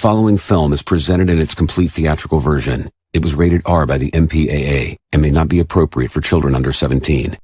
following film is presented in its complete theatrical version. It was rated R by the MPAA and may not be appropriate for children under 17.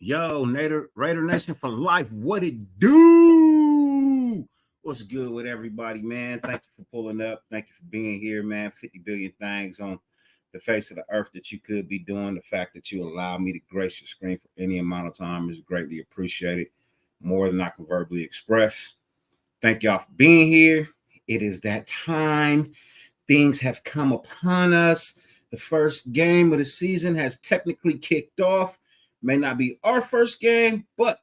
Yo, Raider Nation for life. What it do? What's good with everybody, man? Thank you for pulling up. Thank you for being here, man. 50 billion things on the face of the earth that you could be doing. The fact that you allow me to grace your screen for any amount of time is greatly appreciated. More than I can verbally express. Thank y'all for being here. It is that time. Things have come upon us. The first game of the season has technically kicked off. May not be our first game, but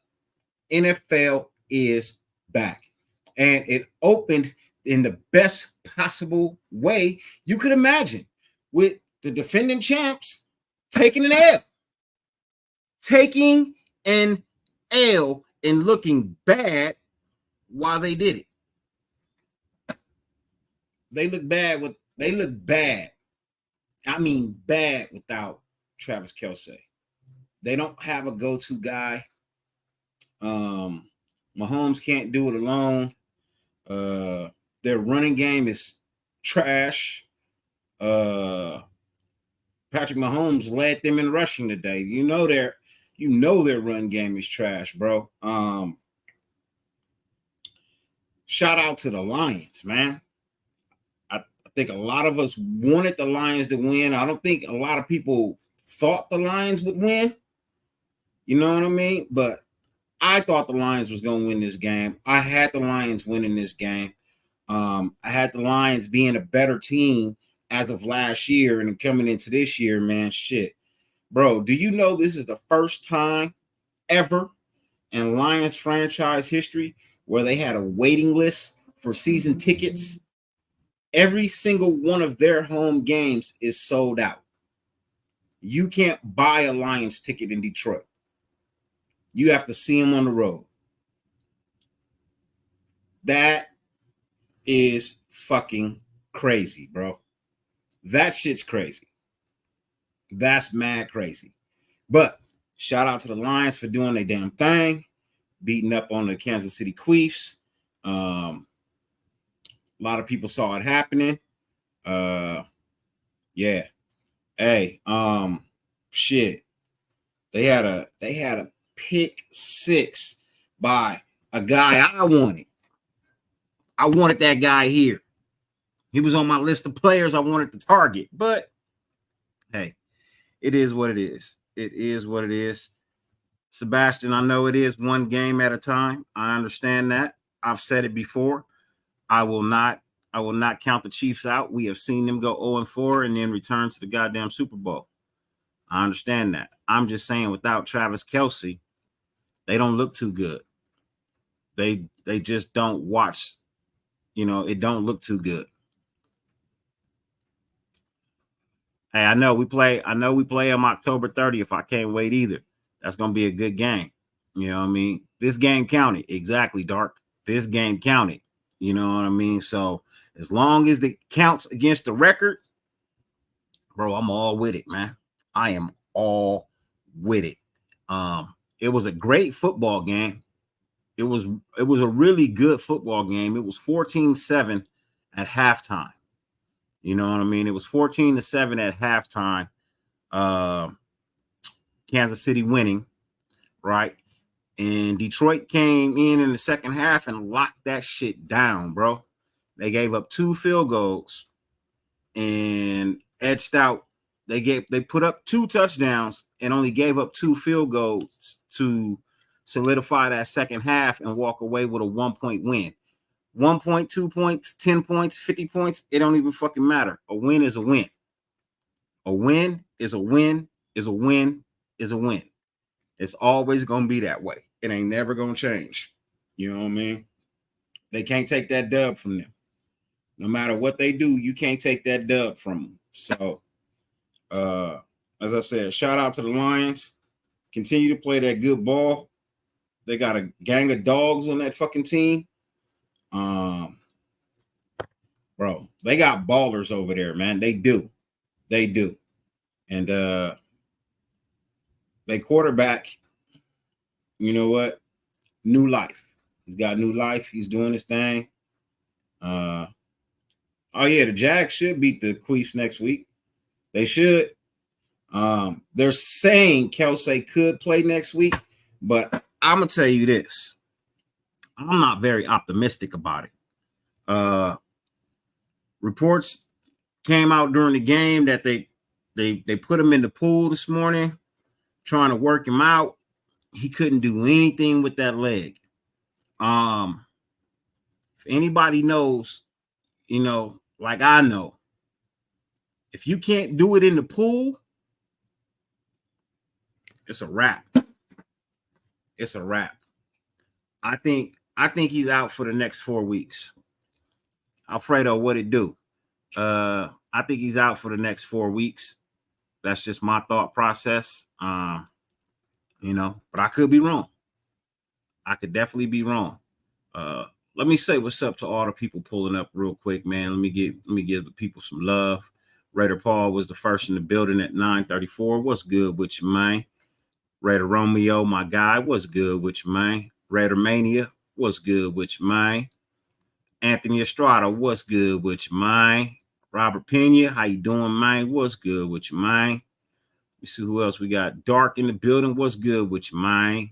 NFL is back. And it opened in the best possible way you could imagine, with the defending champs taking an L. Taking an L and looking bad while they did it. They look bad. I mean bad without Travis Kelce. They don't have a go-to guy. Mahomes can't do it alone. Their running game is trash. Patrick Mahomes led them in rushing today. You know their run game is trash, bro. Shout out to the Lions, man. I think a lot of us wanted the Lions to win. I don't think a lot of people thought the Lions would win. You know what I mean? But I thought the Lions was going to win this game. I had the Lions winning this game. I had the Lions being a better team as of last year and coming into this year, man. Shit. Bro, do you know this is the first time ever in Lions franchise history where they had a waiting list for season tickets? Every single one of their home games is sold out. You can't buy a Lions ticket in Detroit. You have to see them on the road. That is fucking crazy, bro. That shit's crazy. That's mad crazy. But shout out to the Lions for doing their damn thing, beating up on the Kansas City Chiefs. A lot of people saw it happening. Yeah. Hey, shit. They had a pick six by a guy I wanted. I wanted that guy here. He was on my list of players I wanted to target. But hey, it is what it is. It is what it is. Sebastian, I know it is one game at a time. I understand that. I've said it before. I will not count the Chiefs out. We have seen them go 0-4 and then return to the goddamn Super Bowl. I understand that. I'm just saying, without Travis Kelce, they don't look too good. They just don't watch. It don't look too good. Hey, I know we play them October 30th. I can't wait either. That's gonna be a good game. You know what I mean? This game counted. Exactly, Dark. this game counted. You know what I mean? So as long as it counts against the record, bro, I'm all with it, man. I am all with it. It was a great football game. It was a really good football game. It was 14-7 at halftime. You know what I mean? It was 14-7 at halftime. Kansas City winning, right? And Detroit came in the second half and locked that shit down, bro. They gave up 2 field goals and edged out. They put up 2 touchdowns and only gave up 2 field goals to solidify that second half and walk away with a 1-point win. 1 point, 2 points, 10 points, 50 points. It don't even fucking matter. A win is a win. A win is a win is a win is a win. It's always going to be that way. It ain't never going to change. You know what I mean? They can't take that dub from them. No matter what they do, you can't take that dub from them. So, as I said, shout out to the Lions. Continue to play that good ball. They got a gang of dogs on that fucking team. Bro, they got ballers over there, man. They do. They do. And they quarterback, you know what? New life. He's got new life. He's doing his thing. Oh yeah, the Jags should beat the Chiefs next week. They should. They're saying Kelce could play next week, but I'm gonna tell you this. I'm not very optimistic about it. Reports came out during the game that they put him in the pool this morning, trying to work him out. He couldn't do anything with that leg. If anybody knows, you know, like I know, if you can't do it in the pool, it's a wrap. It's a wrap. I think he's out for the next 4 weeks. Alfredo, what it do? I think he's out for the next 4 weeks. That's just my thought process. You know, but I could be wrong. I could definitely be wrong. Let me say what's up to all the people pulling up real quick, man. Let me give the people some love. Raider Paul was the first in the building at 9:34. What's good with you, man? Raider Romeo, my guy, what's good with you, man? Raider Mania, what's good with you, man? Anthony Estrada, what's good with you, man? Robert Pena, how you doing, man? What's good with you, man? You see who else we got? Dark in the building, what's good with you, man?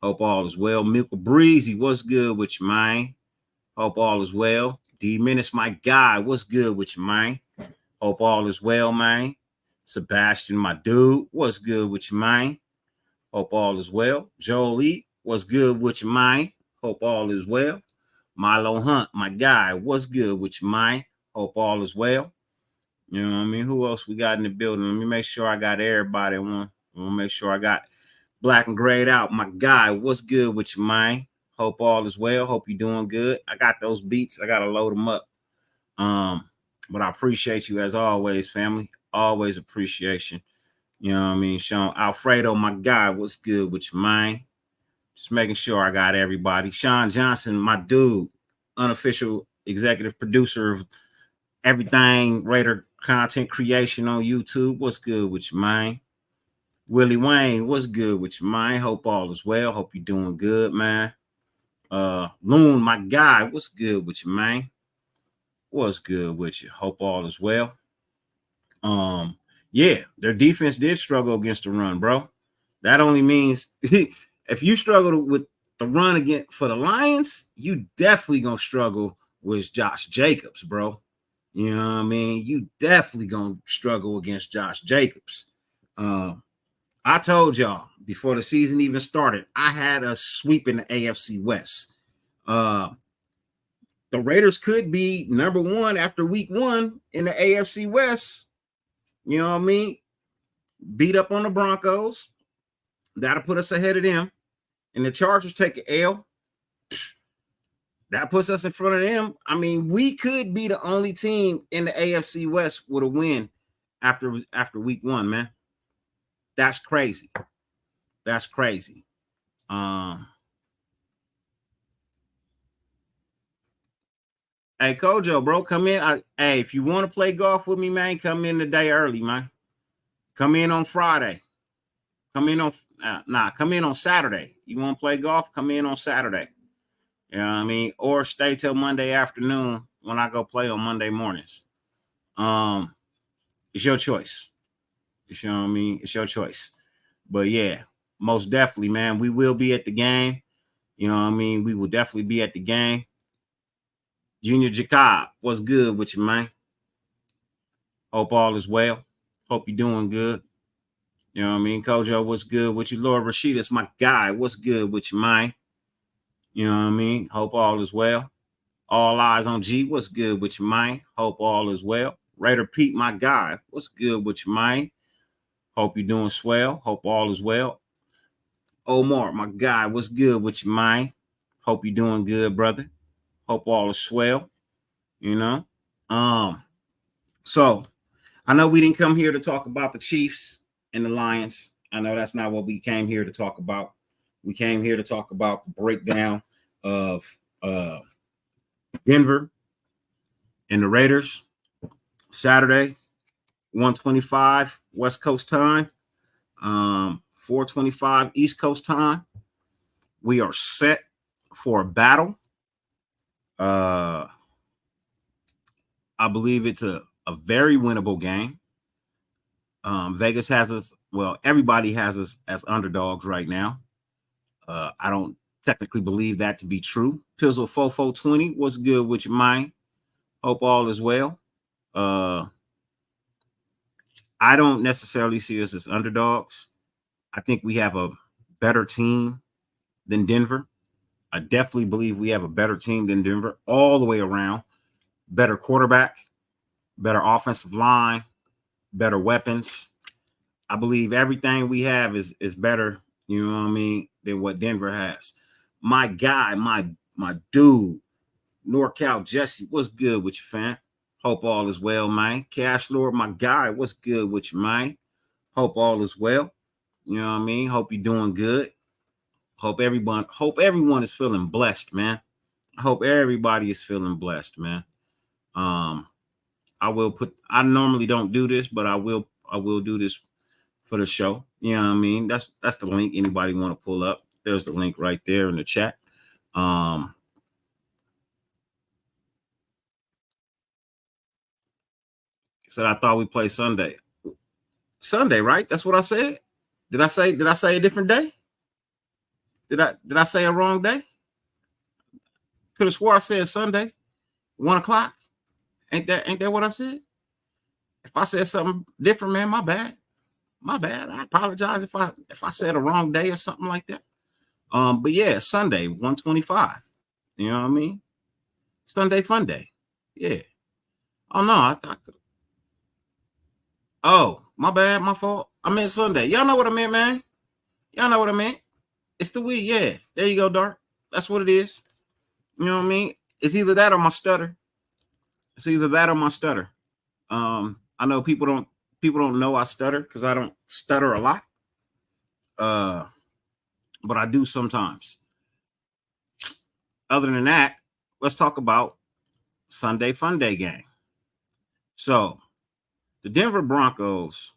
Hope all is well. Milka Breezy, what's good with you, man? Hope all is well. D Menace, my guy, what's good with you, man? Hope all is well, man. Sebastian, my dude, what's good with you, man? Hope all is well. Jolie, what's good with you, man? Hope all is well. Milo Hunt, my guy, what's good with you, man? Hope all is well. You know what I mean? Who else we got in the building? Let me make sure I got everybody. I want to make sure I got Black and Grayed Out, my guy, what's good with you, man? Hope all is well. Hope you're doing good. I got those beats. I got to load them up. But I appreciate you as always, family. Always appreciation. You know what I mean? Sean Alfredo, my guy, what's good with you, man? Just making sure I got everybody. Sean Johnson, my dude, unofficial executive producer of everything Raider content creation on YouTube. What's good with you, man? Willie Wayne, what's good with you, man? Hope all is well. Hope you're doing good, man. Loon, my guy, what's good with you, man? What's good with you? Hope all is well. Yeah, their defense did struggle against the run, bro. That only means if you struggle with the run again for the Lions, you definitely gonna struggle with Josh Jacobs, bro. You know what I mean? You definitely gonna struggle against Josh Jacobs. I told y'all before the season even started, I had us sweeping the AFC West. The Raiders could be number 1 after week 1 in the AFC West. You know what I mean? Beat up on the Broncos. That'll put us ahead of them. And the Chargers take an L. That puts us in front of them. I mean, we could be the only team in the AFC West with a win after week 1, man. That's crazy. That's crazy. Hey, Kojo, bro, come in. Hey, if you want to play golf with me, man, come in the day early, man. Come in on Friday. Come in on come in on Saturday. You want to play golf? Come in on Saturday. You know what I mean? Or stay till Monday afternoon when I go play on Monday mornings. It's your choice. You know what I mean? It's your choice. But yeah, most definitely, man. We will be at the game. You know what I mean? We will definitely be at the game. Junior Jacob, what's good with you, man? Hope all is well. Hope you're doing good. You know what I mean? Kojo, what's good with you? Lord Rashid is my guy. What's good with you, man? You know what I mean? Hope all is well. All eyes on G. What's good with you, man? Hope all is well. Raider Pete, my guy. What's good with you, man? Hope you're doing swell. Hope all is well. Omar, my guy. What's good with you, man? Hope you're doing good, brother. Hope all is swell. You know? So I know we didn't come here to talk about the Chiefs and the Lions. I know that's not what we came here to talk about. We came here to talk about the breakdown of Denver and the Raiders. Saturday, 1:25 West Coast time, 4:25 East Coast time. We are set for a battle. I believe it's a very winnable game. Vegas has us, well, everybody has us as underdogs right now. I don't technically believe that to be true. Pizzle 4420, what's good with your mind? Hope all is well. I don't necessarily see us as underdogs. I think we have a better team than Denver. I definitely believe we have a better team than Denver all the way around. Better quarterback, better offensive line, better weapons. I believe everything we have is better, you know what I mean, than what Denver has. My guy, my dude, NorCal Jesse, what's good with you, fam? Hope all is well, man. Cash Lord, my guy, what's good with you, man? Hope all is well. You know what I mean? Hope you're doing good. Hope everyone is feeling blessed, man. I hope everybody is feeling blessed, man. I normally don't do this, but I will do this for the show. You know what I mean? That's the link. Anybody want to pull up? There's the link right there in the chat. Said I thought we play Sunday. Sunday, right? That's what I said. Did I say a different day? Did I say a wrong day? Could have swore I said Sunday, 1:00. Ain't that what I said? If I said something different, man, my bad. My bad. I apologize if I said a wrong day or something like that. But yeah, Sunday, 1:25. You know what I mean? Sunday fun day. Yeah. Oh no, I thought. Oh, my bad, my fault. I meant Sunday. Y'all know what I meant, man. Y'all know what I meant. It's the week. Yeah. There you go, Dark. That's what it is. You know what I mean? It's either that or my stutter. It's either that or my stutter. I know people don't know I stutter because I don't stutter a lot. But I do sometimes. Other than that, let's talk about Sunday fun day game. So the Denver Broncos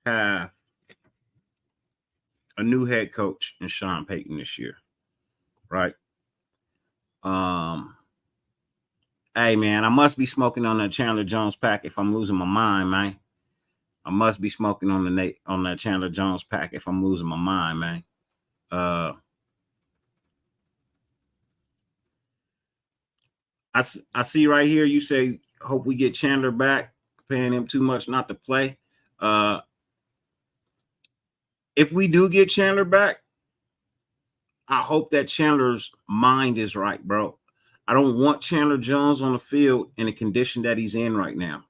have a new head coach in Sean Payton this year, right? Hey man, I must be smoking on that Chandler Jones pack if I'm losing my mind, man. I must be smoking on that Chandler Jones pack if I'm losing my mind, man. I see right here. You say hope we get Chandler back, paying him too much not to play. If we do get Chandler back, I hope that Chandler's mind is right, bro. I don't want Chandler Jones on the field in the condition that he's in right now.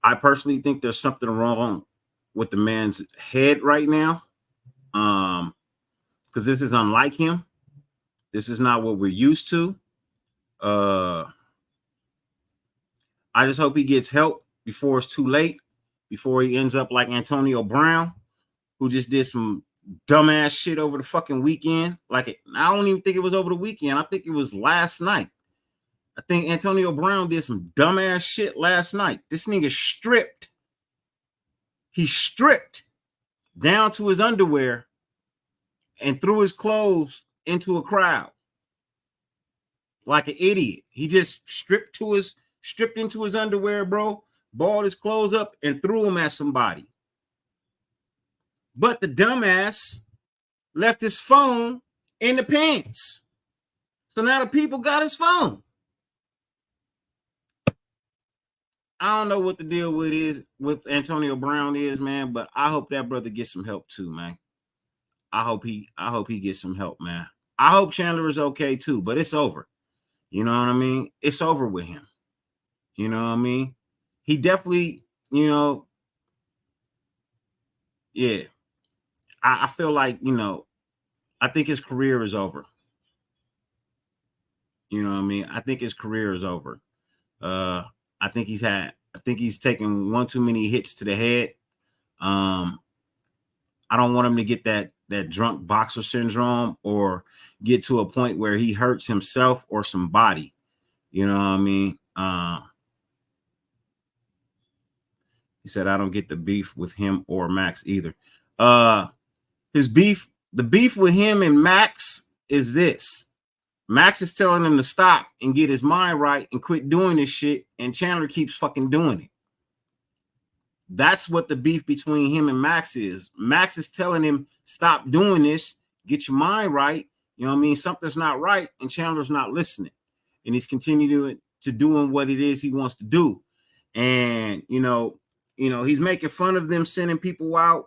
I personally think there's something wrong with the man's head right now. Because this is unlike him. This is not what we're used to. I just hope he gets help before it's too late, before he ends up like Antonio Brown, who just did some dumbass shit over the fucking weekend. I don't even think it was over the weekend. I think it was last night. I think Antonio Brown did some dumbass shit last night. This nigga stripped. He stripped down to his underwear and threw his clothes into a crowd like an idiot. He just stripped into his underwear, bro, balled his clothes up and threw them at somebody. But the dumbass left his phone in the pants. So now the people got his phone. I don't know what the deal with Antonio Brown is, man, but I hope that brother gets some help too, man. I hope he gets some help, man. I hope Chandler is okay too, but it's over. You know what I mean? It's over with him. You know what I mean? He definitely, yeah. I feel like, I think his career is over. You know what I mean? I think his career is over. I think he's taken one too many hits to the head. I don't want him to get that drunk boxer syndrome or get to a point where he hurts himself or somebody. You know what I mean? He said, I don't get the beef with him or Max either. The beef with him and Max is this. Max is telling him to stop and get his mind right and quit doing this shit, and Chandler keeps fucking doing it. That's what the beef between him and Max is. Max is telling him, stop doing this, get your mind right. You know what I mean? Something's not right, and Chandler's not listening. And he's continuing to doing what it is he wants to do. And, he's making fun of them sending people out,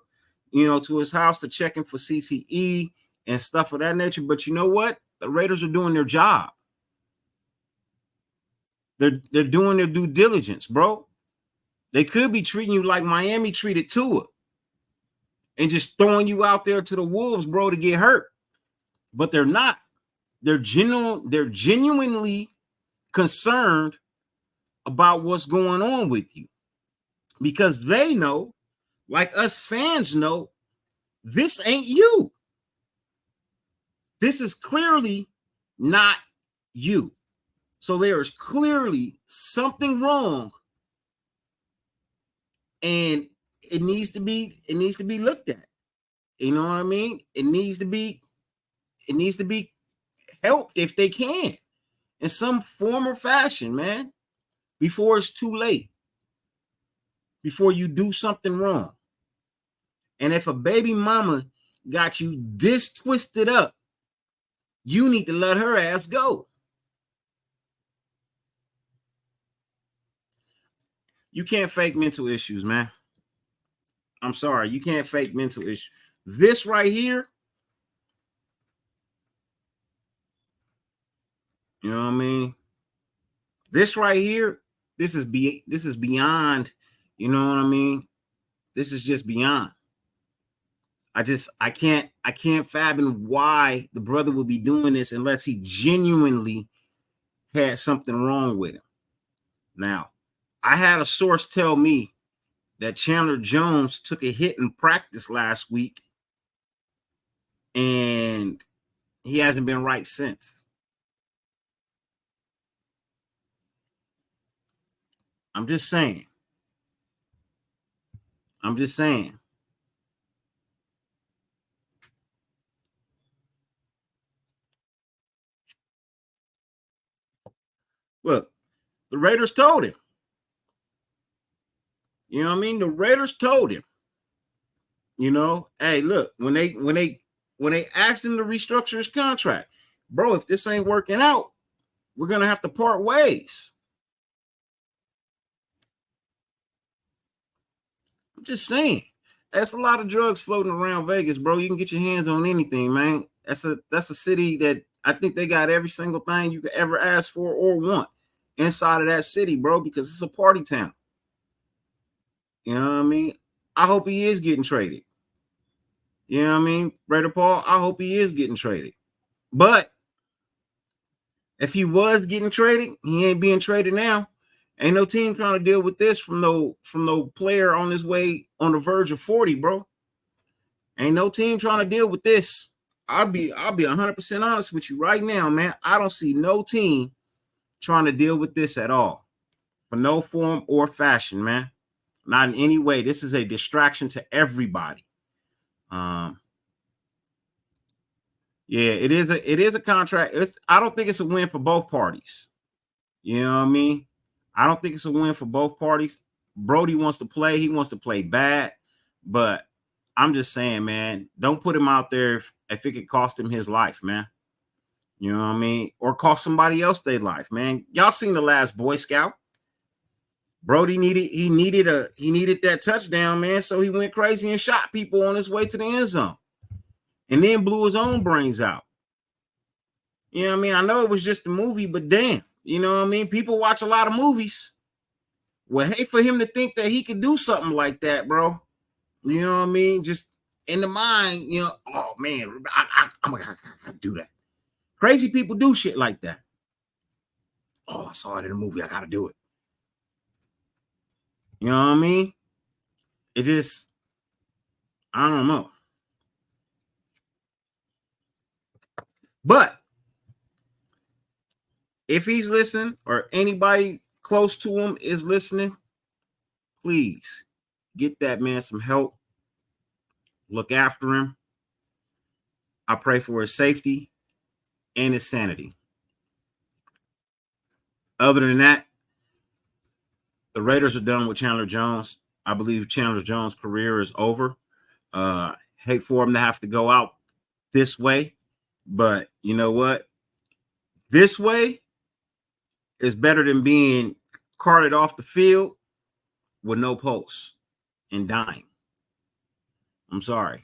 to his house to check him for CCE and stuff of that nature. But you know what? The Raiders are doing their job. They're doing their due diligence, bro. They could be treating you like Miami treated Tua and just throwing you out there to the wolves, bro, to get hurt. But they're not. They're genuinely concerned about what's going on with you because they know, like us fans know, this ain't you. This is clearly not you. So there is clearly something wrong, and it needs to be looked at. You know what I mean? It needs to be helped if they can in some form or fashion, man, before it's too late, before you do something wrong. And if a baby mama got you this twisted up, you need to let her ass go. You can't fake mental issues, man. I'm sorry. You can't fake mental issues. This right here, you know what I mean? This right here, this is beyond, you know what I mean? This is just beyond. I can't fathom why the brother would be doing this unless he genuinely had something wrong with him. Now, I had a source tell me that Chandler Jones took a hit in practice last week and he hasn't been right since. I'm just saying. Look, the Raiders told him. You know what I mean? The Raiders told him. Hey, look, when they asked him to restructure his contract, bro, if this ain't working out, we're gonna have to part ways. I'm just saying. That's a lot of drugs floating around Vegas, bro. You can get your hands on anything, man. That's a city that I think they got every single thing you could ever ask for or want inside of that city, bro, because it's a party town. You know what I mean? I hope he is getting traded. You know what I mean? Raider Paul, I hope he is getting traded. But if he was getting traded, he ain't being traded now. Ain't no team trying to deal with this from no player on his way on the verge of 40, bro. Ain't no team trying to deal with this. I'll be 100% honest with you right now, man. I don't see no team trying to deal with this at all, for no form or fashion, man. Not in any way. This is a distraction to everybody. Yeah, it is a contract. I don't think it's a win for both parties. You know what I mean? I don't think it's a win for both parties. Brody wants to play. He wants to play bad, but I'm just saying, man, don't put him out there if it could cost him his life, man. You know what I mean? Or cost somebody else their life, man. Y'all seen The Last Boy Scout? Brody needed that touchdown, man. So he went crazy and shot people on his way to the end zone, and then blew his own brains out. You know what I mean? I know it was just a movie, but damn, you know what I mean? People watch a lot of movies. Well, hey, for him to think that he could do something like that, bro. You know what I mean? Just in the mind, you know, oh man, I'm gonna do that. Crazy people do shit like that. Oh, I saw it in a movie. I gotta do it. You know what I mean? It just, I don't know. But if he's listening or anybody close to him is listening, please get that man some help. Look after him. I pray for his safety and his sanity. Other than that, the Raiders are done with Chandler Jones. I believe Chandler Jones' career is over. Hate for him to have to go out this way, but you know what? This way is better than being carted off the field with no pulse and dying. I'm sorry.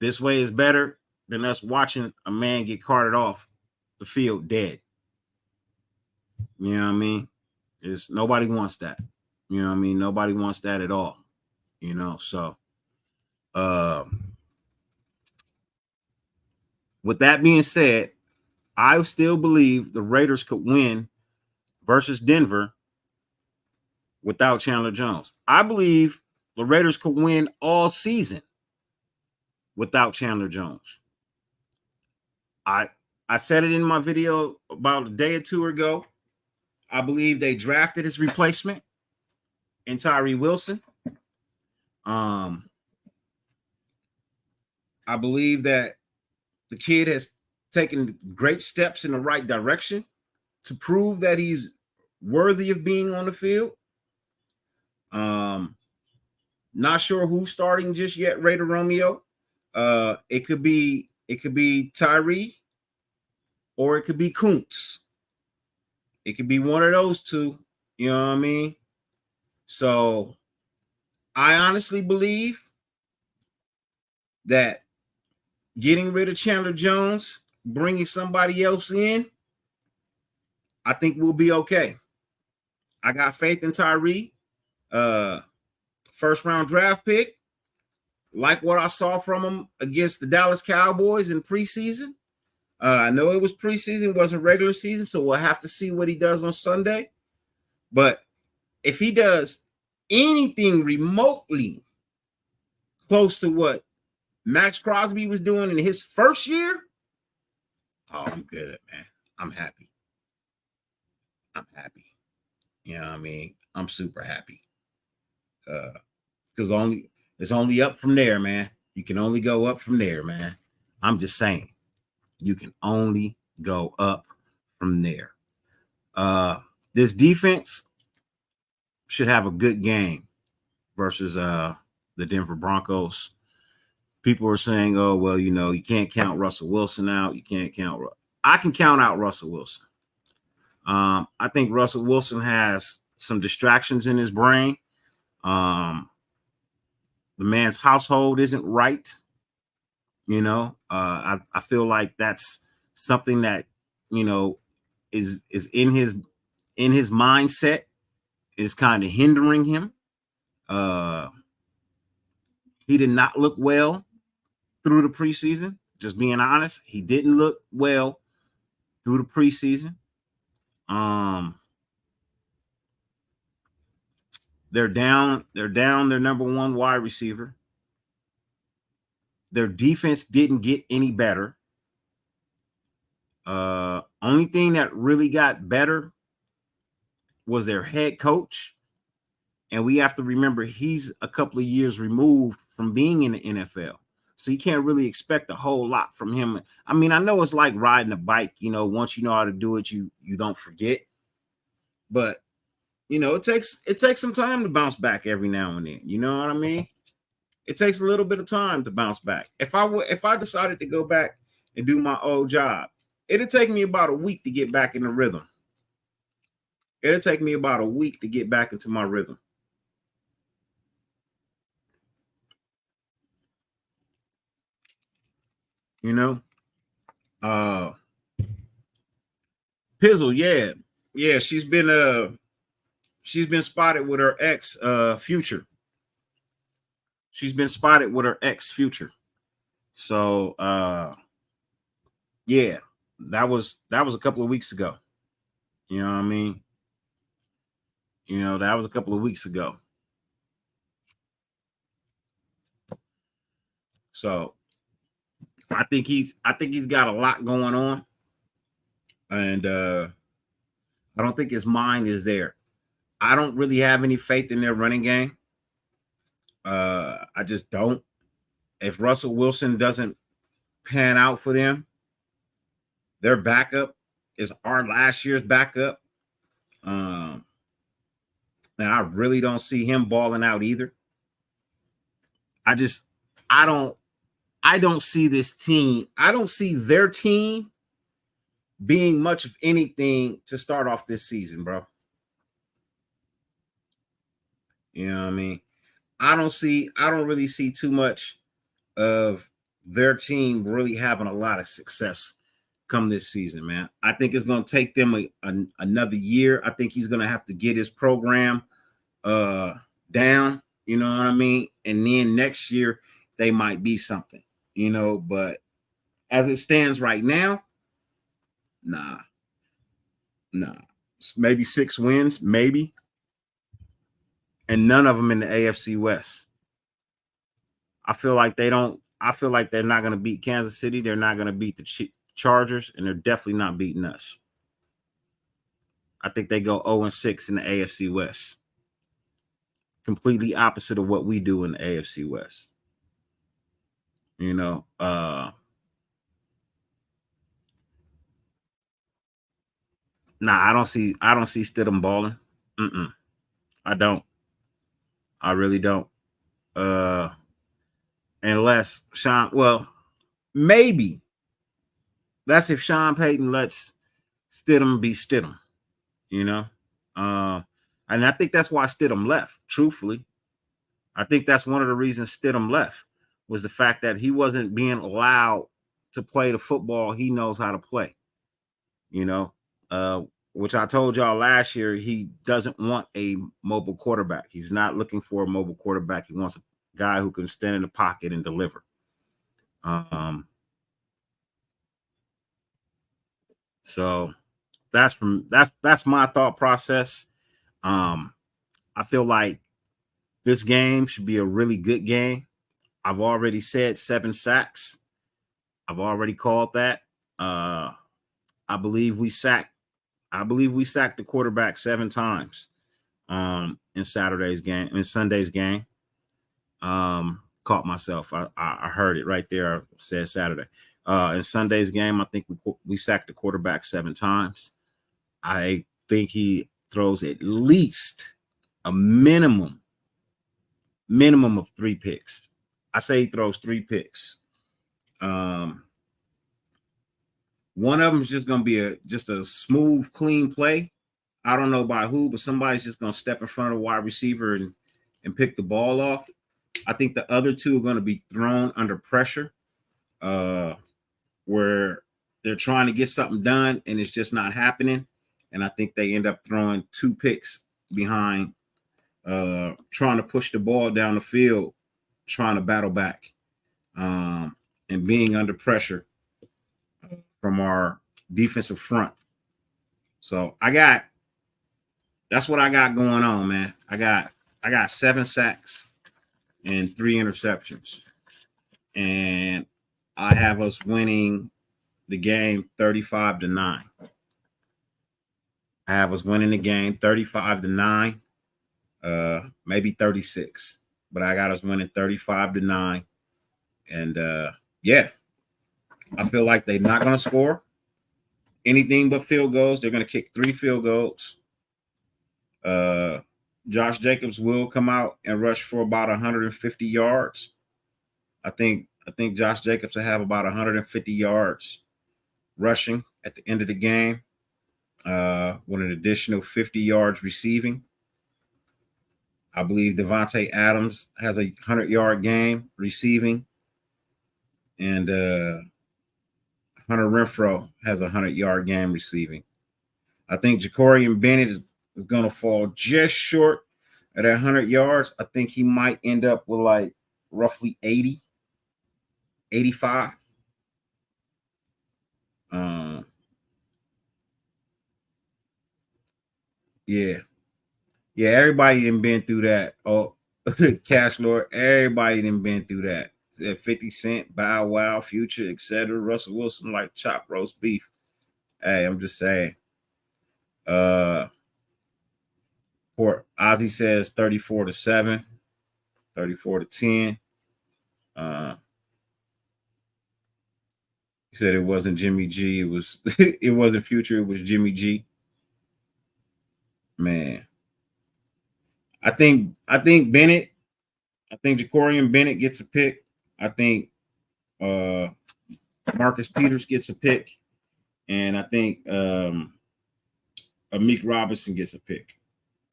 This way is better than us watching a man get carted off the field dead. You know what I mean? Nobody wants that. You know what I mean? Nobody wants that at all. You know, so with that being said, I still believe the Raiders could win versus Denver without Chandler Jones. I believe the Raiders could win all season without Chandler Jones. I said it in my video about a day or two ago. I believe they drafted his replacement in Tyree Wilson. I believe that the kid has taken great steps in the right direction to prove that he's worthy of being on the field. Not sure who's starting just yet, Raider Romeo. It could be Tyree, or it could be Kuntz. It could be one of those two. You know what I mean? So I honestly believe that getting rid of Chandler Jones, bringing somebody else in, I think we'll be okay. I got faith in Tyree. First round draft pick. Like what I saw from him against the Dallas Cowboys in preseason. I know it was preseason, it wasn't regular season, so we'll have to see what he does on Sunday. But if he does anything remotely close to what Max Crosby was doing in his first year, oh, I'm good, man. I'm happy. You know what I mean? I'm super happy. Because it's only up from there, man. You can only go up from there, man. I'm just saying. You can only go up from there. This defense should have a good game versus the Denver Broncos. People are saying, oh, well, you know, you can't count Russell Wilson out. You can't count. I can count out Russell Wilson. I think Russell Wilson has some distractions in his brain. The man's household isn't right. You know, I feel like that's something that, you know, is in his mindset, is kind of hindering him. He did not look well through the preseason. Just being honest, he didn't look well through the preseason. They're down their number one wide receiver. Their defense didn't get any better. Only thing that really got better was their head coach. And we have to remember he's a couple of years removed from being in the NFL. So you can't really expect a whole lot from him. I mean, I know it's like riding a bike, once you know how to do it, you don't forget. But it takes some time to bounce back every now and then. You know what I mean? It takes a little bit of time to bounce back. If I decided to go back and do my old job, it'd take me about a week to get back in the rhythm. It'll take me about a week to get back into my rhythm. Pizzle, yeah, she's been spotted with her ex Future. She's been spotted with her ex Future. So yeah, that was a couple of weeks ago. You know what I mean? That was a couple of weeks ago. So I think he's got a lot going on. And I don't think his mind is there. I don't really have any faith in their running game. I just don't. If Russell Wilson doesn't pan out for them, their backup is our last year's backup. And I really don't see him balling out either. I don't see this team. I don't see their team being much of anything to start off this season, bro. You know what I mean? I don't really see too much of their team really having a lot of success come this season, man. I think it's going to take them another year. I think he's going to have to get his program down, you know what I mean? And then next year they might be something, but as it stands right now, nah. Maybe 6 wins, maybe. And none of them in the AFC West. I feel like they're not going to beat Kansas City. They're not going to beat the Chargers, and they're definitely not beating us. I think they go 0-6 in the AFC West. Completely opposite of what we do in the AFC West. I don't see Stidham balling. I don't. I really don't. Unless maybe that's if Sean Payton lets Stidham be Stidham, and I think that's why Stidham left. Truthfully, I think that's one of the reasons Stidham left was the fact that he wasn't being allowed to play the football he knows how to play. Which I told y'all last year, he doesn't want a mobile quarterback. He's not looking for a mobile quarterback. He wants a guy who can stand in the pocket and deliver. So that's my thought process. I feel like this game should be a really good game. I've already said 7 sacks. I've already called that. I believe we sacked the quarterback 7 times in Sunday's game. Caught myself. I heard it right there. I said Saturday. In Sunday's game, I think we sacked the quarterback 7 times. I think he throws at least a minimum of 3 picks. I say he throws 3 picks. One of them is just going to be just a smooth, clean play. I don't know by who, but somebody's just going to step in front of the wide receiver and pick the ball off. I think the other 2 are going to be thrown under pressure, where they're trying to get something done and it's just not happening. And I think they end up throwing 2 picks behind, trying to push the ball down the field, trying to battle back, and being under pressure from our defensive front. So that's what I got going on, man. I got 7 sacks and 3 interceptions. and I have us winning the game 35-9. I have us winning the game 35-9, maybe 36, but I got us winning 35-9. And yeah, I feel like they're not going to score anything but field goals. They're going to kick 3 field goals. Josh Jacobs will come out and rush for about 150 yards. I think Josh Jacobs will have about 150 yards rushing at the end of the game, with an additional 50 yards receiving. I believe Devontae Adams has a 100-yard game receiving, and Hunter Renfrow has a 100-yard game receiving. I think Jacorian Bennett is going to fall just short of that 100 yards. I think he might end up with like roughly 80, 85. Yeah. Yeah, everybody done been through that. Oh, Cash Lord, everybody done been through that. 50 Cent, Bow Wow, Future, etc. Russell Wilson like chopped roast beef. Hey, I'm just saying. Poor Ozzy says 34-7, 34-10. He said it wasn't Jimmy G. It was it wasn't Future, it was Jimmy G. Man. I think Bennett, I think Jacorian Bennett gets a pick. I think Marcus Peters gets a pick. And I think Meek Robinson gets a pick.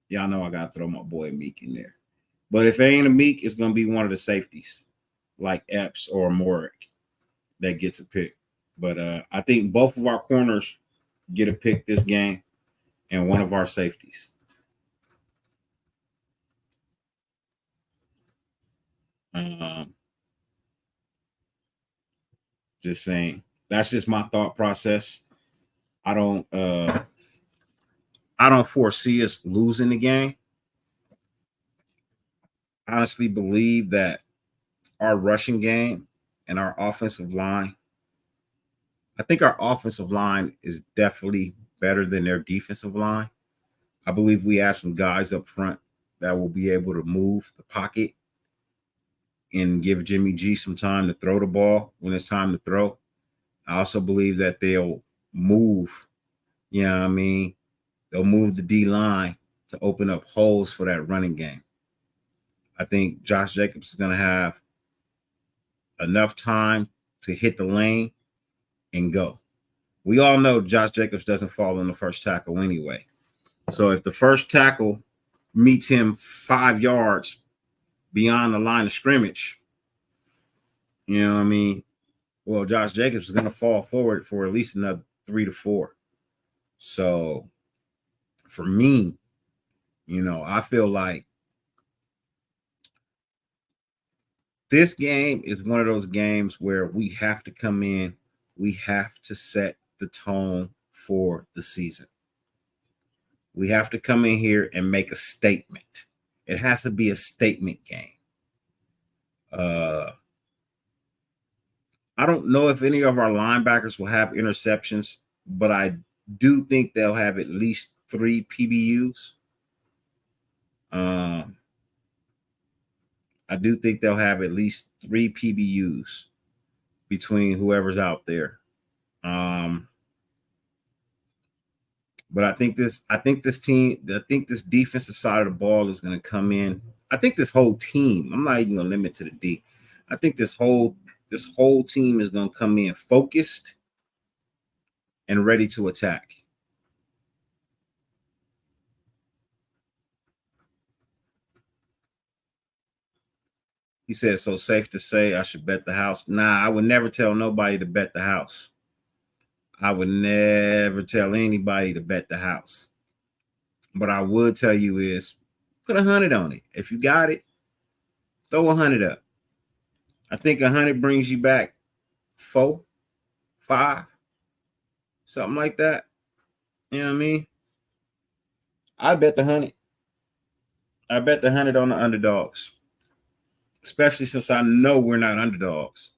Y'all know I got to throw my boy Meek in there. But if it ain't a Meek, it's going to be one of the safeties, like Epps or Morik, that gets a pick. But I think both of our corners get a pick this game, and one of our safeties. Just saying. That's just my thought process. I don't foresee us losing the game. I honestly believe that our rushing game and our offensive line, I think our offensive line is definitely better than their defensive line. I believe we have some guys up front that will be able to move the pocket and give Jimmy G some time to throw the ball when it's time to throw. I also believe that they'll move, you know what I mean? They'll move the D line to open up holes for that running game. I think Josh Jacobs is going to have enough time to hit the lane and go. We all know Josh Jacobs doesn't fall in the first tackle anyway. So if the first tackle meets him 5 yards beyond the line of scrimmage, you know what I mean? Well, Josh Jacobs is going to fall forward for at least another 3 to 4. So for me, you know, I feel like this game is one of those games where we have to come in, we have to set the tone for the season. We have to come in here and make a statement. It has to be a statement game. I don't know if any of our linebackers will have interceptions, but I do think they'll have at least 3 PBUs. I do think they'll have at least 3 PBUs between whoever's out there. But I think this defensive side of the ball is going to come in. I think this whole team, I'm not even going to limit to the D. I think this whole team is going to come in focused and ready to attack. He said, so safe to say I should bet the house. Nah, I would never tell nobody to bet the house. I would never tell anybody to bet the house. But I would tell you is put 100 on it. If you got it, throw 100 up. I think 100 brings you back 4, 5, something like that. You know what I mean? I bet the 100. I bet the 100 on the underdogs. especially since I know we're not underdogs.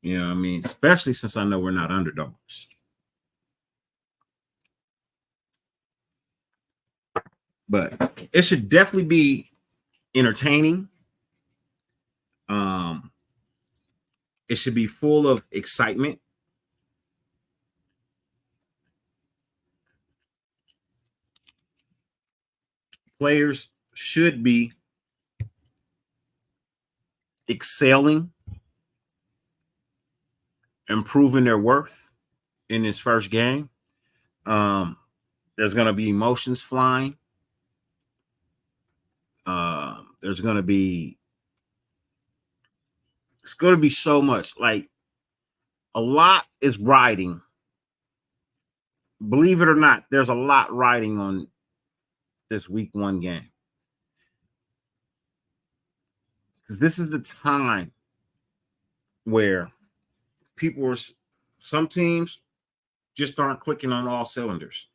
You know what I mean? Especially since I know we're not underdogs. But it should definitely be entertaining. It should be full of excitement. Players should be excelling, improving their worth in this first game. There's going to be emotions flying. There's going to be, it's going to be so much. Like, a lot is riding. Believe it or not, there's a lot riding on this week 1 game. This is the time where some teams just aren't clicking on all cylinders.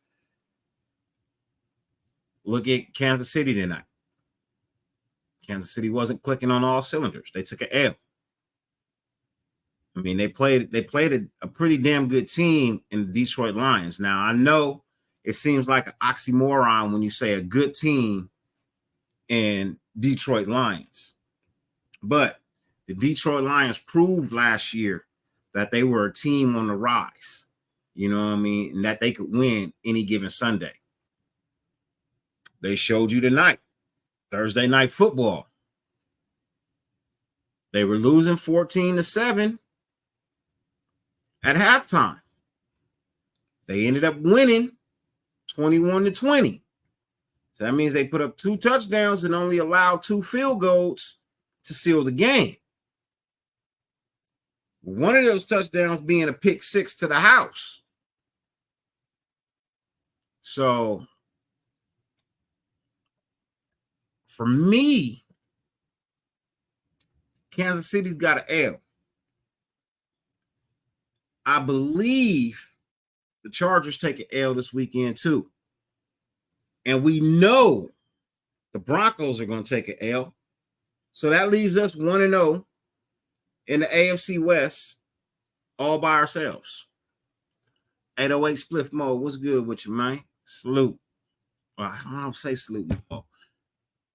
Look at Kansas City tonight. Kansas City wasn't clicking on all cylinders. They took an L. I mean, they played a pretty damn good team in the Detroit Lions. Now, I know it seems like an oxymoron when you say a good team in Detroit Lions. But the Detroit Lions proved last year that they were a team on the rise. You know what I mean? And that they could win any given Sunday. They showed you tonight, Thursday Night Football. They were losing 14-7 at halftime. They ended up winning 21-20. So that means they put up 2 touchdowns and only allowed 2 field goals to seal the game. One of those touchdowns being a pick 6 to the house. So for me, Kansas City's got an L. I believe the Chargers take an L this weekend too. And we know the Broncos are going to take an L. So that leaves us 1-0 in the AFC West all by ourselves. 808 Spliff Mode, what's good with you, man? Salute. Well, I don't know if I say salute anymore.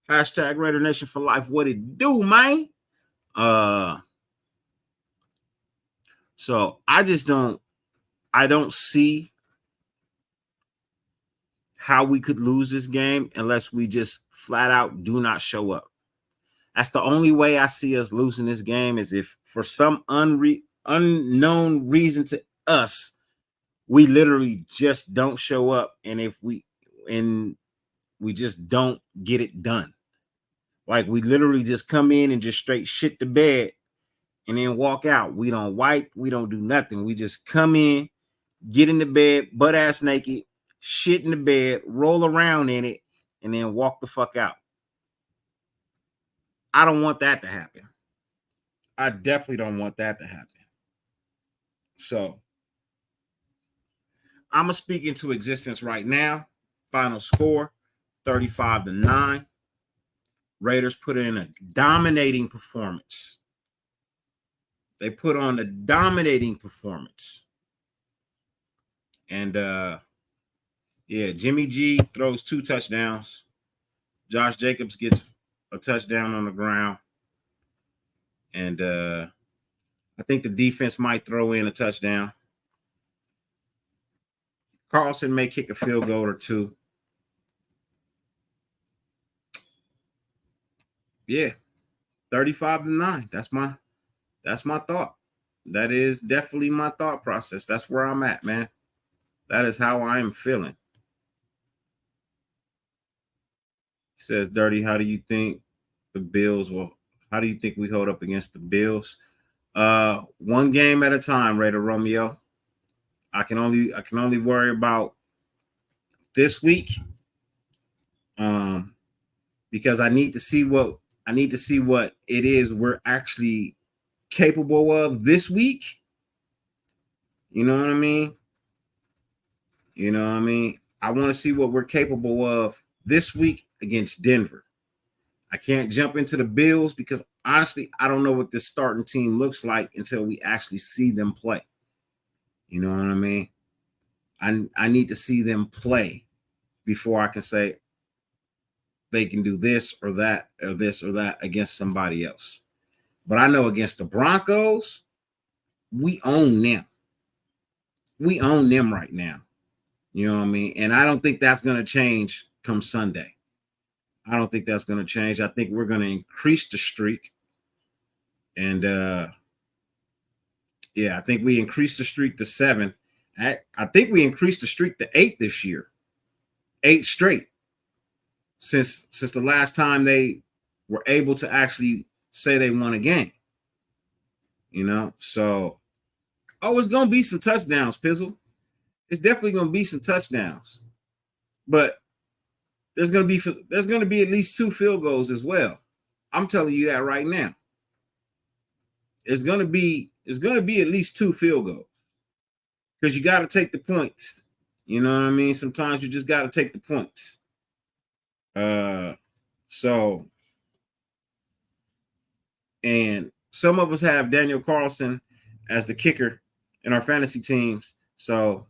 Hashtag Raider Nation for life. What it do, man? So I don't see how we could lose this game unless we just flat out do not show up. That's the only way I see us losing this game, is if for some unknown reason to us, we literally just don't show up, and we just don't get it done. Like, we literally just come in and just straight shit the bed and then walk out. We don't wipe. We don't do nothing. We just come in, get in the bed, butt ass naked, shit in the bed, roll around in it, and then walk the fuck out. I don't want that to happen. I definitely don't want that to happen. So I'm going to speak into existence right now. Final score, 35-9. Raiders put in a dominating performance. They put on a dominating performance. And, Jimmy G throws 2 touchdowns. Josh Jacobs gets a touchdown on the ground. And I think the defense might throw in a touchdown. Carlson may kick a field goal or 2. Yeah, 35-9. That's my thought. That is definitely my thought process. That's where I'm at, man. That is how I am feeling. He says, Dirty, how do you think we hold up against the Bills? 1 game at a time, Raider Romeo. I can only worry about this week. Because I need to see what it is we're actually capable of this week. You know what I mean? I want to see what we're capable of this week against Denver. I can't jump into the Bills because honestly, I don't know what this starting team looks like until we actually see them play. You know what I mean? I need to see them play before I can say they can do this or that or this or that against somebody else. But I know against the Broncos, we own them. We own them right now. You know what I mean? And I don't think that's going to change come Sunday. I don't think that's going to change. I think we're going to increase the streak. And yeah, I think we increased the streak to 7. I think we increased the streak to 8 this year. 8 straight. Since the last time they were able to actually say they won a game. You know, so it's gonna be some touchdowns, Pizzle. It's definitely gonna be some touchdowns, but there's gonna be at least 2 field goals as well. I'm telling you that right now. It's gonna be at least 2 field goals because you got to take the points. You know what I mean? Sometimes you just got to take the points. So, and some of us have Daniel Carlson as the kicker in our fantasy teams. So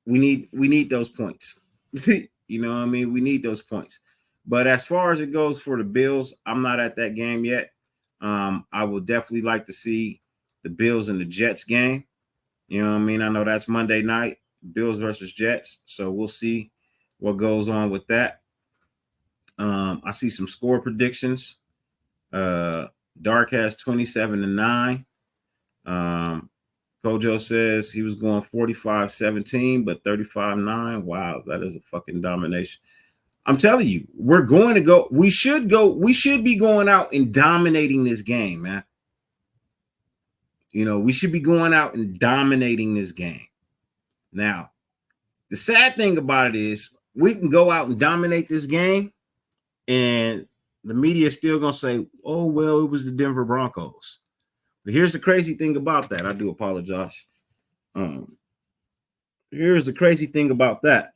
we need those points. You know what I mean? We need those points. But as far as it goes for the Bills, I'm not at that game yet. I would definitely like to see the Bills and the Jets game. You know what I mean? I know that's Monday night, Bills versus Jets. So we'll see what goes on with that. I see some score predictions. Dark has 27-9. Kojo says he was going 45-17, but 35-9. Wow, that is a fucking domination. I'm telling you, we're going to go. We should be going out and dominating this game, man. You know, we should be going out and dominating this game. Now, the sad thing about it is we can go out and dominate this game, and the media is still going to say, oh, well, it was the Denver Broncos. But here's the crazy thing about that. I do apologize. Here's the crazy thing about that.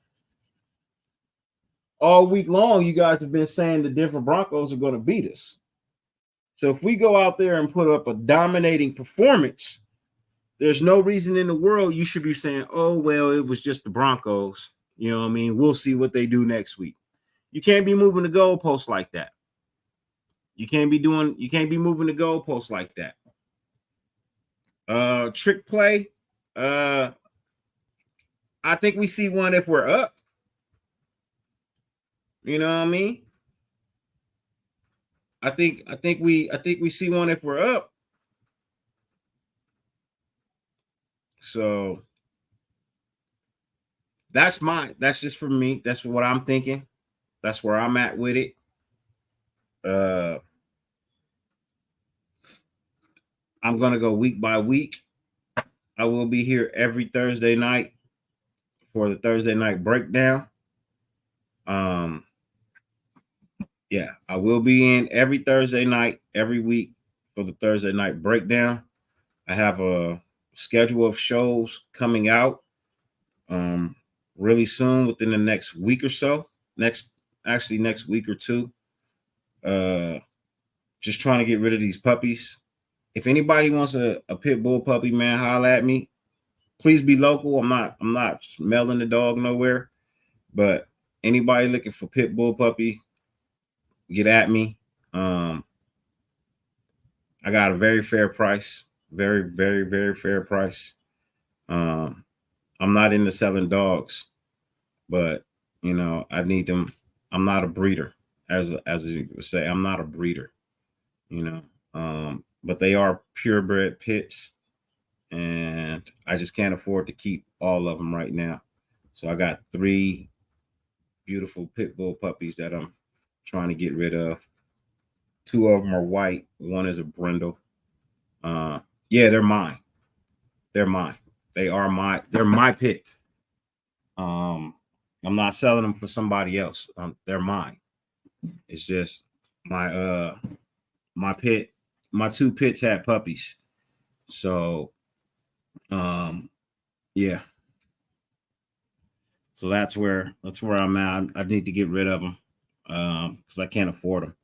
All week long, you guys have been saying the Denver Broncos are going to beat us. So if we go out there and put up a dominating performance, there's no reason in the world you should be saying, oh, well, it was just the Broncos. You know what I mean? We'll see what they do next week. You can't be moving the goalposts like that. You can't be moving the goalposts like that. Trick play. I think we see one if we're up. You know what I mean? I think we see one if we're up. So that's just for me. That's what I'm thinking. That's where I'm at with it. I'm gonna go week by week. I will be here every Thursday night for the Thursday night breakdown. Yeah, I will be in every Thursday night, every week for the Thursday night breakdown. I have a schedule of shows coming out really soon within the next week or so. Next week or two. Just trying to get rid of these puppies. If anybody wants a pit bull puppy, man, holla at me. Please be local. I'm not smelling the dog nowhere. But anybody looking for pit bull puppy, get at me. I got a very fair price. Very, very, very fair price. I'm not into selling dogs, but you know, I need them. I'm not a breeder, as you would say. I'm not a breeder, you know. But they are purebred pits, and I just can't afford to keep all of them right now. So I got 3 beautiful pit bull puppies that I'm trying to get rid of. 2 of them are white. 1 is a brindle. Yeah, they're mine. They're mine. They're my pit. I'm not selling them for somebody else. They're mine. It's just my pit. My 2 pits had puppies. So yeah. So that's where I'm at. I need to get rid of them because I can't afford them.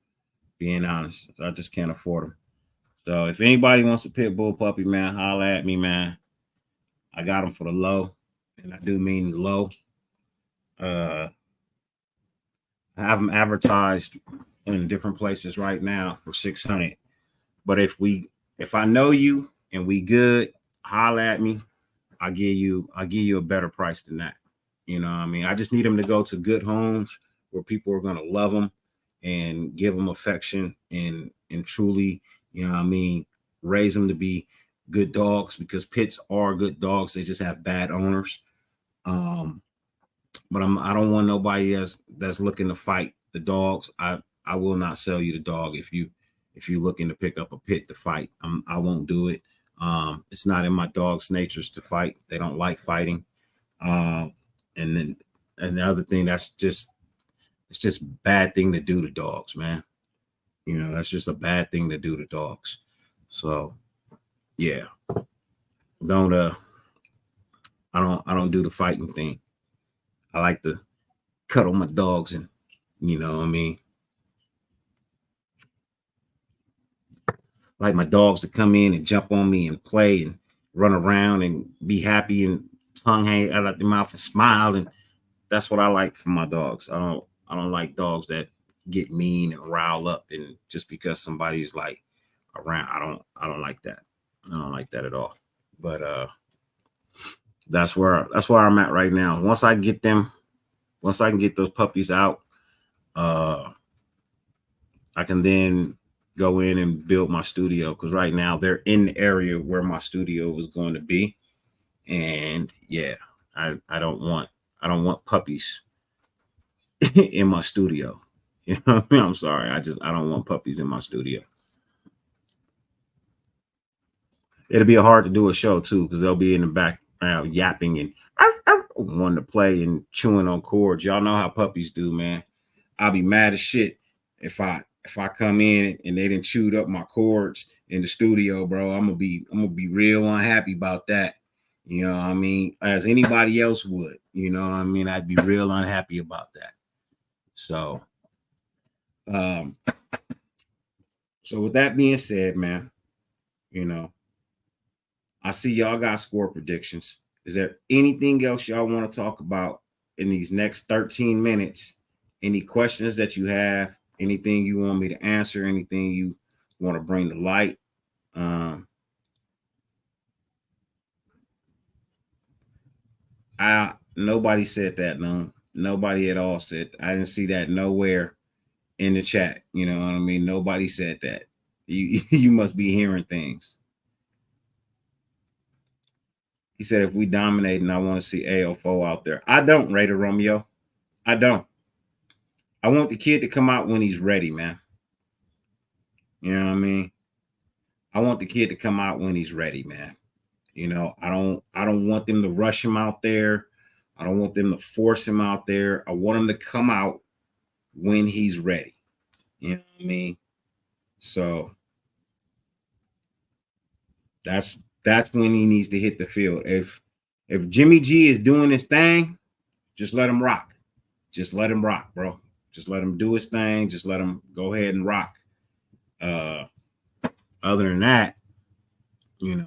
Being honest, I just can't afford them. So if anybody wants a pit bull puppy, man, holla at me, man. I got them for the low, and I do mean low. I have them advertised in different places right now for 600. But if I know you and we good, holla at me. I'll give you a better price than that. You know what I mean? I just need them to go to good homes where people are gonna love them and give them affection and truly, you know what I mean, raise them to be good dogs, because pits are good dogs. They just have bad owners. But I don't want nobody that's looking to fight the dogs. I will not sell you the dog if you're looking to pick up a pit to fight. I won't do it. It's not in my dog's natures to fight. They don't like fighting. And then another thing, it's just a bad thing to do to dogs, man. You know, that's just a bad thing to do to dogs. So yeah, I don't do the fighting thing. I like to cuddle my dogs, and you know what I mean, like my dogs to come in and jump on me and play and run around and be happy and tongue hang out of their mouth and smile. And that's what I like from my dogs. I don't like dogs that get mean and rile up, and just because somebody's like around, I don't like that. I don't like that at all. But that's where I'm at right now. Once I can get those puppies out, I can then go in and build my studio, because right now they're in the area where my studio was going to be. And yeah, I don't want puppies in my studio. You know what I mean? I'm sorry. I don't want puppies in my studio. It'll be hard to do a show too, because they'll be in the background yapping and wanting to play and chewing on cords. Y'all know how puppies do, man. I'll be mad as shit if I come in and they didn't chewed up my cords in the studio, bro. I'm gonna be real unhappy about that. You know what I mean? As anybody else would. You know what I mean? I'd be real unhappy about that. So so with that being said, man, you know, I see y'all got score predictions. Is there anything else y'all want to talk about in these next 13 minutes? Any questions that you have? Anything you want me to answer? Anything you want to bring to light? Nobody said that. No, nobody at all said. I didn't see that nowhere in the chat. You know what I mean? Nobody said that. You must be hearing things. He said, if we dominate, and I want to see AO4 out there. I don't, Raider Romeo. I don't. I want the kid to come out when he's ready, man. You know what I mean? I want the kid to come out when he's ready, man. You know, I don't want them to rush him out there. I don't want them to force him out there. I want him to come out when he's ready. You know what I mean? So that's when he needs to hit the field. If Jimmy G is doing his thing, just let him rock. Just let him rock, bro. Just let him do his thing. Just let him go ahead and rock. Other than that, you know.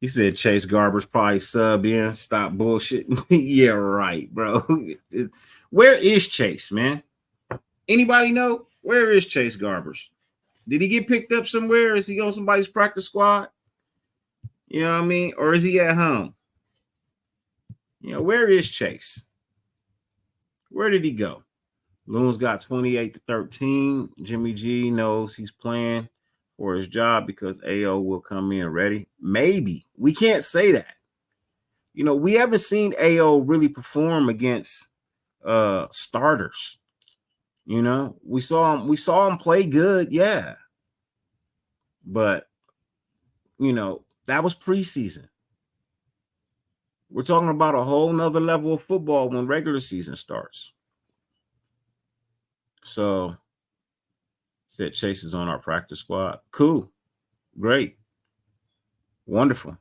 He said Chase Garber's probably sub in. Stop bullshit. Yeah, right, bro. Where is Chase, man? Anybody know? Where is Chase Garbers? Did he get picked up somewhere? Is he on somebody's practice squad? You know what I mean? Or is he at home? You know, where is Chase? Where did he go? Loon's got 28-13. Jimmy G knows he's playing for his job because AO will come in ready. Maybe. We can't say that. You know, we haven't seen AO really perform against starters. You know, we saw him play good, yeah. But you know, that was preseason. We're talking about a whole nother level of football when regular season starts. So said Chase is on our practice squad. Cool. Great. Wonderful.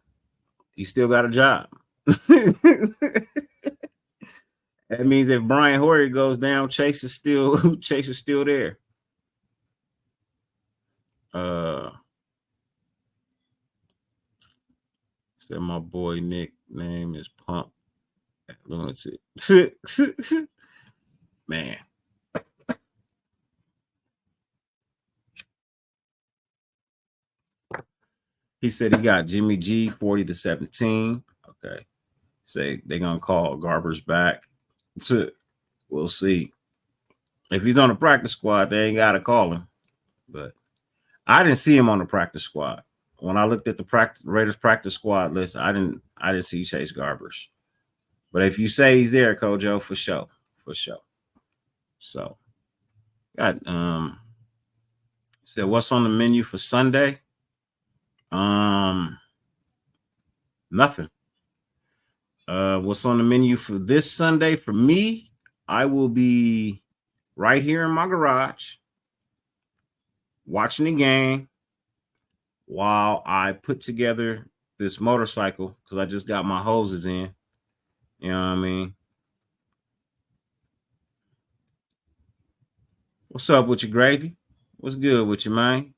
He still got a job. That means if Brian Hoyer goes down, Chase is still there. Said my boy Nick name is Pump Lunatic. Man. He said he got Jimmy G 40-17. Okay. Say they're gonna call Garbers back. We'll see. If he's on the practice squad, they ain't gotta call him. But I didn't see him on the practice squad. When I looked at the Raiders practice squad list, I didn't see Chase Garbers. But if you say he's there, Kojo, for sure. So got said what's on the menu for Sunday? Nothing. What's on the menu for this Sunday? For me, I will be right here in my garage watching the game while I put together this motorcycle because I just got my hoses in. You know what I mean? What's up with your gravy? What's good with you, man?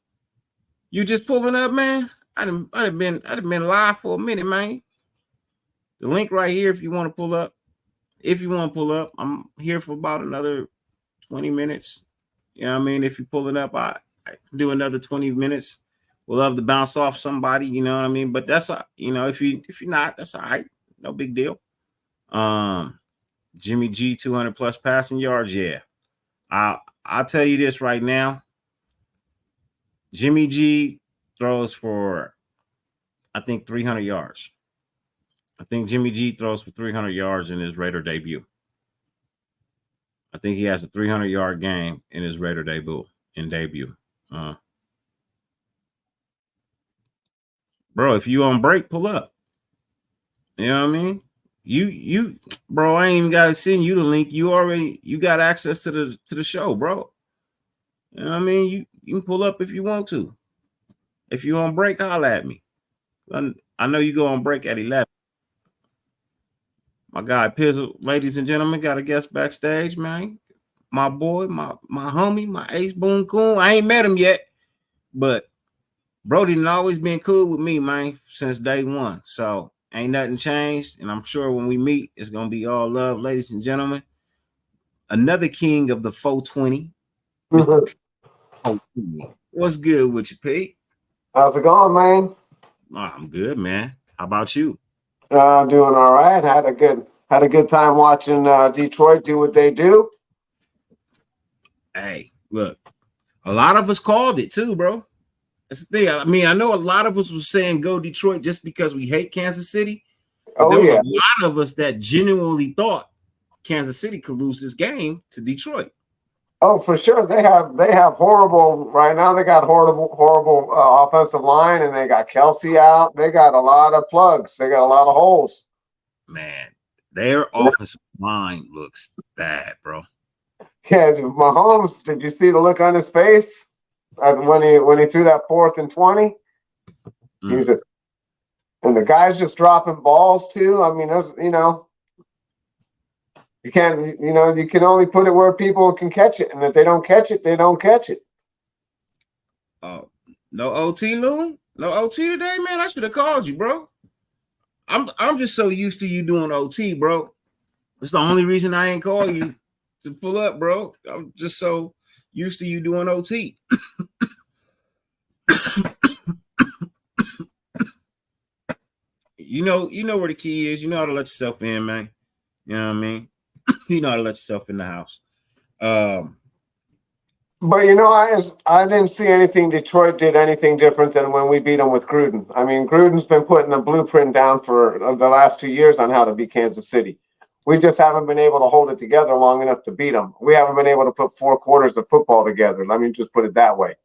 You just pulling up, man? I'd have been live for a minute, man. The link right here if you want to pull up. If you want to pull up, I'm here for about another 20 minutes. You know what I mean? If you're pulling up, I can do another 20 minutes. We'll love to bounce off somebody, you know what I mean? But that's if you're not, that's all right. No big deal. Jimmy G 200 plus passing yards. Yeah. I'll tell you this right now. Jimmy G throws for, I think, 300 yards. I think Jimmy G throws for 300 yards in his Raider debut. I think he has a 300-yard game in his Raider debut. Bro, if you on break, pull up. You know what I mean? You, bro, I ain't even got to send you the link. You got access to the show, bro. You know what I mean? You can pull up if you want to. If you on break, holla at me. I know you go on break at 11. My guy Pizzle, ladies and gentlemen, got a guest backstage, man. My boy, my homie, my Ace Boone Coon. I ain't met him yet, but Brody done always been cool with me, man, since day one. So ain't nothing changed. And I'm sure when we meet, it's going to be all love, ladies and gentlemen. Another king of the 420. Mr. 420. What's good with you, Pete? How's it going, man? Oh, I'm good, man. How about you? Doing all right. Had a good time watching Detroit do what they do. Hey, look, a lot of us called it too, bro. That's the thing. I mean, I know a lot of us was saying go Detroit just because we hate Kansas City. But there was a lot of us that genuinely thought Kansas City could lose this game to Detroit. Oh, for sure. They have horrible right now. They got horrible offensive line, and they got Kelsey out. They got a lot of plugs. They got a lot of holes. Man, their offensive line looks bad, bro. Yeah, Mahomes. Did you see the look on his face when he threw that 4th and 20? And the guy's just dropping balls too. I mean, there's you can't, you can only put it where people can catch it. And if they don't catch it, they don't catch it. Oh, no OT, Loon? No OT today, man? I should have called you, bro. I'm just so used to you doing OT, bro. It's the only reason I ain't call you to pull up, bro. I'm just so used to you doing OT. You know where the key is. You know how to let yourself in, man. You know what I mean? You know how to let yourself in the house. But I didn't see anything Detroit did anything different than when we beat them with Gruden. I mean, Gruden's been putting a blueprint down for the last 2 years on how to beat Kansas City. We just haven't been able to hold it together long enough to beat them. We haven't been able to put 4 quarters of football together. Let me just put it that way.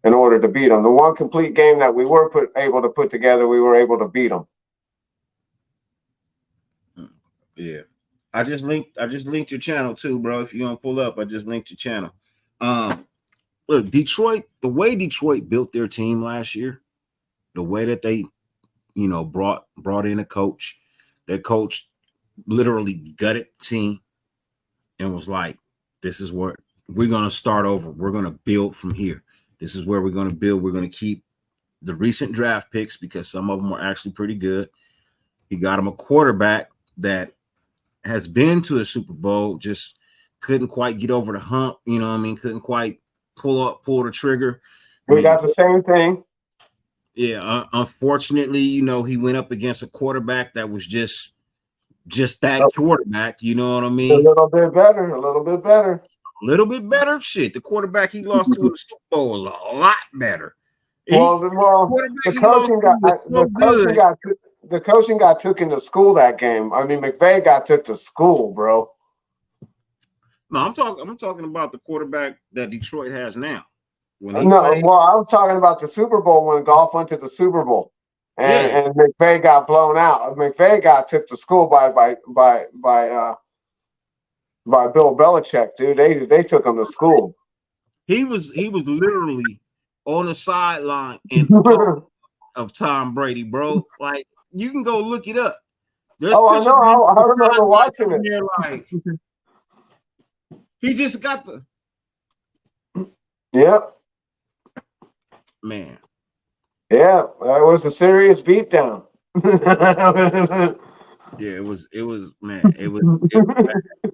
In order to beat them, the one complete game that we were able to put together, we were able to beat them. Yeah. I just linked your channel too, bro. If you don't pull up, I just linked your channel. Look, Detroit, the way Detroit built their team last year, the way that they, brought in a coach, their coach literally gutted the team and was like, this is where we're going to start over. We're going to build from here. This is where we're going to build. We're going to keep the recent draft picks because some of them are actually pretty good. He got him a quarterback that has been to a Super Bowl, just couldn't quite get over the hump. You know what I mean? Couldn't quite pull the trigger. We got the same thing. Yeah, unfortunately, you know, he went up against a quarterback that was just that quarterback. You know what I mean? A little bit better. A little bit better. A little bit better. Shit, the quarterback he lost to in the Super Bowl was a lot better. The coaching got taken to school that game. I mean, McVay got took to school, bro. No, I'm talking about the quarterback that Detroit has now. I was talking about the Super Bowl when Goff went to the Super Bowl, and McVay got blown out. McVay got took to school by Bill Belichick, dude. They took him to school. He was literally on the sideline of Tom Brady, bro. Like, you can go look it up. I know. I remember watching it. Like, he just got the. Yep. Man. Yeah, it was a serious beatdown. Yeah, it was bad.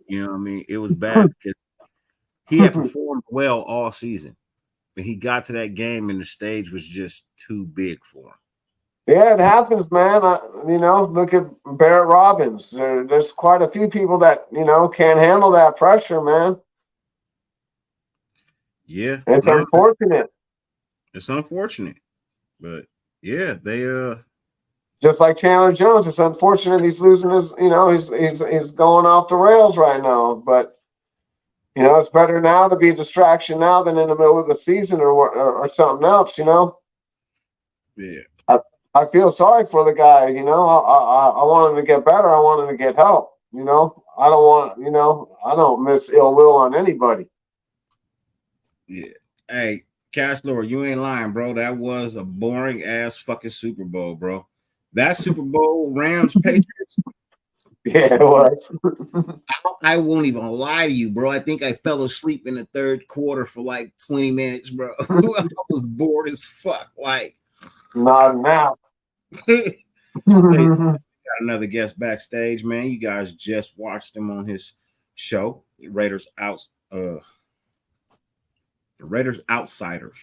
You know what I mean? It was bad because he had performed well all season. But he got to that game and the stage was just too big for him. Yeah, it happens, man. Look at Barrett Robbins. There's quite a few people that, can't handle that pressure, man. Yeah. It's unfortunate. It's unfortunate. But yeah, they just like Chandler Jones, it's unfortunate he's losing his, he's going off the rails right now. But it's better now to be a distraction now than in the middle of the season or something else, Yeah. I feel sorry for the guy, I want him to get better. I want him to get help, I don't miss ill will on anybody. Yeah. Hey, Cash Lord, you ain't lying, bro. That was a boring ass fucking Super Bowl, bro. That Super Bowl, Rams Patriots. Yeah, it was. I won't even lie to you, bro. I think I fell asleep in the third quarter for like 20 minutes, bro. I was bored as fuck. Like, not now. Hey, got another guest backstage, man. You guys just watched him on his show, Raiders Outsiders,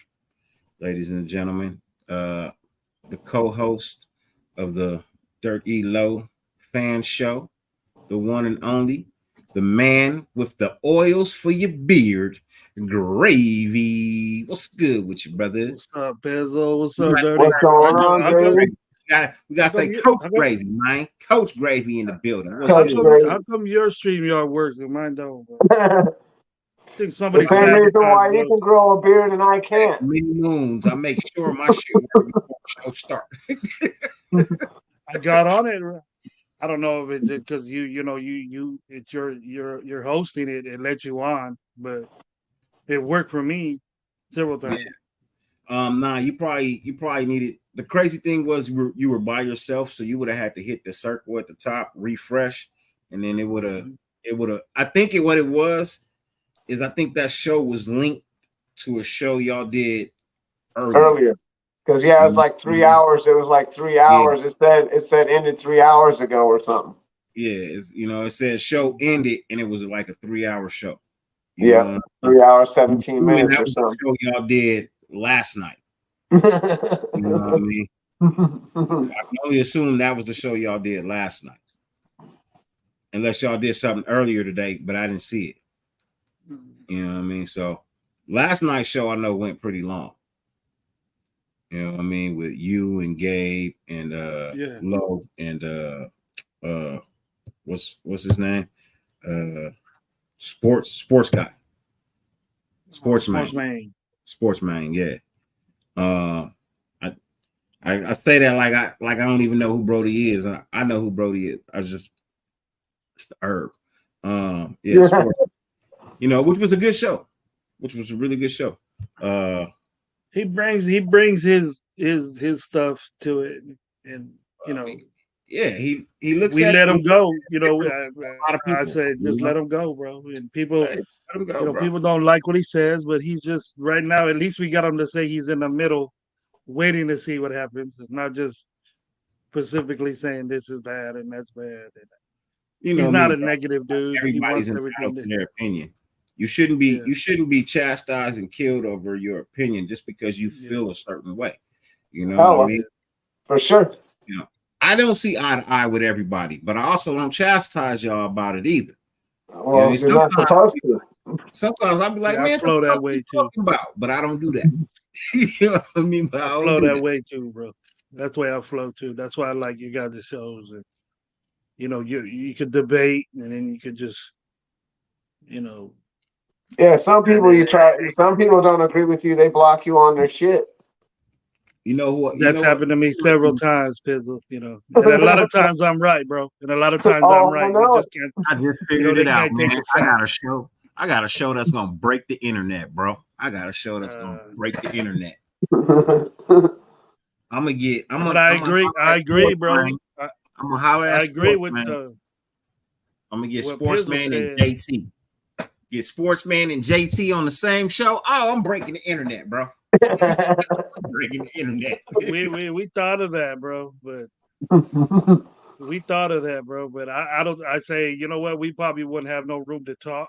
ladies and gentlemen. The co-host of the Dirt E Low fan show, the one and only, the man with the oils for your beard, Gravy. What's good with you, brother? What's up, Bezzo? What's up, Dirty? What's going on, Gravy? We got to say Coach Gravy, man. Coach Gravy in the building. How come your StreamYard works and mine don't? I think somebody the same reason why you can grow a beard and I can't. Many moons. I make sure my shit works before the show starts. I got on it. I don't know if it's because it's you're hosting it. It lets you on, but it worked for me several times. Yeah. Nah, you probably needed. The crazy thing was you were by yourself, so you would have had to hit the circle at the top, refresh, and then it would have. I think what it was is I think that show was linked to a show y'all did earlier. Because it was like 3 hours. It was like 3 hours. Yeah. It said ended 3 hours ago or something. Yeah, it said show ended and it was like a 3 hour show. 3 hours, 17 minutes or something. Show y'all did last night. You know what I mean? I can only assume that was the show y'all did last night. Unless y'all did something earlier today, but I didn't see it. You know what I mean? So last night's show I know went pretty long. You know what I mean? With you and Gabe and Low and what's his name? Sports guy. Sportsman, yeah. I say that like I don't even know who Brody is. I know who Brody is. it's the herb. Sports, which was a good show. Which was a really good show. He brings his stuff to it, and Yeah, he looks We at let him go. lot of I people, said you just know? let him go, bro. And people, Hey, let him go, bro. people don't like what he says, but he's just right now. At least we got him to say he's in the middle, waiting to see what happens, not just specifically saying this is bad and that's bad. You He's know not me, a bro. negative dude. He Everybody's wants everything entitled to. to their opinion. You shouldn't be Yeah. chastised and killed over your opinion just because you Yeah. feel a certain way. You know Oh, what I mean? for sure. You know, I don't see eye to eye with everybody, but I also don't chastise y'all about it either. Well, you're not supposed to. Sometimes I'll be like, Yeah, I man, flow what the that fuck way you too. talking about? But I don't do that. You know what I mean? But I I don't flow do that that. way too, bro. That's the way I flow too. That's why I like you guys' shows, and you could debate, and then you could just, you know, Yeah, some people some people don't agree with you. They block you on their shit. You know what? You that's know what? happened to me several times, Pizzle. And a lot of times I'm right, bro. And a lot of times I'm Oh, I right. You know. just can't, I just figured they it out, can't take man. the I got a facts. show. I got a show that's gonna break the internet, bro. I got a show that's gonna Uh, break the internet. I'm but gonna I holler agree. I at agree, Sports bro. Man. I'm gonna holler I at agree Sports with Man. I'm gonna get what Pizzle Sportsman and said. JT. Get Sportsman and JT on the same show. Oh, I'm breaking the internet, bro. Breaking the internet. We thought of that, bro. But we thought of that, bro. But I don't. I say, you know what? We probably wouldn't have no room to talk.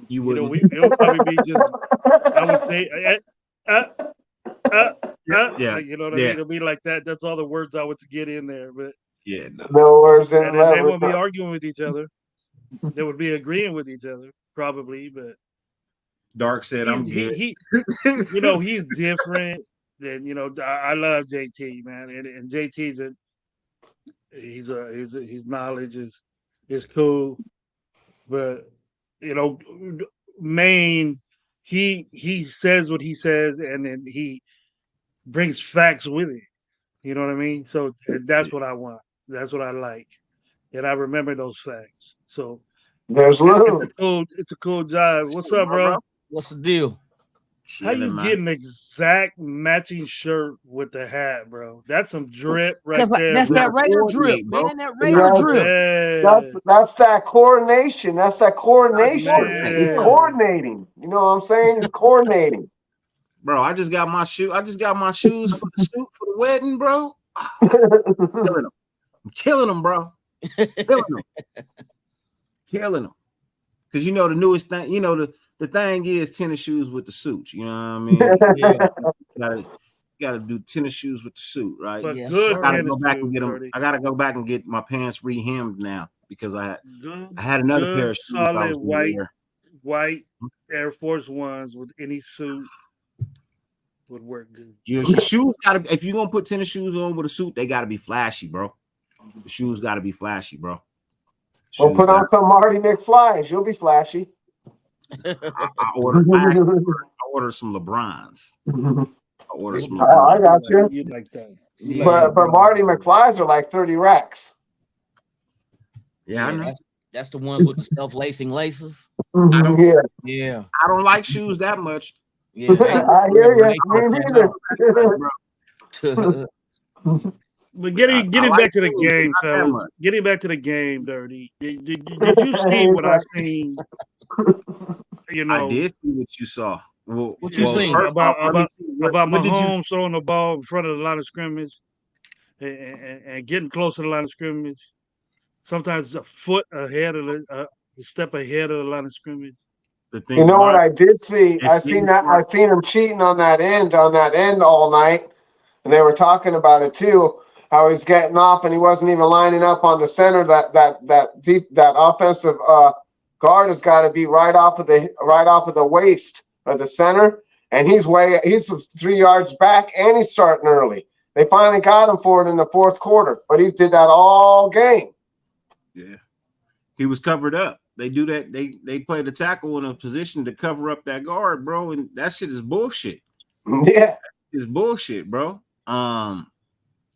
You wouldn't. It'll probably be just. I would say, Yeah. you know what I mean? It'll be like that. That's all the words I would get in there, but Yeah. No. No words in and then they won't be letters. arguing with each other. They would be agreeing with each other, probably. But Dark said I'm good. he's different. Then I love JT, man, and JT's his knowledge is cool, but Maine, he says what he says, and then he brings facts with it. You know what I mean? So that's what I want. That's what I like, and I remember those facts. So There's Lou. it's a cool job. What's up, bro? What's the deal? How you get an exact matching shirt with the hat, bro? That's some drip right there. That's bro. that Raider drip, bro. man. That Raider drip. Yeah. That's that coordination. That's that coordination. Man. He's coordinating. You know what I'm saying? He's coordinating. Bro, I just got my shoe. I just got my shoes for the suit for the wedding, bro. I'm killing them, bro. Killing them. Because the newest thing, the thing is tennis shoes with the suits. You know what I mean? Yeah. Gotta do tennis shoes with the suit, right? But Yes, good sir. I gotta tennis go back and shoes, get them. Dirty. I gotta go back and get my pants re-hemmed now because I Good, had another good, pair of shoes. I solid was gonna wear. white Air Force Ones with any suit would work good. Your shoes gotta. If you're gonna put tennis shoes on with a suit, they gotta be flashy, bro. The shoes gotta be flashy, bro. Well, put on some Marty McFlys. You'll be flashy. I ordered some LeBrons. I got you. You like that? But Marty McFlys are like 30 racks. Yeah, I know. That's the ones with the self-lacing laces. Yeah. Yeah. I don't like shoes that much. Yeah. I hear you. Me neither. But getting back to the game, fellas. Getting back to the game, Dirty. Did you see what I seen? I did see what you saw. What you seen? About Mahomes throwing the ball in front of the line of scrimmage and getting close to the line of scrimmage. Sometimes a foot ahead of a step ahead of the line of scrimmage. You know what I did see? I seen him cheating on that end all night, and they were talking about it too. How he's getting off and he wasn't even lining up on the center. That offensive guard has got to be right off of the waist of the center, and he's 3 yards back, and he's starting early. They finally got him for it in the fourth quarter, but he did that all game. Yeah, he was covered up. They do that. They play the tackle in a position to cover up that guard, bro, and that shit is bullshit. Yeah, it's bullshit, bro.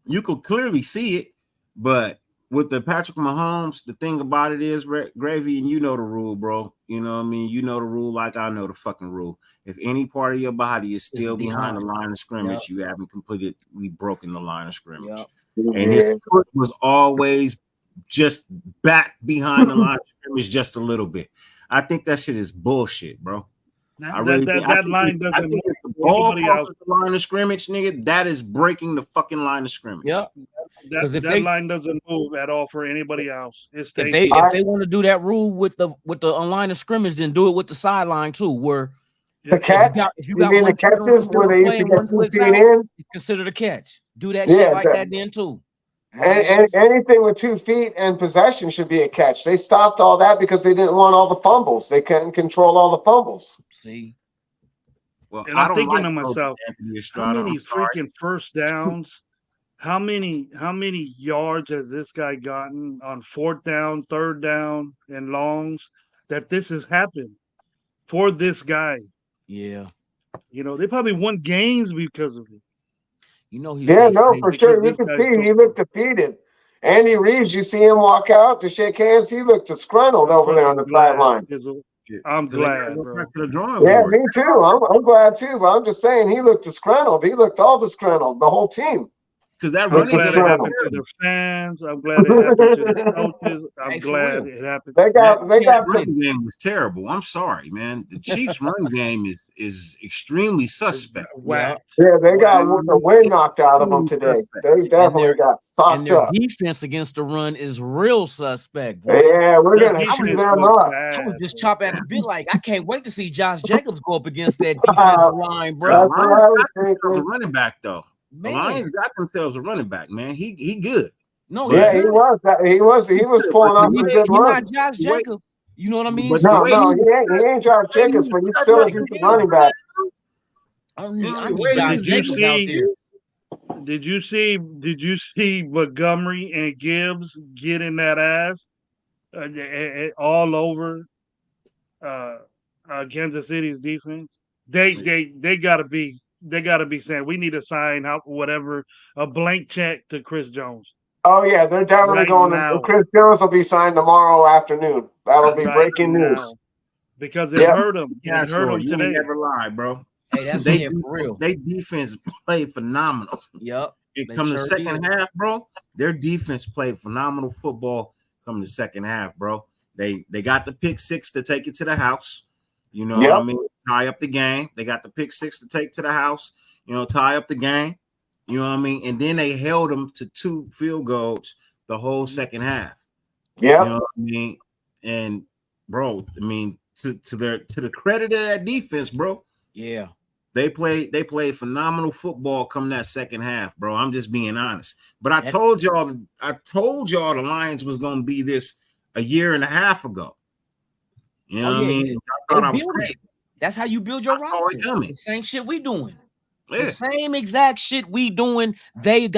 You could clearly see it, but with the Patrick Mahomes, the thing about it is, Gravy, and you know the rule, bro. You know what I mean? You know the rule like I know the fucking rule. If any part of your body is still behind the line of scrimmage, you haven't completely broken the line of scrimmage. And his foot was always just back behind the line of scrimmage just a little bit. I think that shit is bullshit, bro. That line doesn't move. If the ball crosses the line of scrimmage, nigga, that is breaking the fucking line of scrimmage. Yep. That line doesn't move at all for anybody else. If they want to do that rule with the line of scrimmage, then do it with the sideline too, where the catch. If you got the catches where they used to get 2 feet in, it's considered a catch. Do that shit like that then too. And anything with 2 feet and possession should be a catch. They stopped all that because they didn't want all the fumbles. They couldn't control all the fumbles. See, well, and I'm thinking to myself, how many freaking first downs? How many yards has this guy gotten on 4th down, 3rd down, and longs that this has happened for this guy? Yeah, you know they probably won games because of it. You know, for sure. You can see he looked defeated. Andy Reeves, you see him walk out to shake hands. He looked disgruntled over there on the sideline. I'm glad, bro. Yeah, me too. I'm glad too. But I'm just saying, he looked disgruntled. He looked all disgruntled. The whole team. Because that I'm glad it happened to their fans. I'm glad it happened to the coaches. I'm glad it happened. They got running game was terrible. I'm sorry, man. The Chiefs' run game is extremely suspect. Yeah, they got the wind knocked out of them today. They definitely got socked up. Defense against the run is real suspect, bro. Yeah, we're gonna shoot them up. I was just chop at the bit like I can't wait to see Josh Jacobs go up against that defensive line, bro. That's what I was thinking. A running back though. The Lions got themselves a running back, man. He good. No, yeah, he was pulling off some good runs. Not Josh Jacobs. You know what I mean? No, he ain't Josh Jacobs, but he's still a decent running back. I need Josh Jacobs out there. Did you see Montgomery and Gibbs getting that ass all over Kansas City's defense? They gotta be saying we need to sign out a blank check to Chris Jones. Oh yeah, they're definitely going to Chris Jones will be signed tomorrow afternoon. That'll be breaking news. Because it hurt him. Yeah, it hurt him today. You never lie, bro. Hey, that's for real. They defense played phenomenal. Yep. It come the second half, bro. Their defense played phenomenal football. Come the second half, bro. They got the pick 6 to take it to the house. You know what I mean? Tie up the game. They got the pick 6 to take to the house. You know, tie up the game. You know what I mean? And then they held them to 2 field goals the whole second half. Yeah. You know what I mean? And bro, I mean, to the credit of that defense, bro. Yeah. They played phenomenal football come that second half, bro. I'm just being honest. But I told y'all the Lions was gonna be this a year and a half ago. You know what I mean? I thought I was crazy. That's how you build your roster. The same shit we doing. Yeah. The same exact shit we doing. They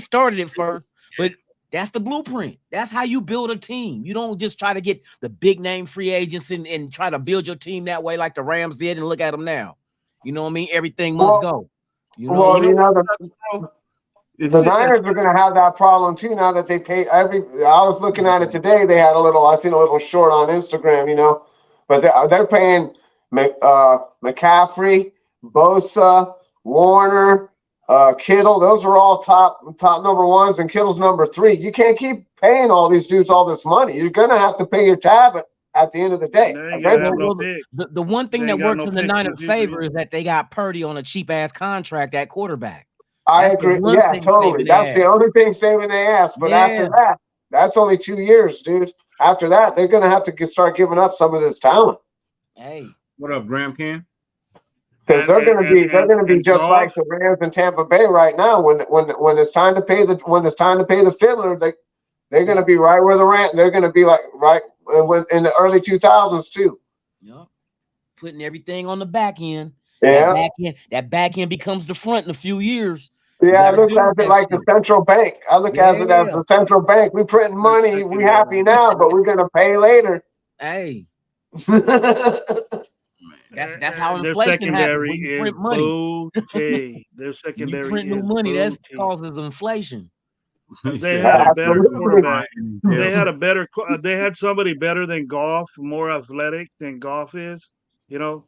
started it first, but that's the blueprint. That's how you build a team. You don't just try to get the big name free agents and try to build your team that way like the Rams did and look at them now. You know what I mean? Everything must go. The Niners are going to have that problem too now that they pay I was looking at it today. They had I seen a little short on Instagram, you know, but they're paying McCaffrey, Bosa, Warner, Kittle. Those are all top number ones, and Kittle's number 3. You can't keep paying all these dudes all this money. You're going to have to pay your tab at the end of the day. The one thing that works in the Niners' favor is that they got Purdy on a cheap ass contract at quarterback. I agree. Yeah, totally. That's the only thing saving their ass. But after that, that's only 2 years, dude. After that, they're going to have to start giving up some of this talent. Hey, what up, Graham Ken? Because they're going to be just like the Rams in Tampa Bay right now. When it's time to pay the fiddler, they're going to be right where the Rams. They're going to be like right in the early 2000s too. Yep. Putting everything on the back end. Yeah. That back end becomes the front in a few years. Yeah, I look at it like the central bank. I look at it as the central bank. We printing money. We happy now, but we're gonna pay later. Hey. That's how inflation happens. When you print money. Their secondary you print new money, that causes inflation. They had a better Absolutely. quarterback. They had a better. They had somebody better than Goff, more athletic than Goff is. You know,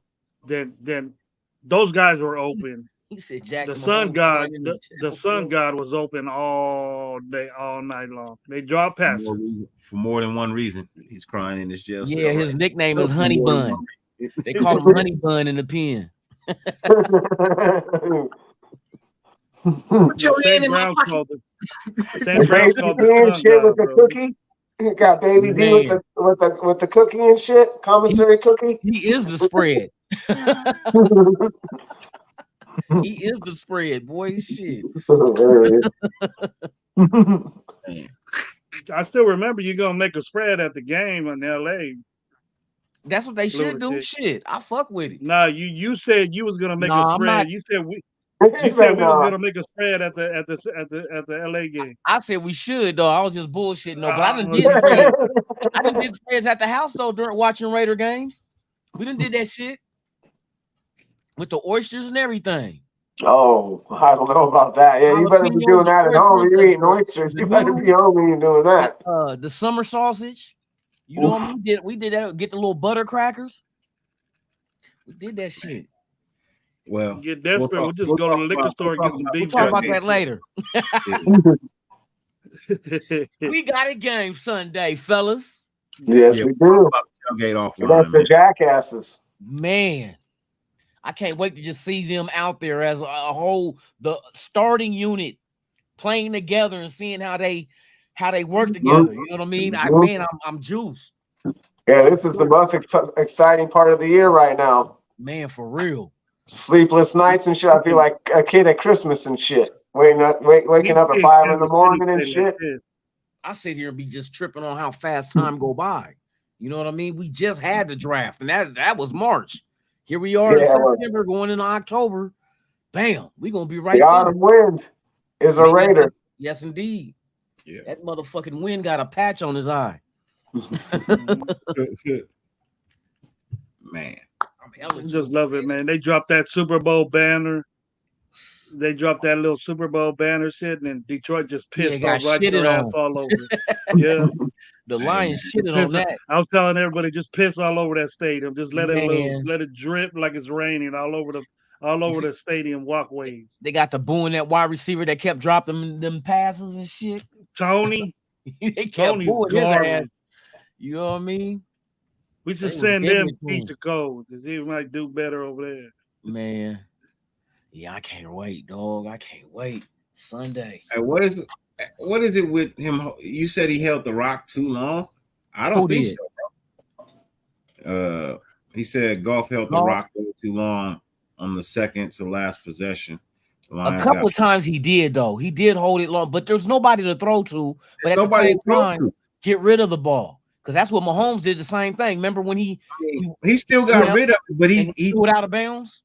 then those guys were open. He said The Jackson sun Mahomes god, crying in the sun god was open all day, all night long. They dropped passes. For more than one reason. He's crying in his jail cell. Yeah, his right nickname now. is Honey For more than Bun. one reason. They call him Honey Bun in the pen. Put your hand St. in my Brown's pocket. called the The St. Brown's baby called D the and sun shit with god, the bro. cookie. You got baby D with Man. the cookie and shit. Commissary cookie. He is the spread. He is the spread, boy. Shit. Man. I still remember you gonna make a spread at the game in L.A. That's what they should do. Lunatic. Shit. I fuck with it. Nah, you said you was gonna make Nah, a I'm spread. not. You said we He said was no. gonna make a spread at the LA game. I said we should though. I was just bullshitting though. But I done Oh, did yeah. spreads. I done did spreads at the house though during watching Raider games. We done did that shit with the oysters and everything. Oh, I don't know about that. Yeah, you better be Jalapenos doing that and at home. oysters, You're eating the oysters. You better noodles. be home when you're doing that. The summer sausage. You know what we did that. Get the little butter crackers. We did that shit. Well, Get desperate. We'll just we'll go to talk the liquor about- store and we'll get some talk beef We'll talk Yeah, about that later. jerky. We got a game Sunday, fellas. Yes, Yeah, we we'll do. talk about the tailgate That's offline, the man. jackasses. Man, I can't wait to just see them out there as a whole, the starting unit playing together and seeing how they work together. You know what I mean? I'm juiced. Yeah, this is the most exciting part of the year right now. Man, for real. Sleepless nights and shit. I feel like a kid at Christmas and shit. Waking up at 5 in the morning and shit. I sit here and be just tripping on how fast time go by. You know what I mean? We just had the draft, and that was March. Here we are in September, going into October. Bam, we gonna be right The there. autumn wind is a Raider. Yes, indeed. Yeah. That motherfucking wind got a patch on his eye. Man. I'm hella Just love it, man. They dropped that Super Bowl banner. They dropped that little Super Bowl banner shit, and then Detroit just pissed got off right shitted their ass on. all over it. Yeah. The Lions shitted Piss on that. I was telling everybody just piss all over that stadium. Just let it loose. Man. Let it drip like it's raining all over the stadium walkways. They got the booing that wide receiver that kept dropping them passes and shit. Tony, They kept Tony's booing his ass. garbage. You know what I mean? We should They was send giving him it to Peach him. the code because he might do better over there. Man. Yeah, I can't wait, dog. I can't wait. Sunday. Hey, what is it with him? You said he held the rock too long. I don't Who think did? so. He said Goff held the Goff? rock too long on the second to last possession. The A Lions couple got- of times he did, though. He did hold it long, but there's nobody to throw to. But at the Nobody same to throw time, to. get rid of the ball. Because that's what Mahomes did the same thing. Remember when he He still got Yeah. rid of it, but and he threw it out of bounds?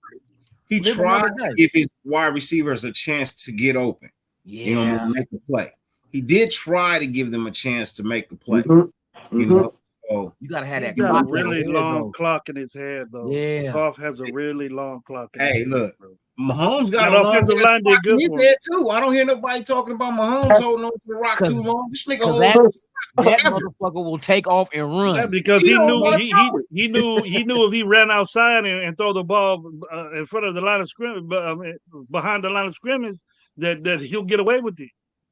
he live tried another to day. give his wide receivers a chance to get open. You know, Yeah. make the play. He did try to give them a chance to make the play. Mhm. You Mhm. know, so You got to have He's that got clock a in really your head, long though. clock in his head, though. Yeah. Goff has a really long clock. In Hey, his look. head, bro. Mahomes got That a long offensive line did good in his for him. head too. I don't hear nobody talking about Mahomes holding on to the rock too long. This nigga holds That forever. motherfucker will take off and run. Yeah, because He he don't knew wanna he, throw it. he knew if he ran outside and throw the ball in front of the line of scrimmage, behind the line of scrimmage, that he'll get away with it.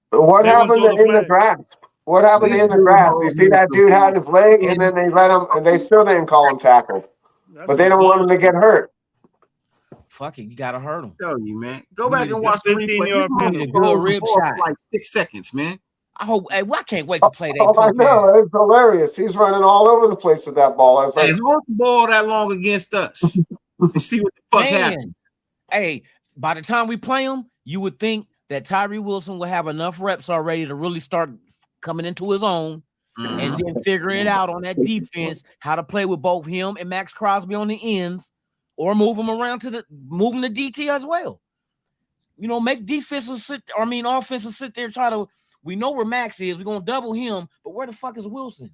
What They happened wouldn't throw the in the flag. grasp? What happened This in the dude grasp? You holds see that on dude to had his leg, and then they let him, and they still didn't call him tackled. That's But they don't want him to get hurt. Fuck it, you gotta hurt him. Tell you, man. Go You back need and a watch the 15-yard replay. This penalty. man A good holds the rib ball for shot. like 6 seconds, man. I hope. Hey, well, I can't wait to play that. Oh, I punk ass. know. It's hilarious. He's running all over the place with that ball. It's Hey, like, hold the ball that long against us and see what the fuck happens. Man, hey, by the time we play him, you would think that Tyree Wilson will have enough reps already to really start coming into his own and then figuring it out on that defense, how to play with both him and Max Crosby on the ends, or move him around moving the DT as well. You know, make offenses sit there, try to. We know where Max is. We're gonna double him, but where the fuck is Wilson?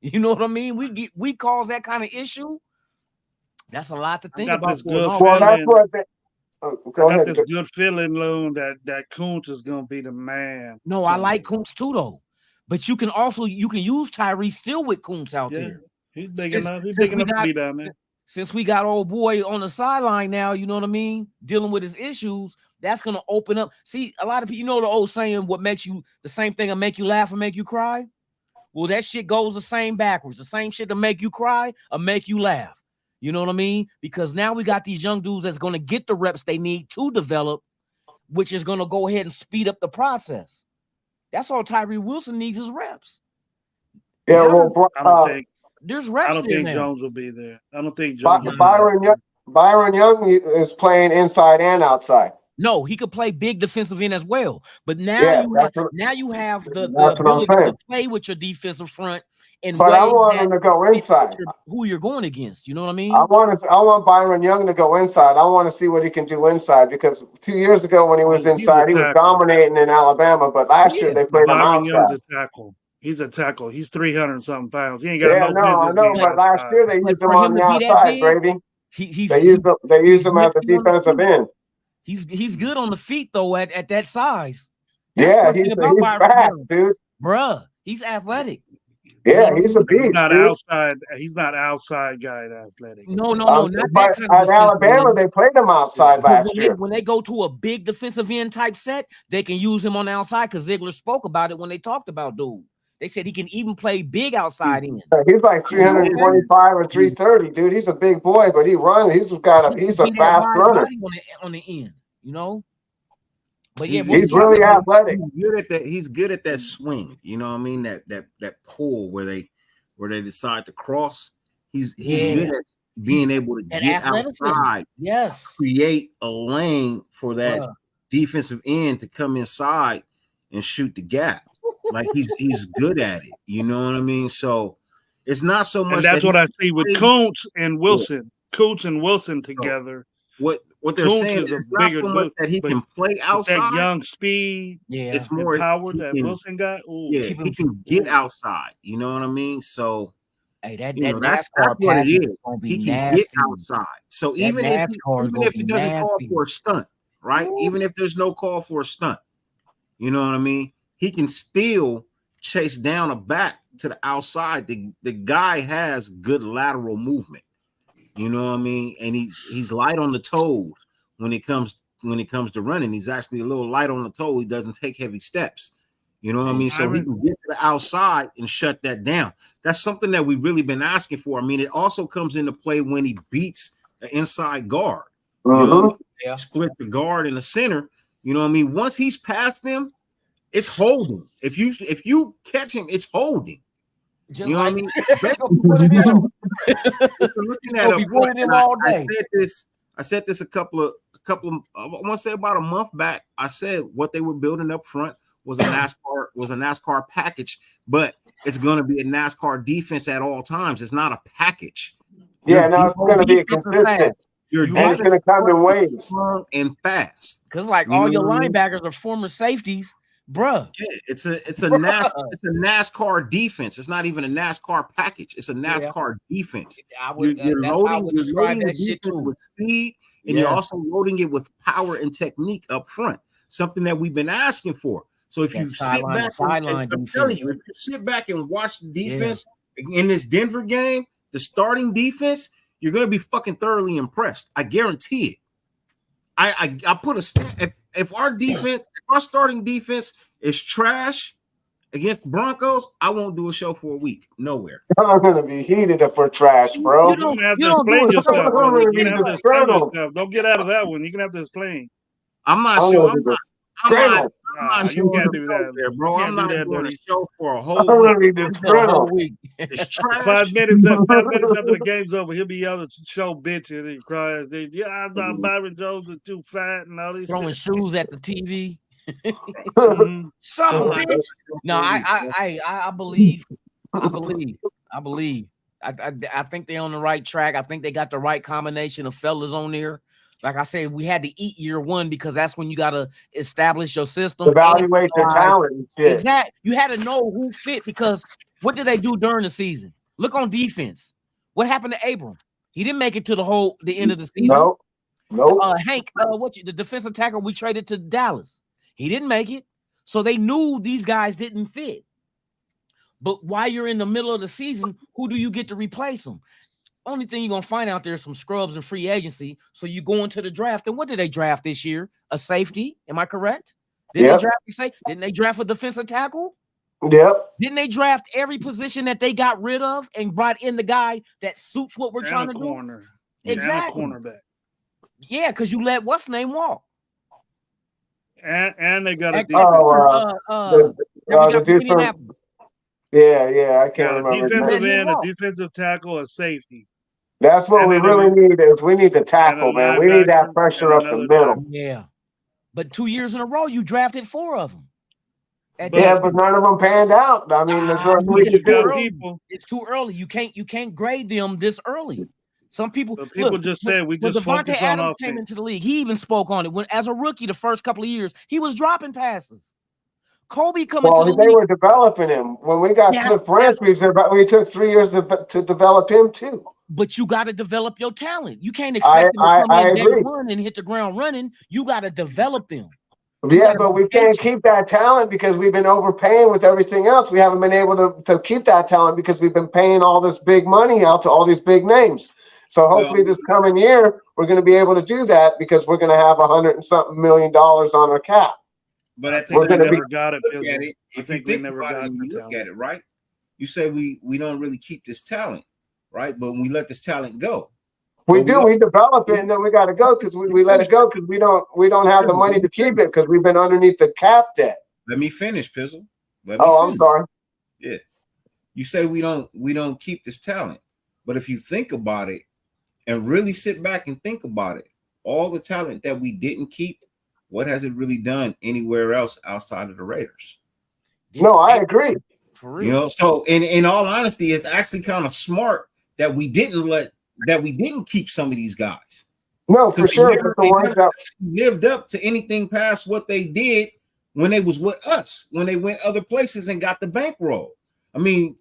You know what I mean? We cause that kind of issue. That's a lot to think got about. this for an good offense. well, that's feeling. what Go I got ahead. this good feeling, Loon, that Kuntz is gonna be the man. No, I like Kuntz too, though. But you can use Tyree still with Kuntz out Yeah, there. he's big Since- enough. He's since big we enough to got- be down there. Since we got old boy on the sideline now, you know what I mean, dealing with his issues, that's gonna open up. See, a lot of people, you know the old saying, what makes you the same thing will make you laugh and make you cry? Well, that shit goes the same backwards. The same shit to make you cry or make you laugh. You know what I mean? Because now we got these young dudes that's gonna get the reps they need to develop, which is gonna go ahead and speed up the process. That's all Tyree Wilson needs is reps. Yeah, well, I don't think There's reps I don't there think now. Jones will be there. I don't think Jones. Byron Young is playing inside and outside. No, he could play big defensive end as well. But now you have the ability to play with your defensive front and but I want him to go inside. Who you're going against, you know what I mean? I want Byron Young to go inside. I want to see what he can do inside because 2 years ago when he was inside, he was dominating in Alabama. But last year they played him outside. Young's a tackle. He's a tackle. He's 300-something pounds. He ain't got I know. But last year they used him on the outside, Brady. They used him as a defensive end. He's good on the feet though at that size. That's he's fast, dude. Bruh, he's athletic. Yeah, he's a beast. He's not outside. He's not outside guy athletic. No, not that kind of. At Alabama, they played him outside last year. When they go to a big defensive end type set, they can use him on the outside because Ziegler spoke about it when they talked about dude. They said he can even play big outside in. He's like 325 or 330, dude. He's a big boy, but he runs. He's a fast runner on the end, you know. But yeah, he's really athletic. He's good at that swing. You know what I mean? That pull where they decide to cross. He's good at being able to get outside. Yes, create a lane for that defensive end to come inside and shoot the gap. Like he's good at it. You know what I mean? So it's not so much. And that's what I see with Kuntz and Wilson. Kuntz and Wilson together. What they're saying is not so much that he can play outside. That young speed, it's more power that Wilson got. Ooh, he can get outside. You know what I mean? So hey, that's what it is. He can get outside. So even if he doesn't call for a stunt, right? Ooh. Even if there's no call for a stunt, you know what I mean? He can still chase down a back to the outside. The guy has good lateral movement. You know what I mean? And he's light on the toes when it comes to running. He's actually a little light on the toe. He doesn't take heavy steps. You know what I mean? So he can get to the outside and shut that down. That's something that we've really been asking for. I mean, it also comes into play when he beats the inside guard. You know, splits the guard in the center. You know what I mean? Once he's past them, it's holding. If you catch him, it's holding. Just you know like, what I mean? I said this a couple of I want to say about a month back. I said what they were building up front was a NASCAR package, but it's going to be a NASCAR defense at all times. It's not a package. Yeah, no, it's going to be consistent. It's going to come in waves and fast. Because like all your linebackers are former safeties. Bruh, yeah, it's a NASCAR defense. It's not even a NASCAR package. It's a NASCAR defense. You're loading the defense with speed, and you're also loading it with power and technique up front. Something that we've been asking for. So if you sit back, I'm telling you, if you sit back and watch the defense in this Denver game, the starting defense, you're gonna be fucking thoroughly impressed. I guarantee it. I put a stat. If our starting defense is trash against Broncos, I won't do a show for a week. Nowhere. I'm gonna be heated if we're trash, bro. You don't have to explain yourself. Don't get out of that one. You're gonna have to explain. I'm not sure. You can't do that, there, bro. I'm not doing a show for a whole week. It's trash. 5 minutes after the game's over, he'll be yelling, show bitching and crying. I thought Byron Jones is too fat and all these throwing shoes at the TV. So bitch. No, I believe. I think they're on the right track. I think they got the right combination of fellas on there. Like I said, we had to eat year one because that's when you got to establish your system. Evaluate your talent. Exactly. You had to know who fit because what did they do during the season? Look on defense. What happened to Abram? He didn't make it to the end of the season. No. Nope. Hank, the defensive tackle we traded to Dallas, he didn't make it, so they knew these guys didn't fit. But while you're in the middle of the season, who do you get to replace them? Only thing you're gonna find out there is some scrubs in free agency. So you go into the draft, and what did they draft this year? A safety? Am I correct? Didn't they draft a defensive tackle? Yep. Didn't they draft every position that they got rid of and brought in the guy that suits what we're trying to do? Exactly. And a cornerback. Yeah, because you let what's name walk. And they got At a corner, the defense. Yeah, I can't remember. Defensive end, a defensive tackle, a safety. That's what we really need is we need to tackle, man. We need that pressure up the middle. Yeah. But 2 years in a row, you drafted 4 of them. But none of them panned out. I mean, there's nothing we can do. It's too early. You can't grade them this early. Some people just said we just Devontae focus on Adams offense. came into the league. He even spoke on it when, as a rookie, the first couple of years, he was dropping passes. Kobe coming to the league. They were developing him. When we got Cliff Branch, we took 3 years to develop him too. But you got to develop your talent. You can't expect them to come in day one and hit the ground running. You got to develop them. Yeah, but we can't keep that talent because we've been overpaying with everything else. We haven't been able to keep that talent because we've been paying all this big money out to all these big names. So hopefully this coming year, we're going to be able to do that because we're going to have $100 and something million on our cap. But at the we're same never time, got it. If you think about it, you look at it, right? You say we don't really keep this talent, right? But when we let this talent go, we develop it and then we got to go because we let it go because we don't have the money to keep it because we've been underneath the cap debt. Let me finish, Pizzle. I'm sorry. Yeah, you say we don't keep this talent, but if you think about it and really sit back and think about it, all the talent that we didn't keep, what has it really done anywhere else outside of the Raiders? No, I agree. For real. You know, so in all honesty, it's actually kind of smart that we didn't keep some of these guys. No, for sure. They never lived up to anything past what they did when they was with us, when they went other places and got the bankroll. I mean,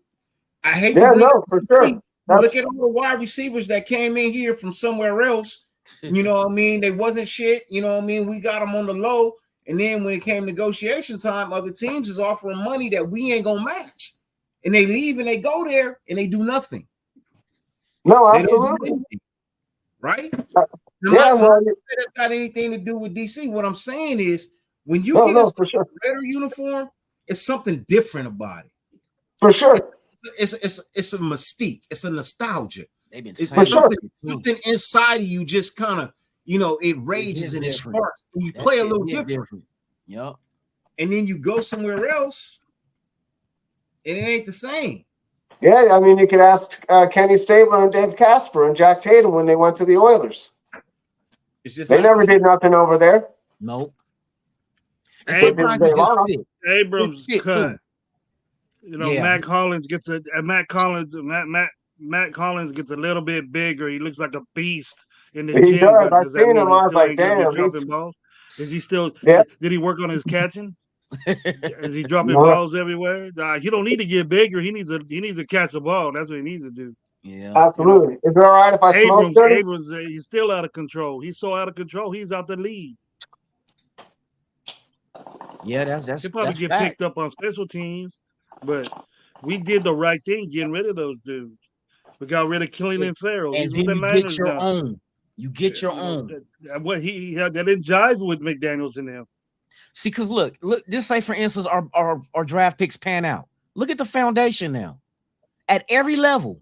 I hate for sure. Look at all the wide receivers that came in here from somewhere else. You know what I mean? They wasn't shit. You know what I mean? We got them on the low. And then when it came negotiation time, other teams is offering money that we ain't gonna match. And they leave and they go there and they do nothing. No, absolutely. Right? It's got anything to do with DC. What I'm saying is when you get a Raider uniform, it's something different about it. For sure. It's a mystique. It's a nostalgia. It's something inside of you just kind of, you know, it rages and it sparks. And you play a little different. Yep. And then you go somewhere else and it ain't the same. Yeah, I mean, you could ask Kenny Stabler and Dave Casper and Jack Tatum when they went to the Oilers. It's just they never did nothing over there. Nope. Abrams cut. You know, Matt Collins gets Matt Collins gets a little bit bigger. He looks like a beast in the gym. He does. I've seen him. I was like, damn. Is he still? Did he work on his catching? Is he dropping balls everywhere? He don't need to get bigger. He needs to catch a ball. That's what he needs to do. Yeah, absolutely. Is it all right if I smoke? Abrams, he's still out of control. He's so out of control. He's out the lead. Yeah, that's. He'll probably get picked up on special teams, but we did the right thing getting rid of those dudes. We got rid of Cleveland Farrell. And then you get your own. You get your own. What he had that didn't jive with McDaniels and them. See, because look, just say for instance, our draft picks pan out. Look at the foundation now. At every level.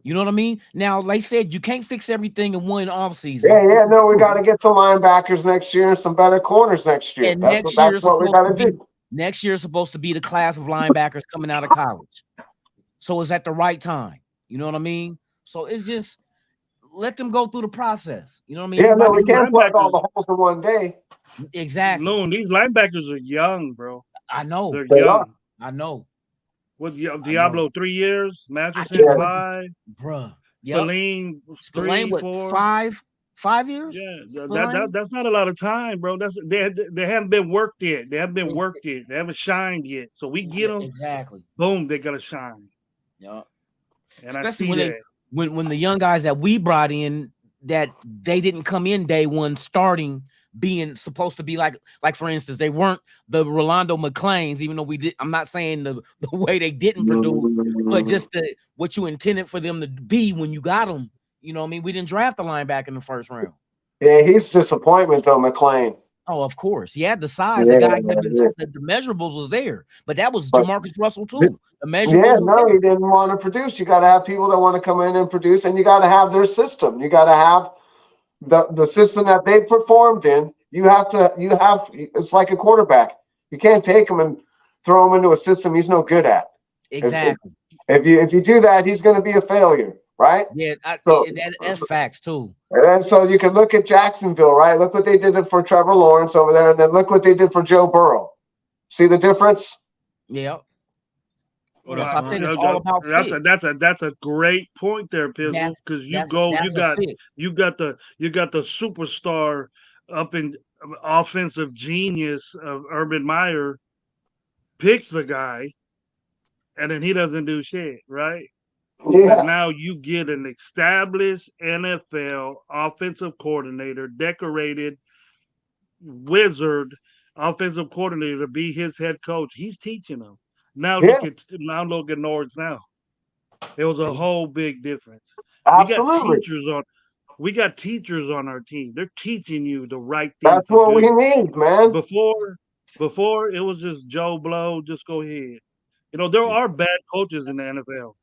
You know what I mean? Now, like I said, you can't fix everything in one offseason. Yeah, no, we got to get some linebackers next year and some better corners next year. And that's what we got to do. Next year is supposed to be the class of linebackers coming out of college. So it's at the right time. You know what I mean? So it's just let them go through the process. You know what I mean? Yeah, no, we can't plug all the holes in one day. Exactly. No, these linebackers are young, bro. I know. They're young. I know. What Diablo 3 years? Matheson 5, bruh. Spillane 3, 4. 5 years? Yeah, that's not a lot of time, bro. They haven't been worked yet. They haven't shined yet. So we get them. Exactly. Boom, they gotta shine. Yeah. And especially I see that when the young guys that we brought in, that they didn't come in day one starting being supposed to be like for instance, they weren't the Rolando McClains, even though we did. I'm not saying the way they didn't produce, but just what you intended for them to be when you got them. You know what I mean? We didn't draft the linebacker in the first round. Yeah, he's disappointment though, McClain. Oh, of course. He had the size. Yeah, The guy, yeah. the measurables was there, but that was But- Jamarcus Russell too. The measurables. Yeah, was no, there. he didn't want to produce. You got to have people that want to come in and produce, and you got to have their system. You got to have the system that they performed in. It's like a quarterback. You can't take him and throw him into a system he's no good at. Exactly. If you do that, he's going to be a failure, right? Yeah, that's facts too. And so you can look at Jacksonville, right? Look what they did for Trevor Lawrence over there, and then look what they did for Joe Burrow. See the difference? Yeah. Well, That's why I said it's all about fit. That's a great point there, Pizzle, because you got the superstar up in offensive genius of Urban Meyer picks the guy, and then he doesn't do shit, right? Yeah. Now you get an established NFL offensive coordinator, decorated wizard offensive coordinator to be his head coach. He's teaching them. Now look at Nords now. It was a whole big difference. Absolutely. We got teachers on our team. They're teaching you the right thing. That's what we need, man. Before it was just Joe Blow, just go ahead. You know, there are bad coaches in the NFL.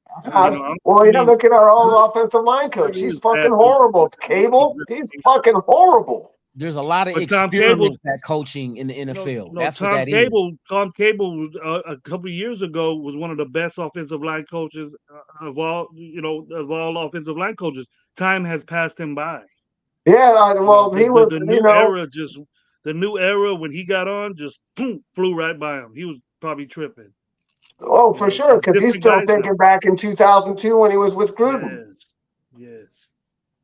Look at our old offensive line coach. He's fucking horrible. Cable, he's fucking horrible. There's a lot of But experiments at coaching in the NFL. That's what that is. Tom Cable, a couple of years ago, was one of the best offensive line coaches of all offensive line coaches. Time has passed him by. Yeah, he was. The new era when he got on just flew right by him. He was probably tripping. Oh, for sure, because he's still thinking back in 2002 when he was with Gruden. Yes.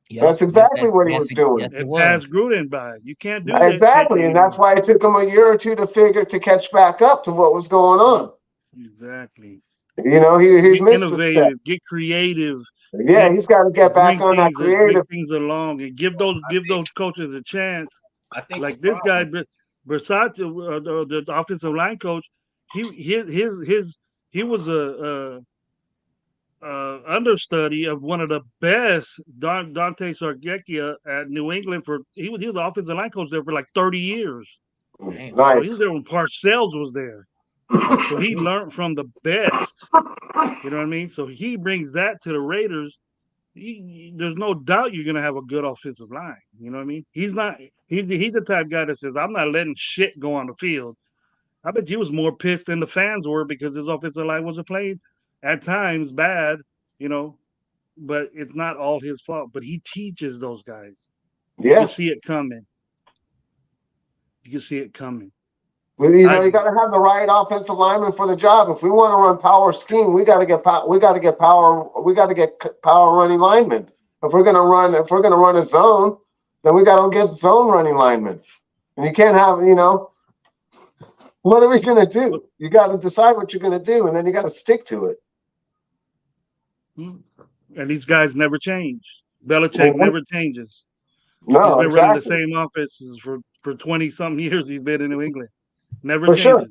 Yep. That's exactly what he was doing. Yes, It passed Gruden by. You can't do that. Exactly, and that's why it took him a year or two to catch back up to what was going on. Exactly. You know, he's get innovative, get creative. Yeah, he's got to get back on that creative. Bring things along and give those coaches a chance. I think like this guy, Versace, the offensive line coach, he was a understudy of one of the best, Dante Sargecchia at New England. He was the offensive line coach there for like 30 years. Nice. So he was there when Parcells was there. So he learned from the best. You know what I mean? So he brings that to the Raiders. There's no doubt you're gonna have a good offensive line. You know what I mean? He's the type of guy that says, I'm not letting shit go on the field. I bet he was more pissed than the fans were because his offensive line wasn't playing at times bad, you know, but it's not all his fault. But he teaches those guys. Yeah. You see it coming. Well, you got to have the right offensive lineman for the job. If we want to run power scheme, we got to get power. We got to get power running linemen. If we're gonna run a zone, then we got to get zone running linemen. And you can't have, what are we gonna do? You got to decide what you're gonna do, and then you got to stick to it. And these guys never change. Belichick never changes. No, he's been running the same offenses for 20-something years. He's been in New England. Never changes. Sure.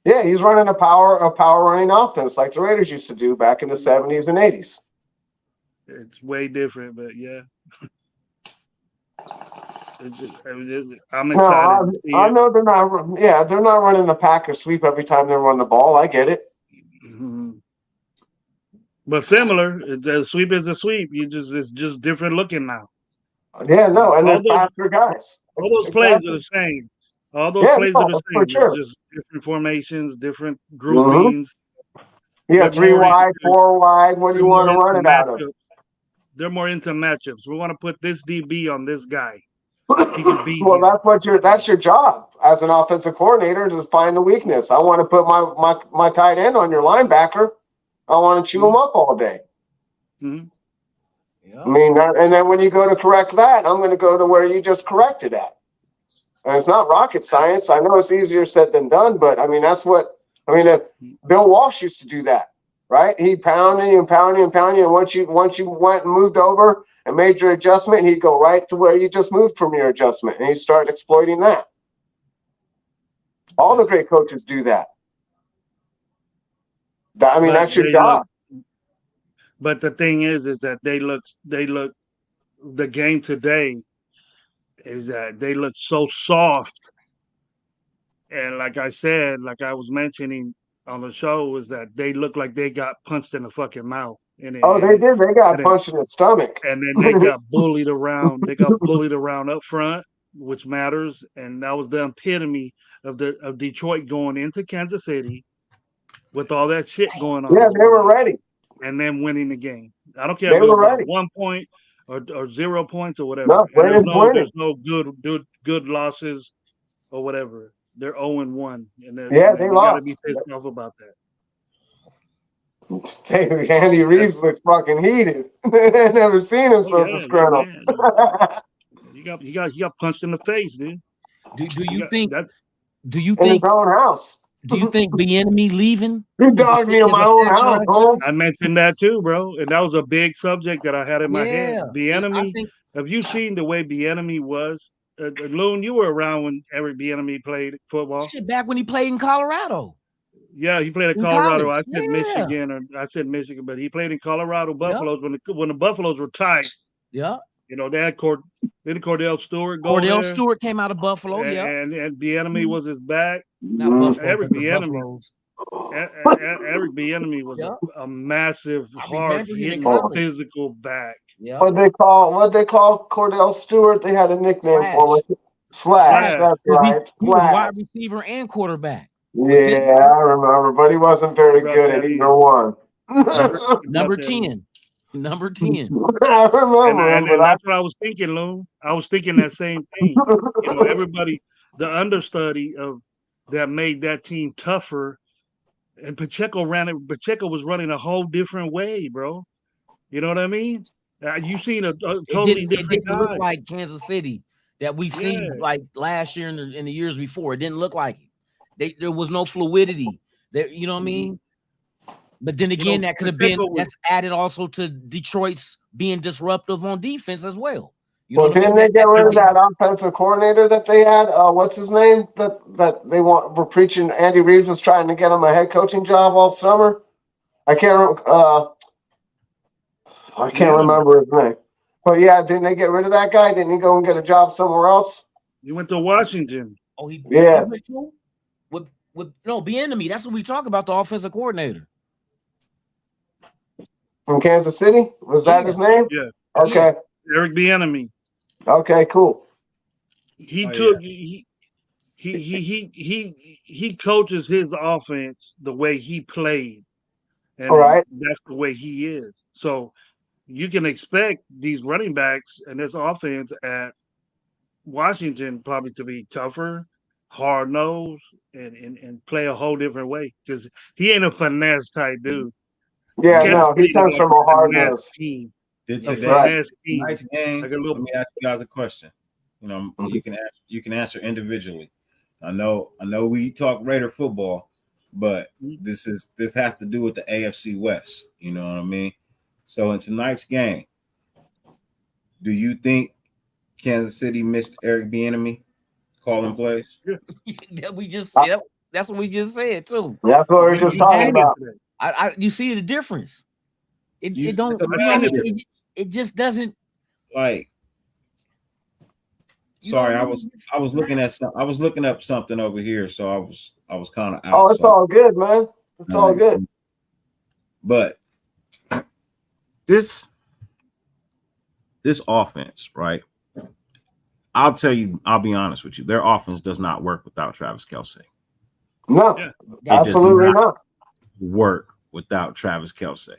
Yeah, he's running a power running offense like the Raiders used to do back in the 70s and 80s. It's way different, but yeah. I'm excited. I know they're not. Yeah, they're not running the Packer sweep every time they run the ball. I get it. Mm-hmm. But similar, the sweep is a sweep. It's just different looking now. Yeah, no, and there's faster guys. All those plays are the same. All those plays are the same. Sure. Just different formations, different groupings. Yeah, 3 wide, 4 wide. What do you want to run it out of? They're more into matchups. We want to put this DB on this guy. He can beat well, him. that's your job as an offensive coordinator, to find the weakness. I want to put my tight end on your linebacker. I want to chew him up all day. Mm-hmm. Yeah. I mean, and then when you go to correct that, I'm going to go to where you just corrected at. And it's not rocket science. I know it's easier said than done, but I mean, Bill Walsh used to do that. right? He pounding you and pounding you and pounding you. And once you went and moved over and made your adjustment, he'd go right to where you just moved from your adjustment, and he started exploiting that. All the great coaches do that. I mean, But that's your they job. But the thing is that they look. The game today is that they look so soft, and like I said, like I was mentioning on the show, is that they look like they got punched in the fucking mouth. Oh, they did. They got and then- punched in the stomach. and then they got bullied around. They got bullied around up front, which matters. And that was the epitome of Detroit going into Kansas City with all that shit going on. Yeah, they were ready. And then winning the game. I don't care They if it was were by ready. 1 point or 0 points or whatever. No, And winning. there's no good losses or whatever. They're 0-1. And then Yeah, they you gotta lost. be pissed off about that. Andy Reeves looks fucking heated. Never seen him so disgruntled. Yeah. He got punched in the face, dude. Do you got- think? that- Do you In think? his own house. Do you think Bieniemy leaving? You dogged me in my own house, Holmes. I mentioned that too, bro, and that was a big subject that I had in my head. The I enemy. think Have you seen the way Bieniemy was? Loon, you were around when Eric Bieniemy played football. shit back when he played in Colorado. Yeah, he played at In Colorado. college, I said yeah. Michigan, or I said Michigan, but he played in Colorado Buffaloes when the Buffaloes were tight. Yeah. You know, they had didn't Cordell Stewart go Cordell there? Stewart came out of Buffalo. and, yeah. and Bieniemy was his back. Not Mhm. Buffalo, Eric but the Bieniemy. Buffaloes. Eric Bieniemy was Yeah. a massive, I hard remember him in hitting, college. physical back. Yeah. What they call Cordell Stewart? They had a nickname for him. Slash. Slash. That's right. He was Slash. wide receiver and quarterback. Yeah, I remember, but he wasn't very good at either one. Number But, 10. Number 10. I remember him, and but I that's what I was thinking, Lou. I was thinking that same thing. You know, everybody, the understudy of that made that team tougher. And Pacheco was running a whole different way, bro. You know what I mean? You seen a totally It different didn't look guy. like Kansas City that we seen Yeah. like last year and the years before. It didn't look like it. There was no fluidity. There, you know what I mean? But then again, that could have been Pacheco was- that's added also to Detroit's being disruptive on defense as well. You know well, what I mean? didn't they get rid of could be- that offensive coordinator that they had? What's his name? That they were preaching. Andy Reeves was trying to get him a head coaching job all summer. I can't remember his name. But yeah, didn't they get rid of that guy? Didn't he go and get a job somewhere else? He went to Washington. Oh, he Yeah. went to? With no Bieniemy. That's what we talk about, the offensive coordinator. From Kansas City? Was that Yeah. his name? Yeah. Okay. Eric Bieniemy. Okay, cool. He Oh, took he coaches his offense the way he played, and All right. that's the way he is. So you can expect these running backs and this offense at Washington probably to be tougher, hard nosed, and play a whole different way because he ain't a finesse type dude. Yeah, Kansas no, he City comes is from like a hard finesse nose. team. Did A today, finesse team. tonight's game, Like a little- let me ask you guys a question. You know, you can answer individually. I know we talk Raider football, but this has to do with the AFC West. You know what I mean? So in tonight's game, do you think Kansas City missed Eric Bieniemy calling plays? That we just that's what we just said too. That's what we were just He talking hated about. today. You see the difference. It You- don't. it's a I mean, massive it just doesn't. Like, you sorry, know, I was looking at I was looking up something over here, so I was kind of out. Oh, it's so- all good, man. It's all good. But this offense, right? I'll be honest with you. Their offense does not work without Travis Kelce. No, Yeah. absolutely not. not. Work without Travis Kelce.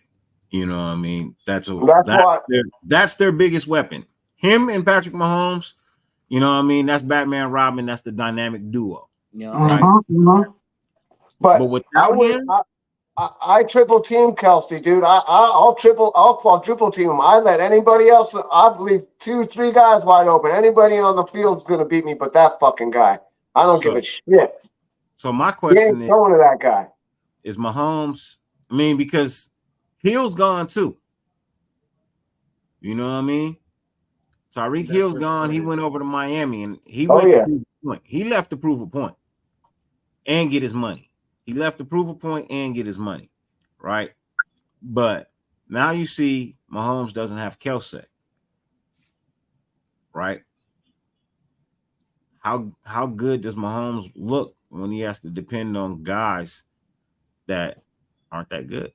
You know what I mean? That's why- that's their biggest weapon. Him and Patrick Mahomes, you know what I mean? That's Batman Robin. That's the dynamic duo. Yeah. Right. Mhm. But But without him, I triple team Kelsey, dude. I'll quadruple team him. I let anybody else. I believe 2-3 guys wide open. Anybody on the field's gonna beat me, but that fucking guy. I don't give a shit. so my He question ain't throwing to that guy. is Mahomes I mean, because Hill's gone too. You know what I mean? Tyreek That's Hill's what gone. it He is. went over to Miami, and he Oh, went yeah. to prove a point. He left to prove a point and get his money. He left to prove a point and get his money, right? But now you see Mahomes doesn't have Kelsey, right? How good does Mahomes look when he has to depend on guys that aren't that good?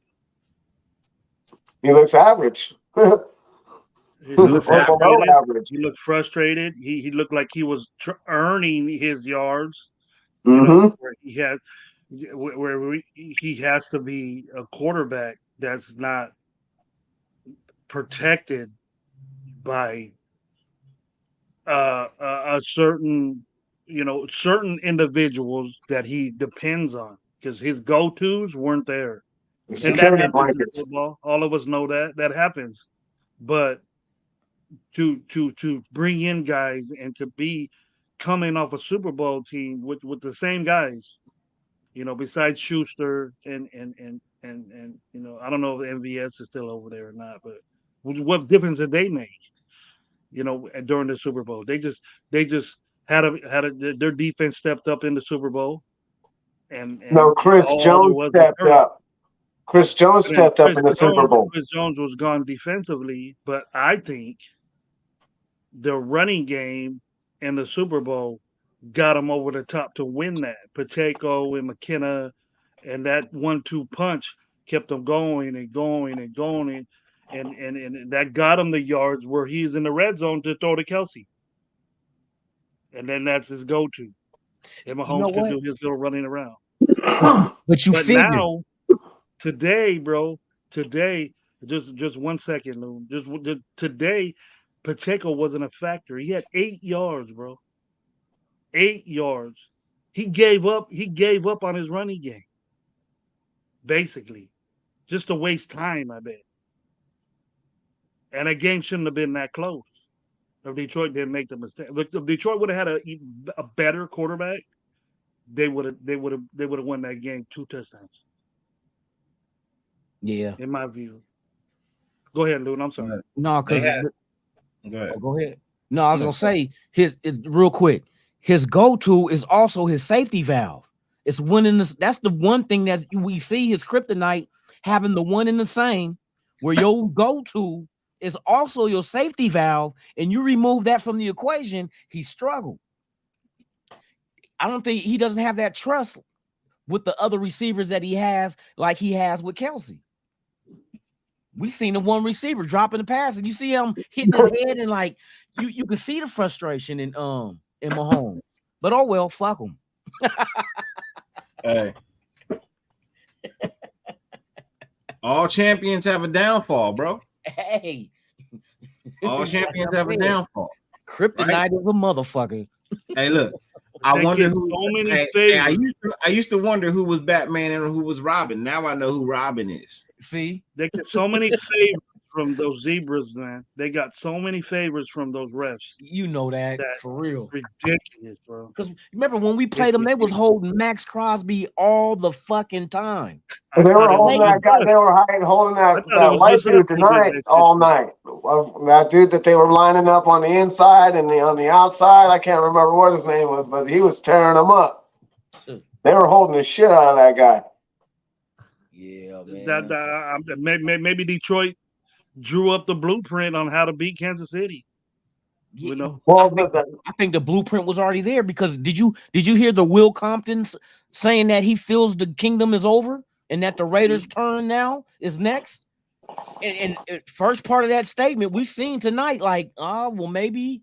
He looks average. He He looked looks Or below frustrated. average. He looked frustrated. He looked like he was earning his yards. Mm-hmm. Where he had, he has to be a quarterback that's not protected by a certain, certain individuals that he depends on because his go-tos weren't there, and that Security happens in blankets. football. All of us know that happens, but to bring in guys and to be coming off a Super Bowl team with the same guys, besides Schuster and I don't know if MVS is still over there or not, but what difference did they make? During the Super Bowl, they just their defense stepped up in the Super Bowl, No, and Chris all there Jones was was stepped hurt. up. Chris Jones And then stepped up in the Super Bowl. Chris Jones was gone defensively, but I think the running game in the Super Bowl got them over the top to win that. Pacheco and McKenna and that 1-2 punch kept them going and going and going. And that got him the yards where he's in the red zone to throw to Kelsey. And then that's his go-to. And You know Mahomes can what? do his little running around. But you But figure now, today, bro, just 1 second, Lou. Just today, Pacheco wasn't a factor. He had 8 yards, bro. 8 yards. He gave up on his running game. Basically. Just to waste time, I bet. And that game shouldn't have been that close. If Detroit didn't make the mistake. Look, if Detroit would have had a better quarterback, they would have won that game 2 touchdowns, yeah. in my view. Go ahead, Lou. I'm sorry. No, They because had- Go ahead. go ahead. No, I was No. gonna say real quick. His go-to is also his safety valve. It's one in the. That's the one thing that we see his kryptonite having the one in the same, where your go-to is also your safety valve, and you remove that from the equation, he struggled. I don't think he doesn't have that trust with the other receivers that he has, like he has with Kelsey. We seen the one receiver dropping the pass, and you see him hitting his head, and like you can see the frustration in Mahomes. But oh well, fuck him. Hey. All champions have a downfall, bro. Hey, All champions have a downfall. Kryptonite Right? is a motherfucker. Hey, look. I They wonder get who. so many I favors. used to wonder who was Batman and who was Robin. Now I know who Robin is. See, They get so many favors from those zebras, man. They got so many favors from those refs. you know that That- for real. Ridiculous, bro. Because remember when we played them, they was holding Max Crosby all the fucking time. And they I were thought it holding was that guy. just They were holding I that, thought it that was white just us dude that did tonight that shit. all night. That dude that they were lining up on the inside and on the outside. I can't remember what his name was, but he was tearing them up. They were holding the shit out of that guy. Yeah, man. Maybe Detroit drew up the blueprint on how to beat Kansas City. You know, Well, I think the blueprint was already there because did you hear the Will Compton saying that he feels the kingdom is over and that the Raiders' turn now is next? And first part of that statement we seen tonight, like, well, maybe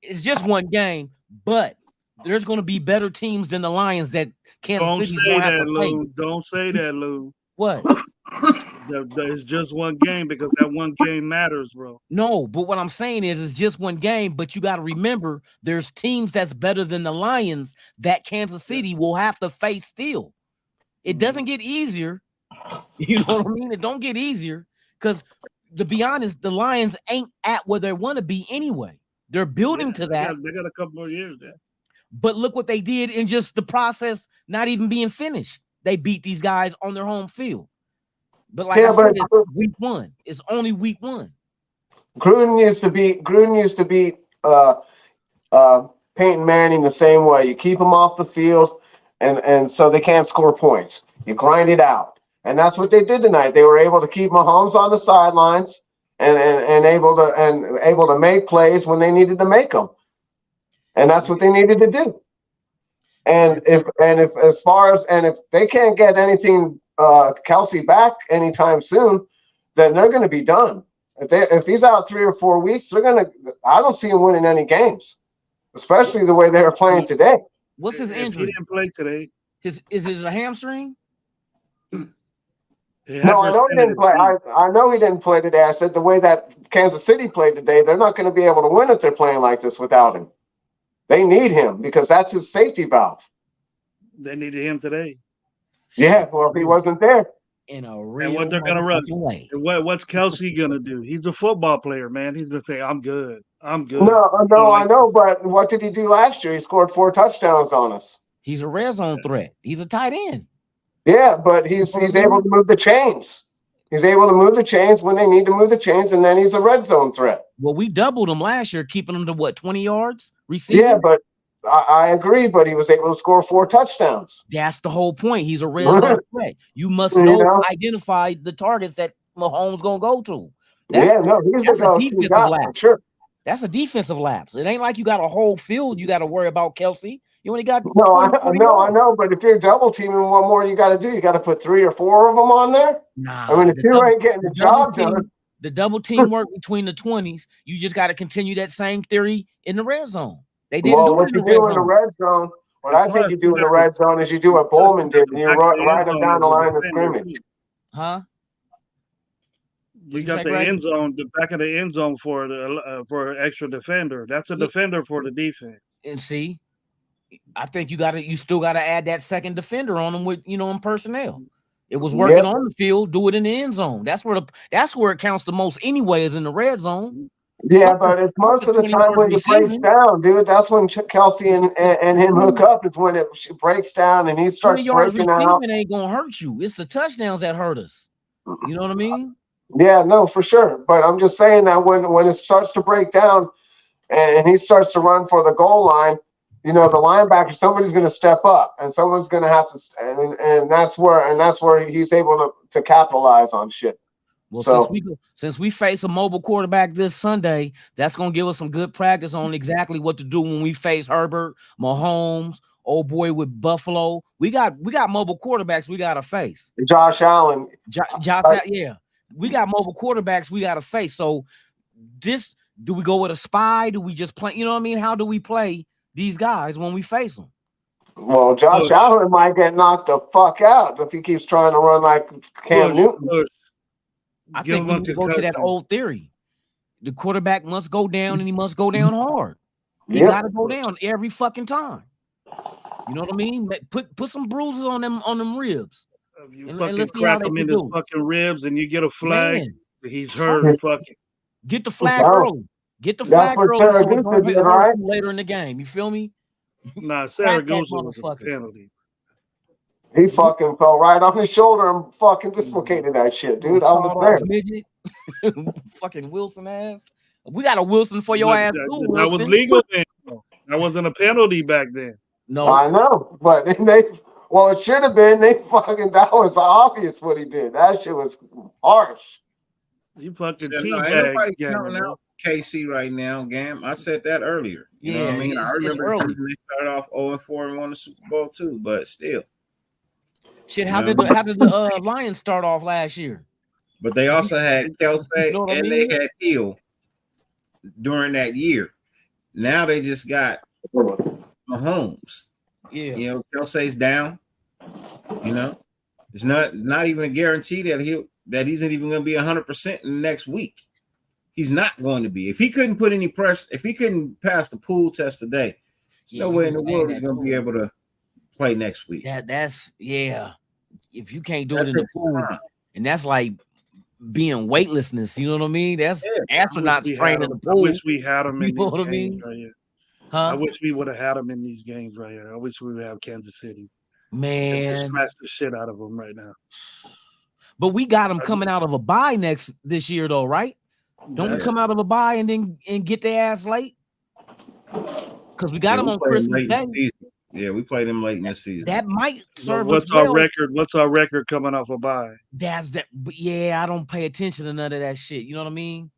it's just one game, but there's going to be better teams than the Lions that Kansas don't City's say going to have that, to play. Lou. Don't say that, Lou. What? It's just one game because that one game matters, bro. No, but what I'm saying is it's just one game, but you got to remember there's teams that's better than the Lions that Kansas City will have to face still. It doesn't get easier. You know what I mean? It don't get easier because, to be honest, the Lions ain't at where they want to be anyway. They're building to that. They got a couple of years there. But look what they did in just the process not even being finished. They beat these guys on their home field. But like Yeah, I said, but it's week one. It's only week one. Gruden used to beat Peyton Manning the same way. You keep them off the field, and so they can't score points. You grind it out, and that's what they did tonight. They were able to keep Mahomes on the sidelines and able to make plays when they needed to make them, and that's what they needed to do. And if they can't get anything Kelsey back anytime soon, then they're going to be done. If he's out 3 or 4 weeks, I don't see him winning any games, especially the way they were playing today. What's his If he injury? didn't play today, Is it a hamstring? No, I know he didn't play. I know he didn't play today. I said the way that Kansas City played today, they're not going to be able to win if they're playing like this without him. They need him because that's his safety valve. They needed him today. Yeah, well, if he wasn't there. In a real And what they're gonna run? way. And what's Kelsey gonna do? He's a football player, man. He's gonna say, "I'm good. I'm good." No, I know, but what did he do last year? He scored 4 touchdowns on us. He's a red zone threat. He's a tight end. Yeah, but he's able to move the chains. He's able to move the chains when they need to move the chains, and then he's a red zone threat. Well, we doubled him last year, keeping him to what, 20 yards receiving? Yeah, but I agree, but he was able to score 4 touchdowns. That's the whole point. He's a red zone threat. You must identify the targets that Mahomes gonna go to. He's the go-to guy, for sure. That's a defensive lapse. It ain't like you got a whole field you got to worry about, Kelsey. You only got I know, but if you're double teaming, what more you got to do? You got to put 3 or 4 of them on there. Nah, I mean, the 2 ain't getting the job done. The double team work between the 20s. You just got to continue that same theory in the red zone. They didn't do what you do in the red zone. What I think you do in the red zone is you do what Bowman did, and you ride them down the line of scrimmage. Huh? We got the end zone, the back of the end zone for an extra defender. That's a defender for the defense. And see, I think you still gotta add that second defender on them with in personnel. It was working on the field, do it in the end zone. That's where it counts the most anyway, is in the red zone. Yeah, but it's most of the time when it breaks down, dude. That's when Kelsey and him hook up, is when it breaks down and he starts breaking out. Ain't gonna hurt you. It's the touchdowns that hurt us. You know what I mean? Yeah, no, for sure. But I'm just saying that when it starts to break down and he starts to run for the goal line, the linebacker, somebody's going to step up, and someone's going to have to, and that's where he's able to capitalize on shit. Well, since we face a mobile quarterback this Sunday, that's going to give us some good practice on exactly what to do when we face Herbert, Mahomes, old boy with Buffalo. We got mobile quarterbacks we got to face. Josh Allen. Yeah. We got mobile quarterbacks we got to face. So do we go with a spy? Do we just play? You know what I mean? How do we play these guys when we face them? Well, Josh Allen might get knocked the fuck out if he keeps trying to run like Cam Newton. I think we go to that old theory. The quarterback must go down, and he must go down hard. He got to go down every fucking time. You know what I mean? Put some bruises on them ribs. You fucking crack him in his fucking ribs, and you get a flag. Man. He's hurt. Fucking get the flag early. Get the flag early. So right? Later in the game, you feel me? Nah, Saragusa was a penalty. He fucking fell right on his shoulder and fucking dislocated that shit, dude. I was there. Midget. Fucking Wilson ass. We got a Wilson for your ass too. That was legal then. That wasn't a penalty back then. No, I know, but it should have been. That was obvious what he did. That shit was harsh. You fucking nobody counting out KC right now, Gam. I said that earlier. You know what I mean? I remember they started off 0-4 and won the Super Bowl too, but still. Shit, how did the Lions start off last year? But they also had Kelsey and they had Hill during that year. Now they just got Mahomes. Yeah. Kelsey's down. It's not even a guarantee that he's not even going to be 100% in the next week. He's not going to be. If he couldn't put any pressure, if he couldn't pass the pool test today, there's no way in the world he's going to be able to play next week. That's if you can't do it in the pool, and that's like being weightlessness, you know what I mean? That's astronauts training in the pool. I wish we had him in these games right here. Huh? I wish we would have had him in these games right here. I wish we would have Kansas City. Man, smash the shit out of them right now. But we got them coming out of a bye this year, though, right? Don't we come out of a bye and get their ass late? Because we got them on Christmas Day. Yeah, we played them late in the season. That might serve What's us well. our record? What's our record coming off a bye? That's that. Yeah, I don't pay attention to none of that shit. You know what I mean?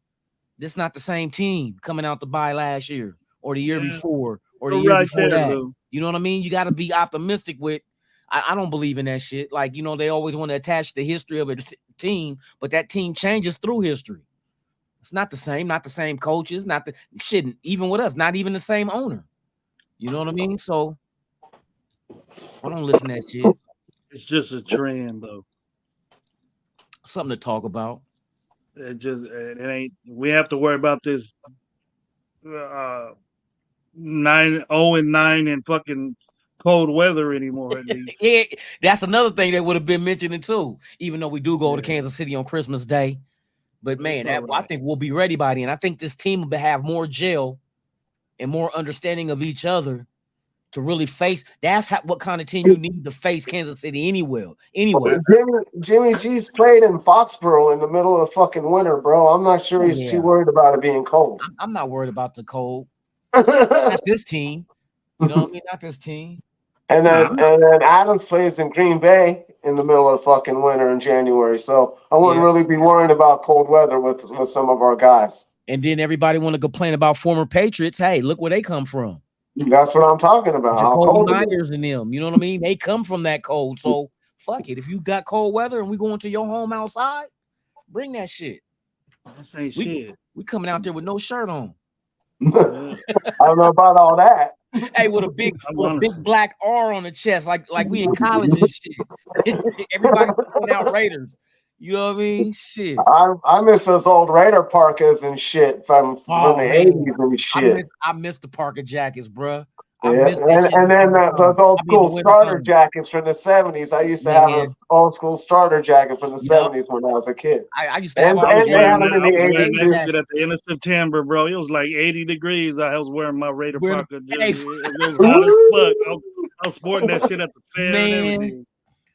This not the same team coming out the bye last year or the year before or the year before that. Lou. You know what I mean? You got to be optimistic with. I don't believe in that shit. Like, you know, they always want to attach the history of a team, but that team changes through history. It's not the same coaches, not the shit. Even with us, not even the same owner. You know what I mean? So I don't listen to that shit. It's just a trend, though. Something to talk about. It ain't. We have to worry about this 9-0 and 9 and fucking cold weather anymore. At least. Yeah, that's another thing that would have been mentioned too. Even though we do go to Kansas City on Christmas Day, but man, I think we'll be ready by then. I think this team will have more gel and more understanding of each other to really face. That's what kind of team you need to face Kansas City anywhere. Jimmy G's played in Foxborough in the middle of fucking winter, bro. I'm not sure he's too worried about it being cold. I'm not worried about the cold. Not this team. You know what I mean? Not this team. And then Adams plays in Green Bay in the middle of fucking winter in January. So I wouldn't really be worrying about cold weather with some of our guys. And then everybody want to complain about former Patriots. Hey, look where they come from. That's what I'm talking about. Jacoby Myers and them. You know what I mean? They come from that cold. So fuck it. If you got cold weather and we going to your home outside, bring that shit. This ain't shit. We coming out there with no shirt on. I don't know about all that. Hey, with a big black R on the chest, like we in college and shit. Everybody putting out Raiders. You know what I mean? Shit. I miss those old Raider parkas and shit from the 80s and shit. I miss the Parker jackets, bro. Yeah. And then those old school starter jackets from the 70s. I used to have an old school starter jacket from the 70s when I was a kid. I used to have them in the 80s. At the end of September, bro, it was like 80 degrees. I was wearing my Raider parka. It was hot as fuck. I was sporting that shit at the fair and everything.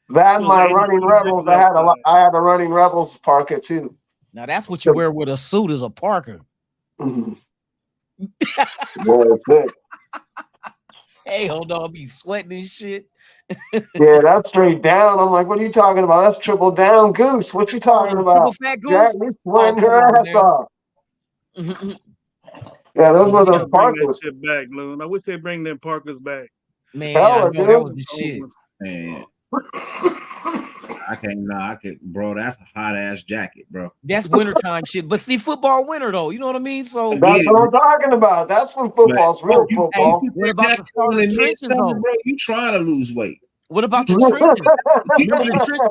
That and my Running Rebels. I had a Running Rebels parka too. Now that's what you wear with a suit is a parka. Mm-hmm. Yeah, that's it. Hey, hold on, I'll be sweating and shit. Yeah, that's straight down. I'm like, what are you talking about? That's triple down goose. What you talking about? Fat goose? Jack, you sweating your ass off. Yeah, those were those parkas. Shit back, Loon. I wish they bring them parkas back. Man, I know that was the shit. Man. I can't, bro. That's a hot ass jacket, bro. That's wintertime shit. But see, football winter though. You know what I mean? So that's what I'm talking about. That's when football's real football. What about the starter trenches, though? Bro, you trying to lose weight? What about the trenches? You know the trench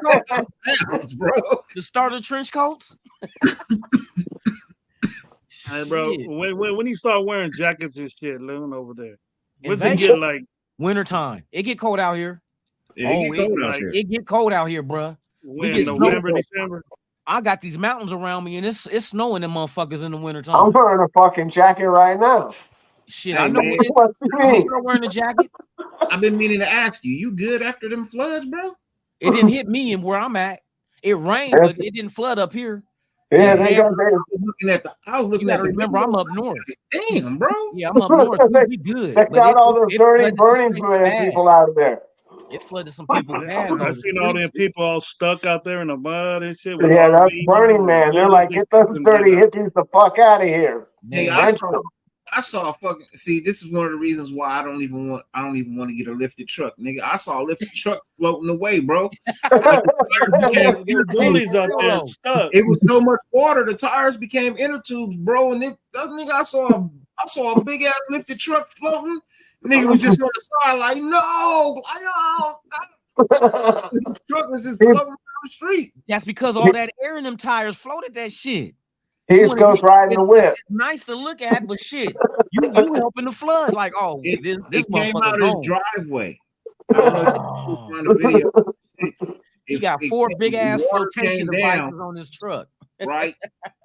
coats, bro. The starter trench coats. Hey, bro, when you start wearing jackets and shit, Loon over there, what's it get like? Wintertime. It get cold out here. Yeah, it get cold out here, bro. We get November, December. I got these mountains around me, and it's snowing them motherfuckers in the wintertime. I'm wearing a fucking jacket right now. Shit, I know what you mean. You start wearing a jacket. I've been meaning to ask you. You good after them floods, bro? It didn't hit me and where I'm at. It rained, but it didn't flood up here. Yeah, I was looking at remember, I'm up north. Damn, bro. Yeah, I'm up north. We good. They got all those dirty Burning Man people out of there. It flooded some people bad. I seen all them people all stuck out there in the mud and shit. Yeah, that's Burning Man. They're like, get those dirty hippies the fuck out of here. Hey, I saw fucking. See, this is one of the reasons why I don't even want to get a lifted truck, nigga. I saw a lifted truck floating away, bro. Bullies out there stuck. It was so much water, the tires became inner tubes, bro. And that nigga, I saw a big ass lifted truck floating. Nigga was just on the side, like, no, the truck was just floating down the street. That's because all that air in them tires floated that shit. He just goes riding the whip. It's nice to look at, but shit, you helping the flood. Like, this came out of his driveway. He got 4 big ass flotation devices on his truck. right?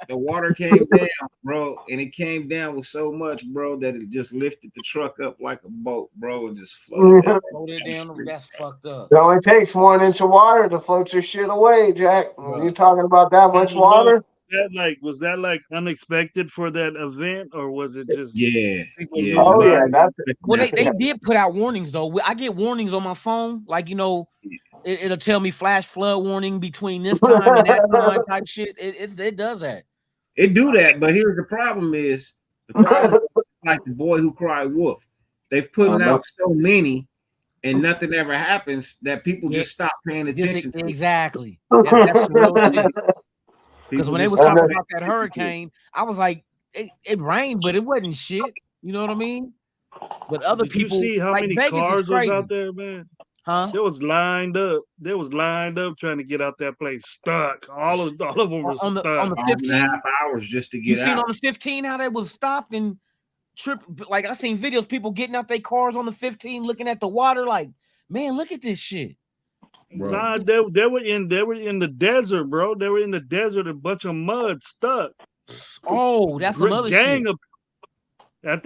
The water came down, bro, and it came down with so much, bro, that it just lifted the truck up like a boat, bro, and just floated down. Hold it down. That's fucked up. It only takes 1 inch of water to float your shit away, Jack. When you're talking about that much water. Was that like unexpected for that event, or was it just Yeah. Oh yeah, that's it. Well, they did put out warnings though. I get warnings on my phone, like it'll tell me flash flood warning between this time and that time type shit. It does that. It do that, but here's the problem is like the boy who cried wolf. They've putting out so many and nothing ever happens that people just stop paying attention to. Exactly. That's the real thing. Because when they was talking about that hurricane, I was like, it rained, but it wasn't shit. You know what I mean? But other people, you see how like many Vegas cars was out there, man? Huh? They was lined up. They was lined up trying to get out that place, stuck. All of them were on the stuck. 15 hours just to get out. You seen on the 15 how they was stopped and tripped? Like I seen videos, people getting out their cars on the 15, looking at the water, like, man, look at this shit. Bro. Nah, they were in the desert, bro. They were in the desert, a bunch of mud stuck. Oh, that's another gang shit.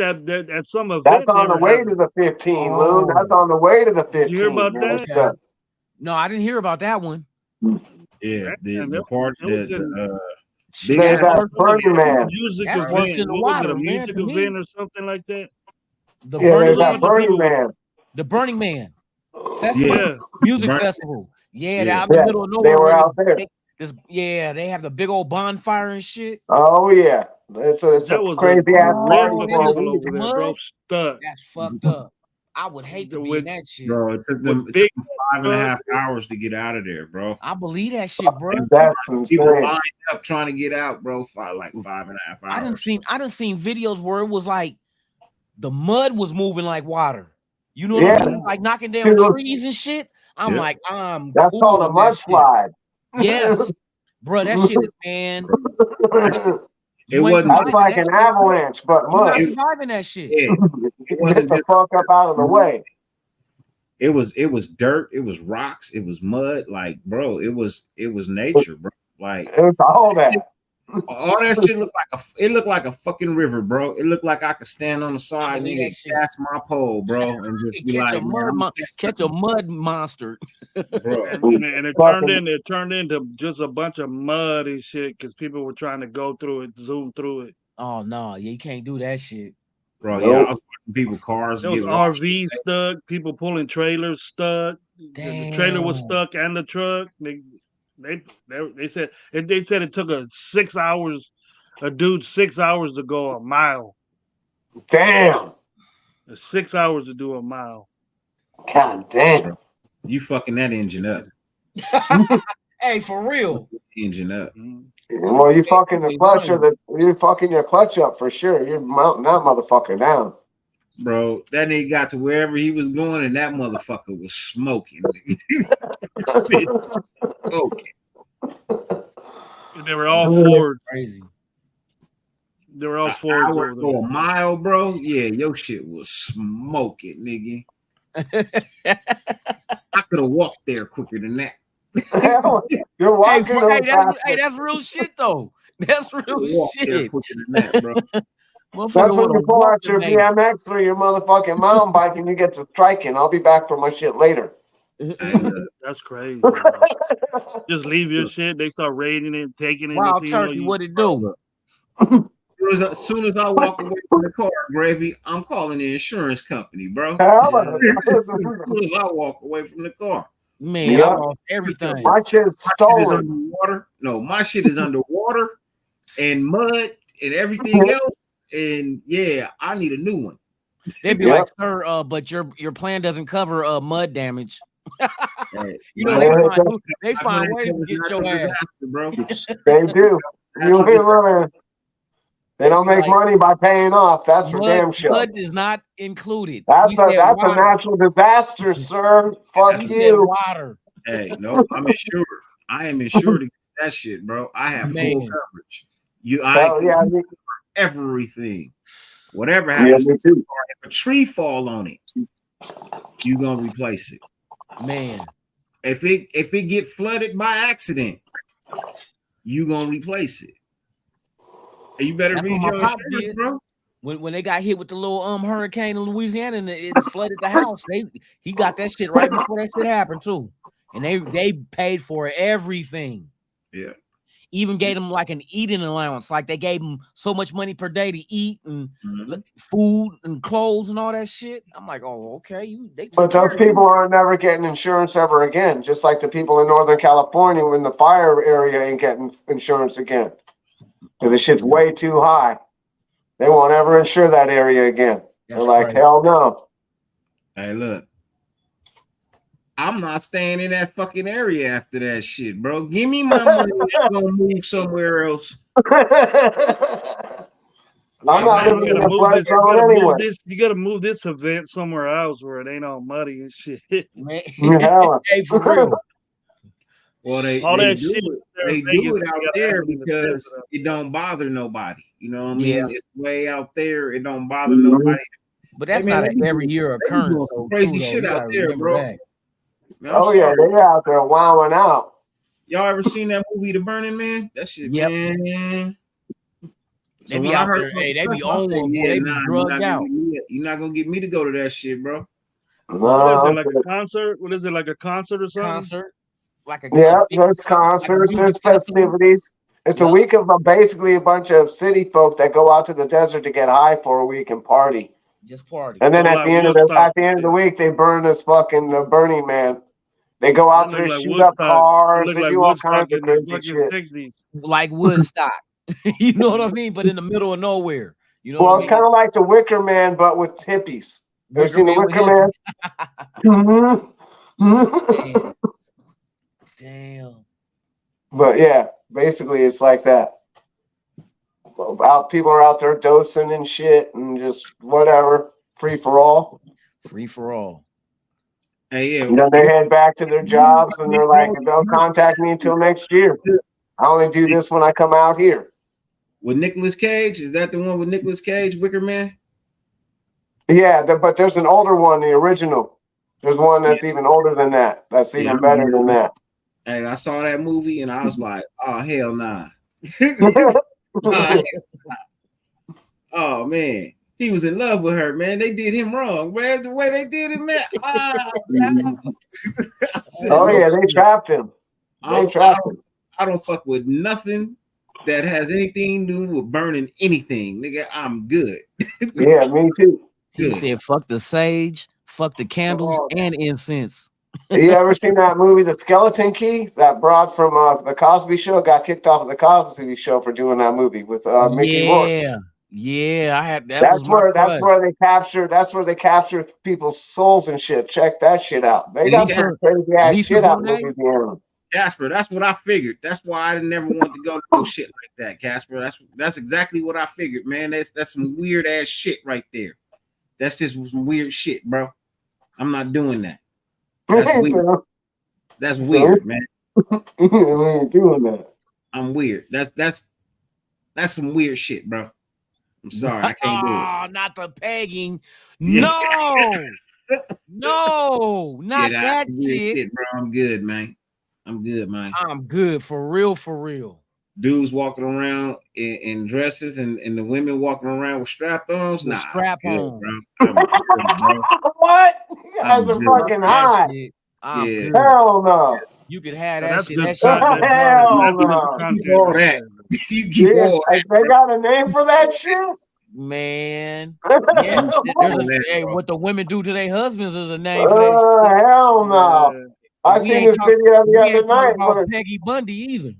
At some event. That's on the way to the 15, Lou. That's on the way to the 15. You hear about that? Okay. No, I didn't hear about that one. Yeah, the part there's that Burning Man. That's worse than the water, a music event or something like that. There's that Burning Man. The Burning Man festival, music festival. Yeah, out in the middle of nowhere. They were out there. They have the big old bonfire and shit. Oh yeah, it's a crazy ass party over there, bro. Stuck. That's fucked up. I would hate to be in that shit. Bro, it took them 5.5 hours to get out of there, bro. I believe that shit, bro. That's insane. People lined up trying to get out, bro, for like 5.5 hours. I done seen videos where it was like the mud was moving like water. You know what I mean? Like knocking down trees and shit. I'm like, that's cool called a mudslide. Yes, bro, that shit is, man. That's like an avalanche, but mud. You're not surviving that shit. Yeah, it wasn't the fuck up out of the way. It was dirt, it was rocks, it was mud. Like, bro, it was nature, bro. Like it was all that. All that shit looked like a fucking river, bro. It looked like I could stand on the side and cast my pole, bro, and just be catch like, catch a mud monster, bro. And it turned into just a bunch of mud and shit because people were trying to go through it, zoom through it. Oh no, you can't do that shit, bro. Yeah, I was watching people cars. There was RVs stuck, people pulling trailers stuck. Damn. The trailer was stuck and the truck. They said it took a 6 hours, a dude 6 hours to go a mile. Damn. 6 hours to do a mile. God damn. You fucking that engine up. Hey, for real. Engine up. Well, you fucking the clutch you're fucking your clutch up for sure. You're mounting that motherfucker down. Bro, that nigga got to wherever he was going, and that motherfucker was smoking. Okay. And they were all Ford. Crazy. They were all Ford. For a mile, bro. Yeah, your shit was smoking, nigga. I could have walked there quicker than that. You're walking. Hey, that's real shit though. That's real shit. Quicker than that, bro. That's when you pull out your BMX or your motherfucking mountain bike and you get to striking. I'll be back for my shit later. That's crazy. Just leave your shit. They start raiding it, taking it. Wild turkey, what it do? As soon as I walk away from the car, Gravy, I'm calling the insurance company, bro. As soon as I walk away from the car. Man, I lost everything. My shit is stolen. Underwater. No, my shit is underwater and mud and everything else. And yeah, I need a new one. They'd be like, sir, but your plan doesn't cover mud damage. Right. You know, they find ways to get your ass, bro. They do. You'll be living. They don't make money by paying off. That's for damn sure. Mud is not included. That's a natural disaster, sir. Fuck you. Water. Hey, no, I'm insured. I am insured to get that shit, bro. I have full coverage. Everything. Whatever happens, if a tree fall on it, you gonna replace it. Man. If it get flooded by accident, you gonna replace it. And you better That's read what my your pops insurance, did. bro. When they got hit with the little hurricane in Louisiana and it flooded the house, he got that shit right before that shit happened too. And they paid for everything. Yeah. Even gave him like an eating allowance. Like they gave him so much money per day to eat and food and clothes and all that shit. I'm like, oh, okay. But those people aren't never getting insurance ever again. Just like the people in Northern California when the fire area ain't getting insurance again. The shit's way too high. They won't ever insure that area again. They're like, crazy. hell no. Hey, look. I'm not staying in that fucking area after that shit, bro. Give me my money. I'm gonna move somewhere else. I'm not You living in a flood zone anyway. You gotta move this event somewhere else where it ain't all muddy and shit. Man. Hell. Hey, for real. Well, they All they that do shit it. there They in do Vegas, it you out gotta there have it in the because desert. it don't bother nobody. You know what I mean? Yeah. It's way out there. It don't bother nobody. But that's Hey, man, not they an be every doing- year they be occurrence. doing Though, crazy too, shit though. You out gotta there, remember bro. that. Man, I'm Oh yeah, sorry. they out there wowing out. Y'all ever seen that movie, The Burning Man? That shit, Yep. man. They So be when I out heard there. about Hey, they the be stuff, I on said, one, boy. yeah, They be nah, drugged out. you're not gonna get me to go to that shit, bro. What is No, it, like a concert? What is it, like a concert or something? Concert. Like a yeah, big there's concert, like a concerts, music there's festival. festivities. It's a Yep. week of basically a bunch of city folk that go out to the desert to get high for a week and party. Just party. And then So at like the end of Woodstock. the week, they burn this fucking the Burning Man. They go out That there, look like shoot up Woodstock. It cars, look they like do all Woodstock kinds of in the crazy fucking shit. 60s. Like Woodstock. You know what I mean? But in the middle of nowhere. You know Well, what it's I mean? kind of like the Wicker Man, but with hippies. Ever Wicker seen the Man with Wicker Man? hippies. Damn. But yeah, basically it's like that. People are out there dosing and shit and just whatever, free for all. Free for all. Hey, yeah. And then they head back to their jobs and they're like, don't contact me until next year. I only do this when I come out here. With Nicolas Cage, is that the one with Nicolas Cage, Wicker Man? Yeah, but there's an older one, the original. There's one that's even older than that. That's even better than that. Hey, I saw that movie and I was like, oh hell nah. Oh man, he was in love with her, man. They did him wrong, man. The way they did it, man. Oh yeah, they trapped him. They trapped him. I don't fuck with nothing that has anything to do with burning anything, nigga. I'm good. Yeah, me too. He said, "Fuck the sage, fuck the candles and incense." You ever seen that movie, The Skeleton Key? That broad from the Cosby Show got kicked off of the Cosby Show for doing that movie with Mickey Rourke. Yeah, I had that. That's where they capture people's souls and shit. Check that shit out. They got some crazy ass shit out in Louisiana. Casper, that's what I figured. That's why I never want to go to no shit like that, Casper. That's exactly what I figured, man. That's some weird ass shit right there. That's just some weird shit, bro. I'm not doing that. That's weird. That's weird, man. We ain't doing that. I'm weird. That's some weird shit, bro. I'm sorry, I can't do it. Oh, not the pegging. No, no, not that shit, bro. I'm good, man. I'm good, man. I'm good for real, for real. Dudes walking around in dresses and the women walking around with strap-ons. Nah, strap-on, bro. What? You guys are fucking high. Yeah. Hell no. You could have that shit. That shit. Hell no. All that. You keep all that. They got a name for that shit? Man. Yes, hey, what the women do to their husbands is a name for that shit. Hell no. I seen this video the other night. About Peggy Bundy either.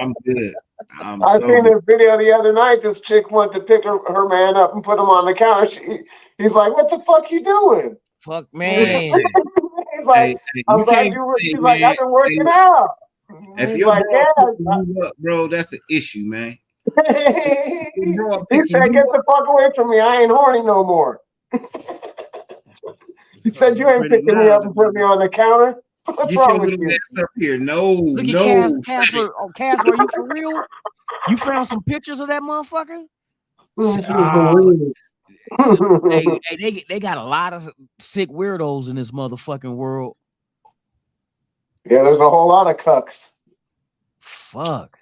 I'm good. I seen this video the other night. This chick went to pick her man up and put him on the counter. He's like, "What the fuck you doing?" Fuck, man. He's like, "I'm glad you were." She's like, "I've been working out." If you're like, "Yeah, bro, that's an issue, man." He said, "Get the fuck away from me! I ain't horny no more." He said, "You ain't picking me up and putting me on the counter." What's wrong with you? Up here. No, look no. At Casper. Oh, Casper, are you for real? You found some pictures of that motherfucker? They got a lot of sick weirdos in this motherfucking world. Yeah, there's a whole lot of cucks. fuck.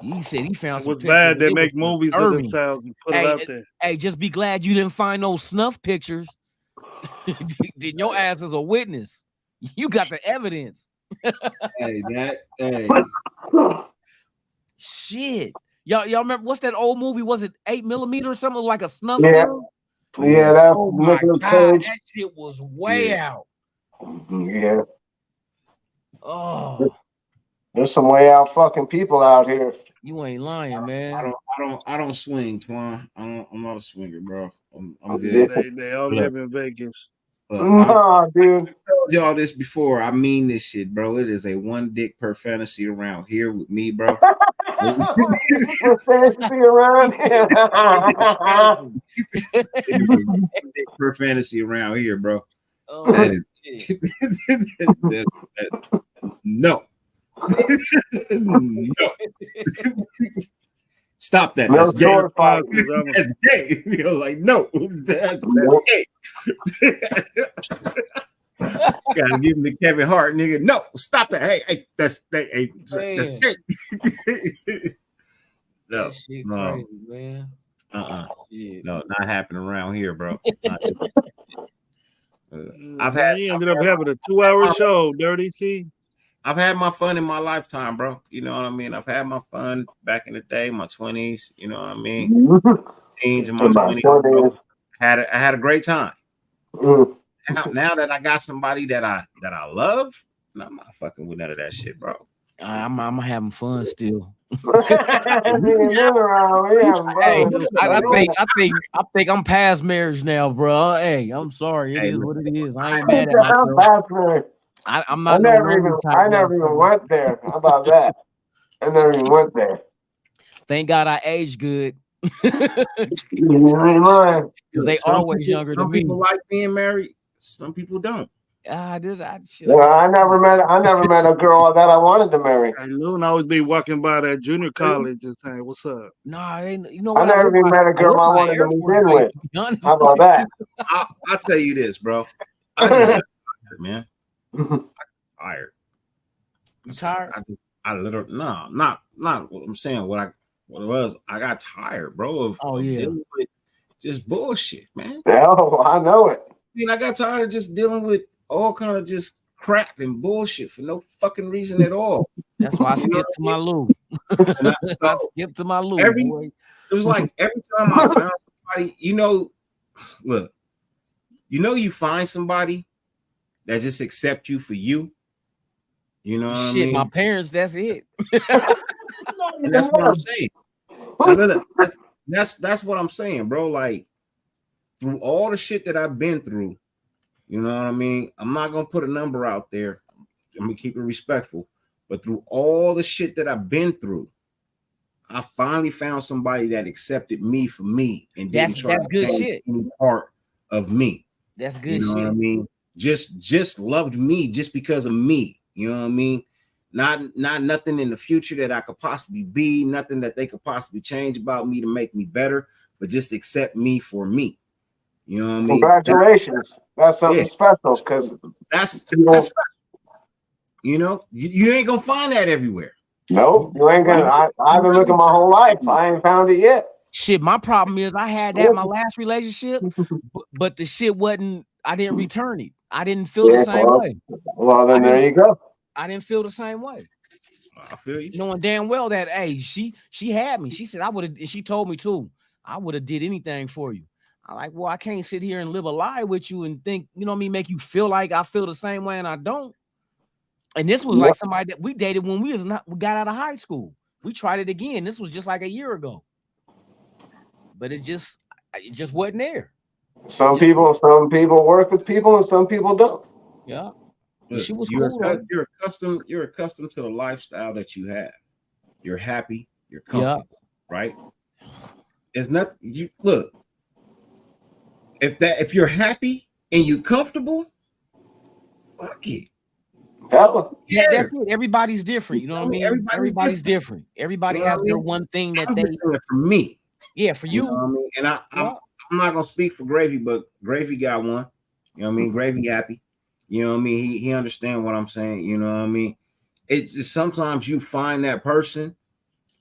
He said he found It some was pictures. bad. and They it make was movies of disturbing. themselves and put it Hey, out there. Hey, just be glad you didn't find those snuff pictures. Then your ass is a witness. You got the evidence. Hey, hey. Shit. Y'all remember what's that old movie? Was it 8mm or something like a snuff Yeah. film? Yeah, that's Oh my Nicolas god, Cage. that shit was way out. Yeah, Oh, there's some way out fucking people out here. you ain't lying, man. I don't swing, Twan. I'm not a swinger, bro. I'm good. They all Look. live in Vegas. Look, Nah, dude. told y'all this before. I mean this shit, bro. It is a one dick per fantasy around here with me, bro. Fantasy around here. Per fantasy around here, bro. Oh, That is shit. no. No. Stop that. No That's gay. sword fight. That's gay. You're like, no, that's gay. Gotta give him the Kevin Hart, nigga. No, stop that. Hey, that's gay. No, That shit no. crazy, man. Shit. No, not happening around here, bro. I've You ended up having a 2-hour show, Dirty C. I've had my fun in my lifetime, bro. You know what I mean? I've had my fun back in the day, my 20s. You know what I mean? Teens in my 20s. I had a great time. Now that I got somebody that I love, no, I'm not fucking with none of that shit, bro. I'm having fun still. Hey, I think I'm past marriage now, bro. Hey, I'm sorry. It is what it is. I ain't mad at myself. I'm not. I never even went there. How about that? I never even went there. Thank God I aged good. Because they always younger than me. Some people like being married. Some people don't. I never met a girl that I wanted to marry. I knew, and I always be walking by that junior college and saying, "What's up?" Nah, you know I what? never even met a girl I wanted to move in with. How about that? I'll tell you this, bro. I just got tired, man. I'm tired. You tired? I literally not what I'm saying. What it was, I got tired, bro. Of dealing with just bullshit, man. Oh, I know it. I mean, I got tired of just dealing with all kind of just crap and bullshit for no fucking reason at all. That's why I skipped to my loo. I skipped to my loo. It was like every time I found somebody, look, you find somebody that just accept you for you. You know what I mean? My parents, that's it. And that's what I'm saying. That's what I'm saying, bro. Like, through all the shit that I've been through, you know what I mean? I'm not gonna put a number out there. I'm gonna keep it respectful. But through all the shit that I've been through, I finally found somebody that accepted me for me and didn't try to good shit. Any part of me. That's good You know shit. what I mean? Just loved me just because of me. You know what I mean? Not nothing in the future that I could possibly be, nothing that they could possibly change about me to make me better, but just accept me for me. You know what I mean? Congratulations. That's something special because that's you ain't gonna find that everywhere. Nope, you ain't gonna. I've been looking my whole life. I ain't found it yet. Shit, my problem is I had that in my last relationship, but the shit wasn't. I didn't return it. I didn't feel the same way. Well, then there you go. I didn't feel the same way. I feel you. Knowing damn well that she had me. She said I would have. She told me too. I would have did anything for you. I'm like, well, I can't sit here and live a lie with you and think, you know what I mean, make you feel like I feel the same way and I don't. And this was like somebody that we dated when we got out of high school. We tried it again. This was just like a year ago. But it just wasn't there. Some people work with people and some people don't. Yeah. Look, she was you're cool. You're accustomed to the lifestyle that you have. You're happy. You're comfortable, right? It's not you. Look, if you're happy and you're comfortable, fuck it. Yeah, that's it. Everybody's different. You know what I mean? Everybody's different. Everybody has their one thing that they. For me, yeah, for you. You know what I mean? And I'm not gonna speak for Gravy, but Gravy got one. You know what I mean? Gravy happy. You know what I mean? He understand what I'm saying. You know what I mean? it's just sometimes you find that person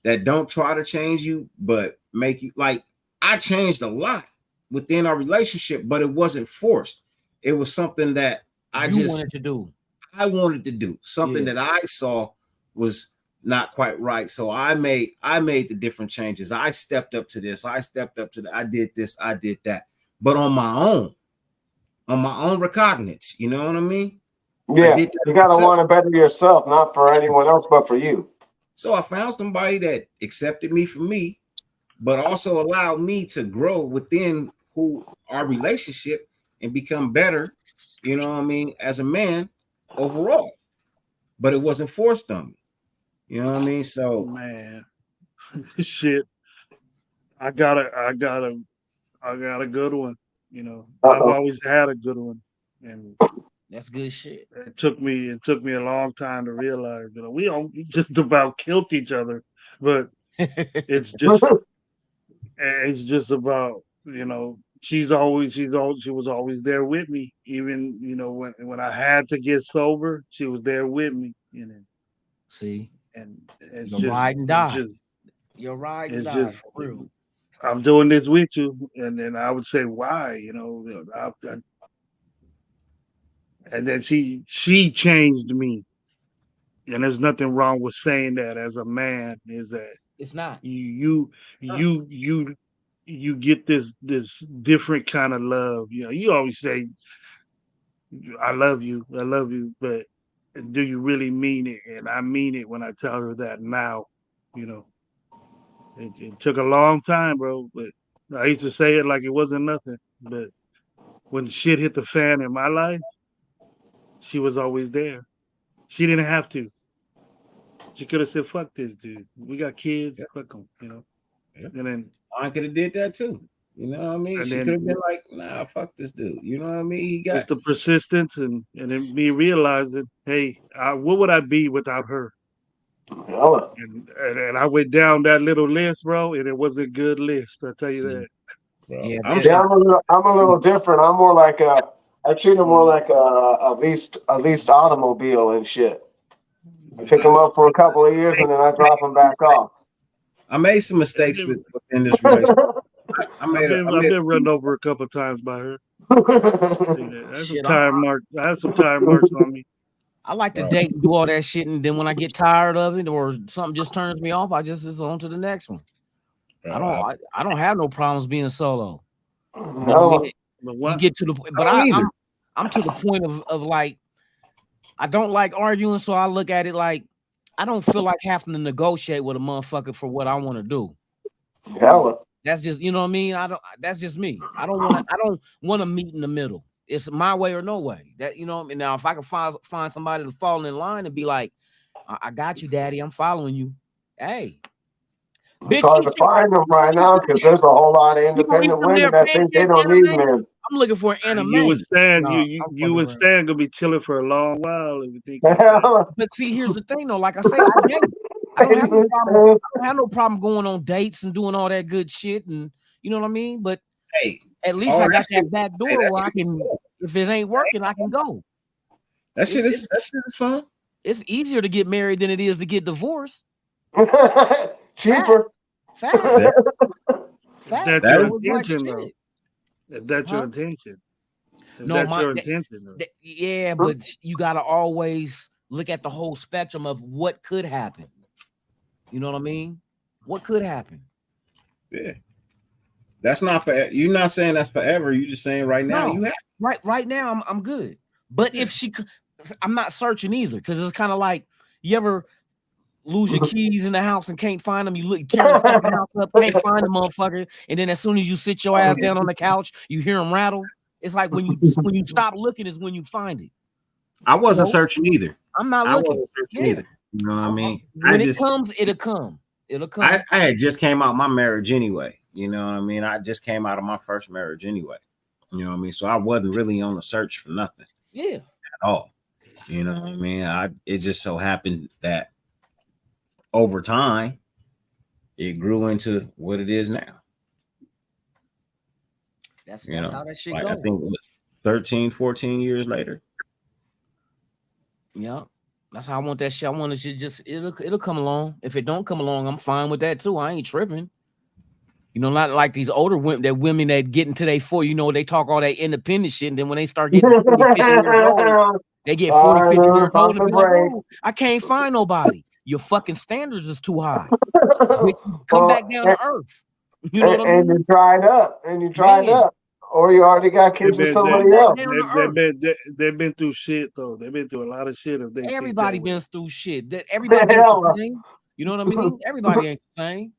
that don't try to change you, but make you like. I changed a lot within our relationship, but it wasn't forced. It was something that You wanted to do. I wanted to do, something Yeah. that I saw was not quite right. So I made the different changes. I stepped up to this. I stepped up to that. I did this. I did that. But on my own recognizance. You know what I mean? I Yeah, did that you gotta myself. want to better yourself, not for anyone else, but for you. So I found somebody that accepted me for me, but also allowed me to grow within who our relationship and become better, you know what I mean, as a man overall. But it wasn't forced on me. You know what I mean? So Man, shit. I got a good one. You know, I've Uh-oh. always had a good one, and That's good shit. it took me a long time to realize, we don't just about killed each other, but it's just it's just about, she was always there with me, even, when I had to get sober, she was there with me, See, and it's you're just ride and it's die. just You're ride and it's die just for real. I'm doing this with you, and then I would say why, and then she changed me, and there's nothing wrong with saying that as a man. Is that It's not. you you get this different kind of love. You always say I love you, but do you really mean it? And I mean it when I tell her that now. You know, it took a long time, bro, but I used to say it like it wasn't nothing. But when shit hit the fan in my life, she was always there. She didn't have to. She could have said, "Fuck this dude. We got kids. yeah, Fuck them." yeah. And then I could have did that too. You know what I mean? and She could then have been like, nah, fuck this dude. You know what I mean? He it's got the persistence and then me realizing, hey, what would I be without her? Hella. And I went down that little list, bro, and it was a good list. I tell you See, that. bro. yeah, I'm Yeah, sure I'm a little different. I'm more like I treat them more like a leased automobile and shit. I pick them up for a couple of years and then I drop them back off. I made some I've mistakes been within this relationship. I I've made been run over a couple of times by her. shit. I have some tire marks on me. I like to bro. date and do all that shit, and then when I get tired of it or something just turns me off, I just on to the next one. I don't. I I don't have no problems being solo. But I Hella. mean, But you what? get to the point. But don't either. I'm to the point of like I don't like arguing, so I look at it like I don't feel like having to negotiate with a motherfucker for what I want to do. Hella. That's just you know what I mean. I don't. That's just me. I don't want to. I don't want to meet in the middle. It's my way or no way. That you know what I mean. Now, if I can find somebody to fall in line and be like, I got you, daddy. I'm following you. Hey, It's bitch, hard to find them right now because there's a whole lot of you gonna be independent sitting women there that paying think me they an don't need anime? men. I'm looking for an You anime. and Stan, Nah, I'm fucking you and around. Stan gonna be chilling for a long while if you think like that. Hella. But see, here's the thing, though. Like I say, I date. I don't have no problem. I don't have no problem going on dates and doing all that good shit, and you know what I mean. But Hey, at least all I that got shit. that back Hey, door that where I shit is can. fun. If it ain't working, I can go. That shit It's is fun. it's easier to get married than it is to get divorced. Fact, Cheaper. fact, That, If fact. that's that your is So it's like intention, though. shit, If that's your huh? intention. If No, that's your intention, though. yeah, but you gotta always look at the whole spectrum of what could happen. You know what I mean? What could happen? yeah. That's not for you're not saying that's forever. You're just saying right now you No, have. right now I'm good. But Yeah. if I'm not searching either because it's kind of like you ever lose your keys in the house and can't find them. You look, tear the fucking house up, can't find the motherfucker, and then as soon as you sit your ass down on the couch, you hear them rattle. It's like when you stop looking is when you find it. I wasn't Nope, searching either. I'm not I looking. wasn't searching Yeah, either. You know what I mean? when it comes, it'll come. It'll come. I had just came out my marriage anyway. You know what I mean? I just came out of my first marriage anyway. You know what I mean? So I wasn't really on the search for nothing Yeah, at all. You know what I mean? It just so happened that over time it grew into what it is now. that's You know, how that shit like goes. I think it was 13, 14 years later. Yeah, That's how I want that shit. I want it to just it'll come along. If it don't come along, I'm fine with that too. I ain't tripping. You know, not like these older women that get into they 40, you know, they talk all that independent shit, and then when they start getting 40, 50 years old, they get 40, 50 years old and be like, oh, I can't find nobody. Your fucking standards is too high. Come back down to earth. You know what I mean? And you dried up, or you already got kids with somebody else. They've been through shit though. They've been through a lot of shit. If they everybody been through shit. That everybody ain't the same. You know what I mean? Everybody ain't the same.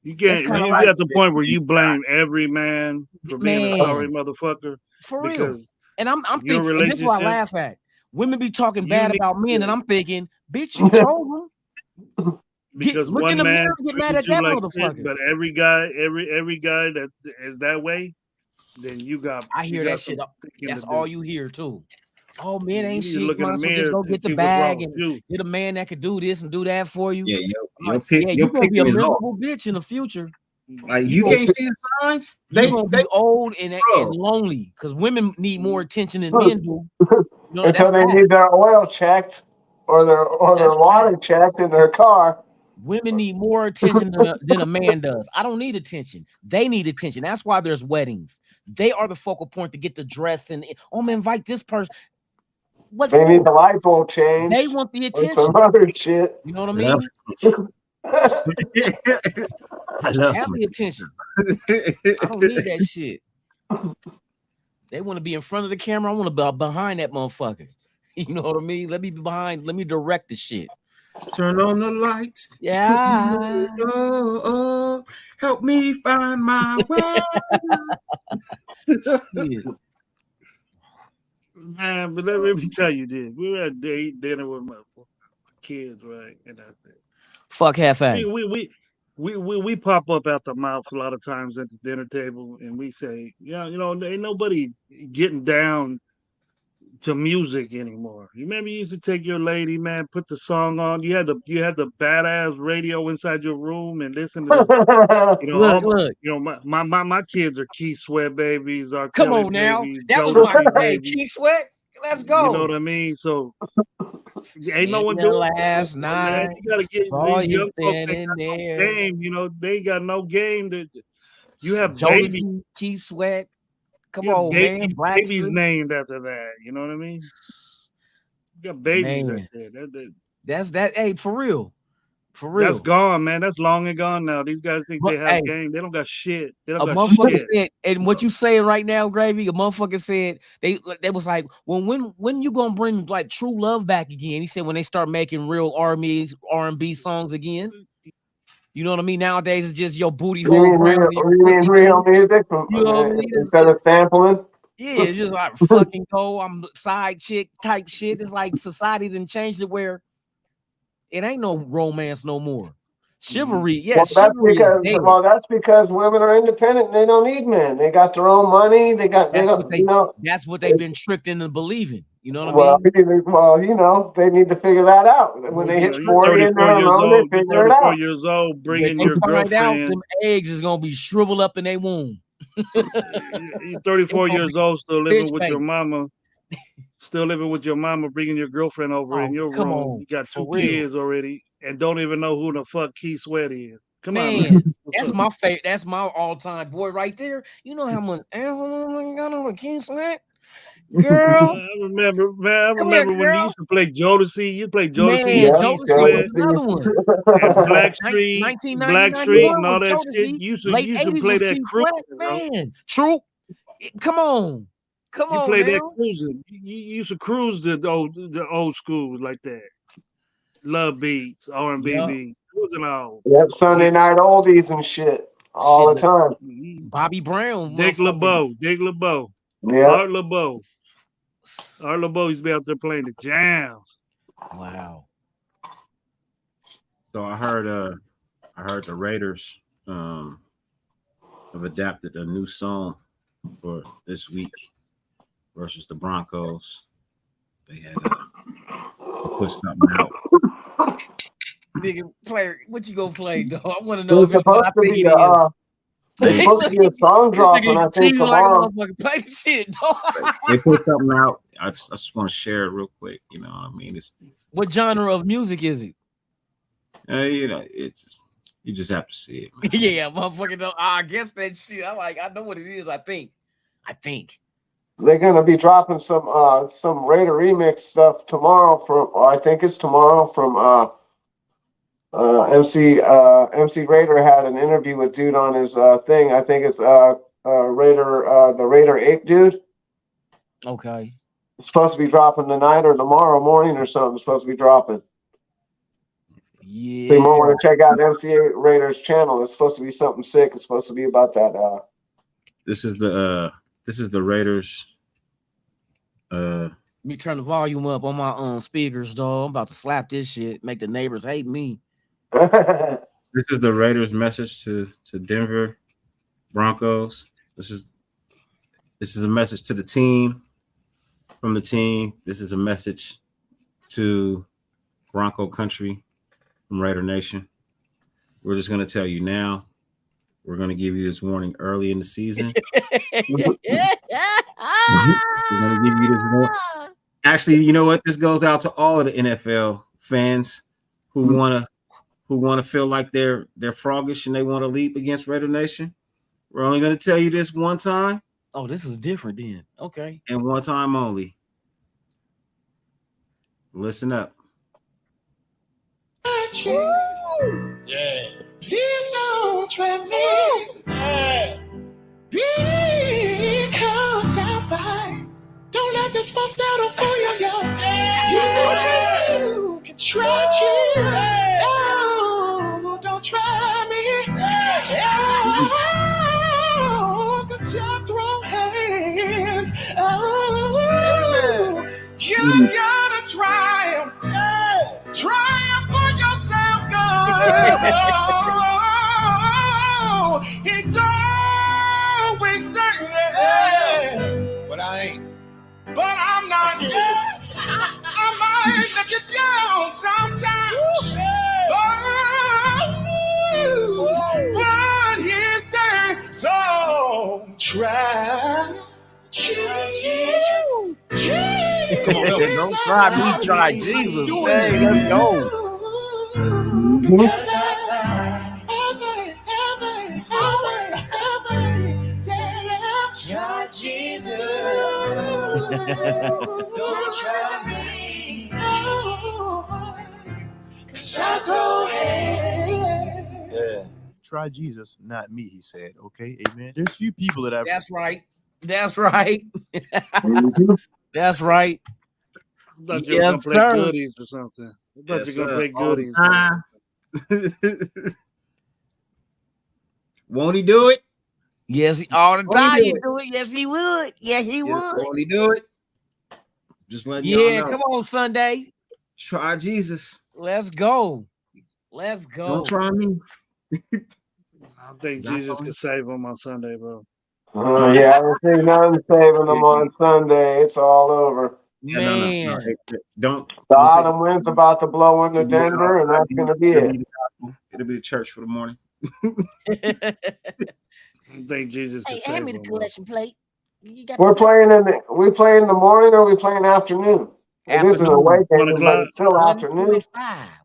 You can't. You like, at the point where you blame every man for being a sorry motherfucker. For real. And I'm thinking, and this is why I laugh at. Women be talking bad about men, and I'm thinking, bitch, you told them. Because look one in the man mirror and get mad at that motherfucker. Shit, but every guy that is that way, then you got. I hear that shit. That's all you hear too. Oh, man, ain't shit. You might as well just go get the bag and get a man that could do this and do that for you. Yeah, you're gonna be a miserable bitch in the future. Like you can't see the signs. They're gonna be old and lonely because women need more attention than men do. You know, until they need their oil checked or their water checked in their car. Women need more attention than a man does. I don't need attention. They need attention. That's why there's weddings. They are the focal point to get the dress and I'm gonna invite this person. What they need the light bulb change. They want the attention. Some other shit. You know what I mean? I love have the attention. I don't need that shit. They want to be in front of the camera. I want to be behind that motherfucker. You know what I mean? Let me be behind. Let me direct the shit. Turn on the lights. Yeah. Oh, help me find my way. Shit. Man, but let me tell you this. We were at dinner with my kids, right? And I said, fuck half-ass. We pop up out the mouth a lot of times at the dinner table, and we say, yeah, you know, ain't nobody getting down to music anymore. You remember you used to take your lady, man, put the song on. You had the badass radio inside your room and listen to you know, look. You know, my kids are Keith Sweat babies. Are come Kelly on now. babies, that was my hey, Keith Sweat. Let's go. You know what I mean? So ain't no one doing last night. You gotta get these young folks in there. Game. You know, they got no game. That you have baby Keith Sweat. Come on, man. Babies named after that. You know what I mean? You got babies out there. That's that. Hey, for real. For real. That's gone, man. That's long and gone now. These guys think they have game. They don't got shit. They don't got shit. Said, and what you saying right now, Gravy, a motherfucker said they was like, well, when you gonna bring like true love back again? He said when they start making real R&B songs again. You know what I mean? Nowadays it's just your booty hole. You mean real music instead of sampling? Yeah, it's just like fucking go. I'm side chick type shit. It's like society then changed it where it ain't no romance no more. Chivalry, yeah. Well, that's because women are independent and they don't need men. They got their own money. That's what they've been tricked into believing. You know what I mean? Well, you know, they need to figure that out. When they hit 40 and they're alone, they figure it out. 34 years old, bringing your girlfriend. Out, them eggs is gonna be shriveled up in their womb. You're 34 years old, still living with your mama. Still living with your mama, bringing your girlfriend over in your room. You got 2 kids already, and don't even know who the fuck Keith Sweat is. Come on, man. That's my favorite. That's my all-time boy right there. You know how much asshole I got over Keith Sweat? Girl, I remember when you used to play Jodeci. You played Jodeci. Man, Jodeci was another one. And Blackstreet, and all that Jodeci. Shit. You used to play that cruise, man. True. Come on. You play that cruising. You used to cruise the old schools like that. Love beats, R&B beats, cruising all. Yeah, Sunday night oldies and shit all the time. Bobby Brown, Dick LeBeau. Yeah, Art LeBeau used to be out there playing the jams. Wow. So I heard the Raiders have adapted a new song for this week versus the Broncos. They had put something out. Nigga, play what you gonna play, dog? I want to know. It was supposed to be there's supposed to be a song drop, and I think tomorrow. Play shit, dog. They put something out. I just want to share it real quick. You know what I mean? What genre of music is it? You know, you just have to see it. Man. Yeah, motherfucker. I guess that shit. I know what it is. I think. They're gonna be dropping some Raider remix stuff tomorrow I think it's tomorrow from MC Raider had an interview with dude on his thing. I think it's Raider the Raider Ape dude. Okay. It's supposed to be dropping tonight or tomorrow morning or something. It's supposed to be dropping. Yeah. So you might want to check out MC Raider's channel. It's supposed to be something sick. It's supposed to be about that. This is the Raiders. Let me turn the volume up on my speakers, dog. I'm about to slap this shit. Make the neighbors hate me. This is the Raiders' message to Denver Broncos. This is a message to the team. From the team, this is a message to Bronco Country from Raider Nation. We're just going to tell you now. We're going to give you this warning early in the season. We're going to give you this warning. Actually, you know what? This goes out to all of the NFL fans who want to feel like they're froggish and they want to leap against Raider Nation. We're only going to tell you this one time. Oh, this is different then. Okay. And one time only. Listen up. Yeah. Please don't try me. Yeah. Because I'm fine. Don't let this fall down for you, yo. Yeah. You can try you. No, don't try me. Oh, cause you throw hands. Oh, you gotta triumph. Triumph for yourself, guys. Oh, he's always there. But I ain't. But I'm not yet. I might let you down sometimes. Oh, but he's there. So try. Come on, don't try me, try Jesus. Hey, let's go. Try Jesus. Don't try me. Cause I throw hands. Yeah. Try Jesus, not me, he said. Okay, amen. There's few people that I've That's right. That's right. That's right. I thought you were Yes, gonna play sir. goodies or something. I thought you were gonna play goodies. Won't he do it? Yes, all the Won't he time do you it? do it. Yes, he would. Yeah, he would. Won't he do it? Just letting y'all Yeah, know. come on, Sunday. Try Jesus. Let's go. Let's go. Don't try me. I think Jesus could save him on Sunday, bro. Yeah, I don't think nothing saving them on Sunday. It's all over. Yeah, Man. no. Don't. The autumn wind's about to blow into Denver, and that's going to be it. It'll be the church for the morning. I think Jesus could Hey, save hand me the him. bro. collection plate. You got We play in the morning or we playing afternoon? This is a Afternoon. late 1 game, but o'clock. it's still afternoon.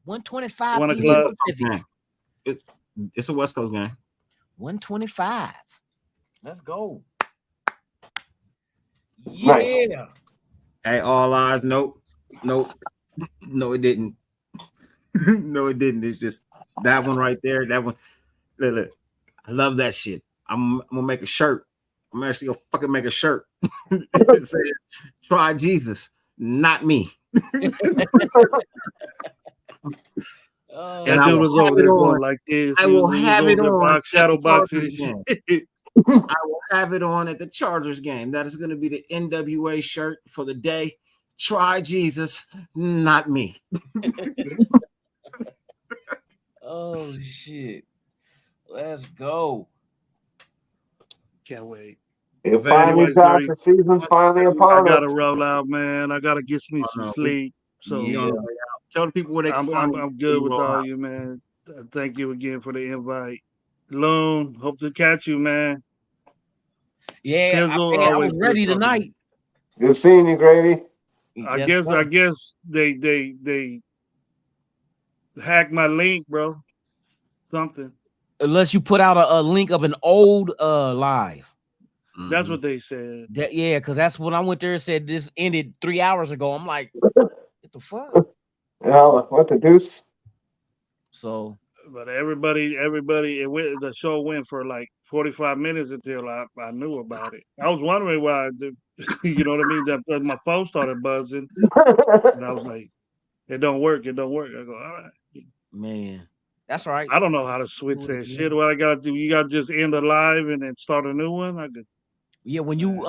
125 1 p.m. o'clock. Pacific. It's a West Coast game. 125. Let's go. Nice. Yeah. Hey, all eyes. Nope. No, it didn't. No, it didn't. It's just that one right there. That one. Look. I love that shit. I'm gonna make a shirt. I'm actually gonna fucking make a shirt. It says, "Try Jesus, not me." Oh, And That I dude will was have over it there on. going like this. I He will was have over it there on shadow at the boxing Chargers and shit. I will have it on at the Chargers game. That is going to be the NWA shirt for the day. Try Jesus, not me. oh shit. Let's go. Can't wait. It But finally anyways, got Dirty, the season's finally I upon us. gotta roll out, man. I gotta get me Oh, some no. sleep. So We on the way out. Tell the people where they can I'm find you. good with roll all out. you, man. Thank you again for the invite. Loon, hope to catch you, man. Yeah, Pizzle, I always was good ready talking to you. tonight. Good seeing you, Gravy. I That's guess cool. they hacked my link, bro. Something. Unless you put out a link of an old live. That's Mhm. what they said. Yeah, because that's when I went there and said this ended 3 hours ago. I'm like, what the fuck? What the deuce? So But everybody, the show went for like 45 minutes until I knew about it. I was wondering why, you know what I mean? That my phone started buzzing, and I was like, it don't work. It don't work. I go, all right. man, that's right. I don't know how to switch Do it that shit. again. What I gotta do? You gotta just end the live and then start a new one. I could, Yeah, when you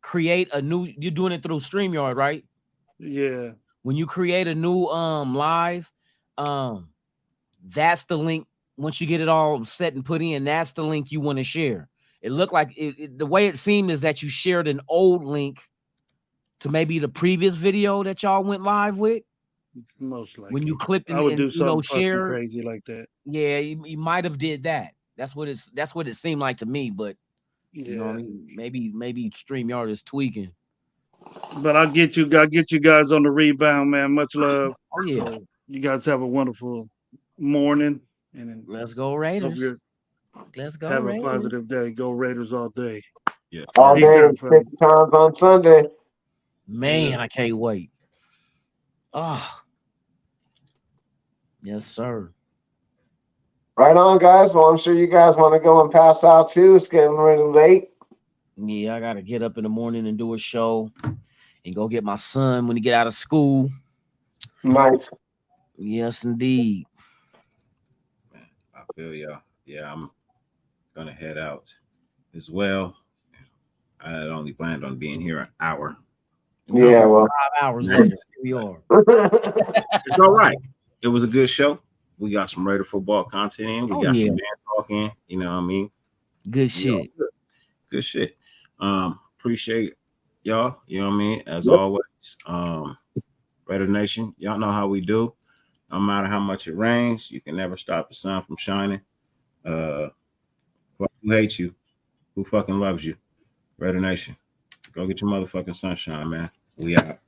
create a new, you're doing it through StreamYard, right? yeah. When you create a new live, that's the link. Once you get it all set and put in, that's the link you want to share. It looked like the way it seemed is that you shared an old link to maybe the previous video that y'all went live with. Most likely. When you clicked I would and do something fucking share, crazy like that. yeah, you might have did that. That's what it seemed like to me. But Yeah. you know what I mean? Maybe StreamYard is tweaking. But I'll get you guys on the rebound, man. Much love. Oh yeah. So you guys have a wonderful morning, and then Let's go hope Raiders. you Let's go have Raiders. a positive day. Go Raiders all day. Yeah. All Peace day out, and fellas. 6 times on Sunday. Man, Yeah. I can't wait. Oh, yes, sir. Right on, guys. Well, I'm sure you guys want to go and pass out too. It's getting really late. Yeah, I gotta get up in the morning and do a show and go get my son when he get out of school. Nice. Yes, indeed. I feel y'all. Yeah, I'm gonna head out as well. I had only planned on being here an hour. Yeah, well. 5 hours Nice. later, here we are. It's all right. It was a good show. We got some Raider football content in. We got some man talk in. You know what I mean? Good shit. Good shit. Appreciate y'all. You know what I mean? As always. Raider Nation, y'all know how we do. No matter how much it rains, you can never stop the sun from shining. Who hates you? Who fucking loves you? Raider Nation. Go get your motherfucking sunshine, man. We out.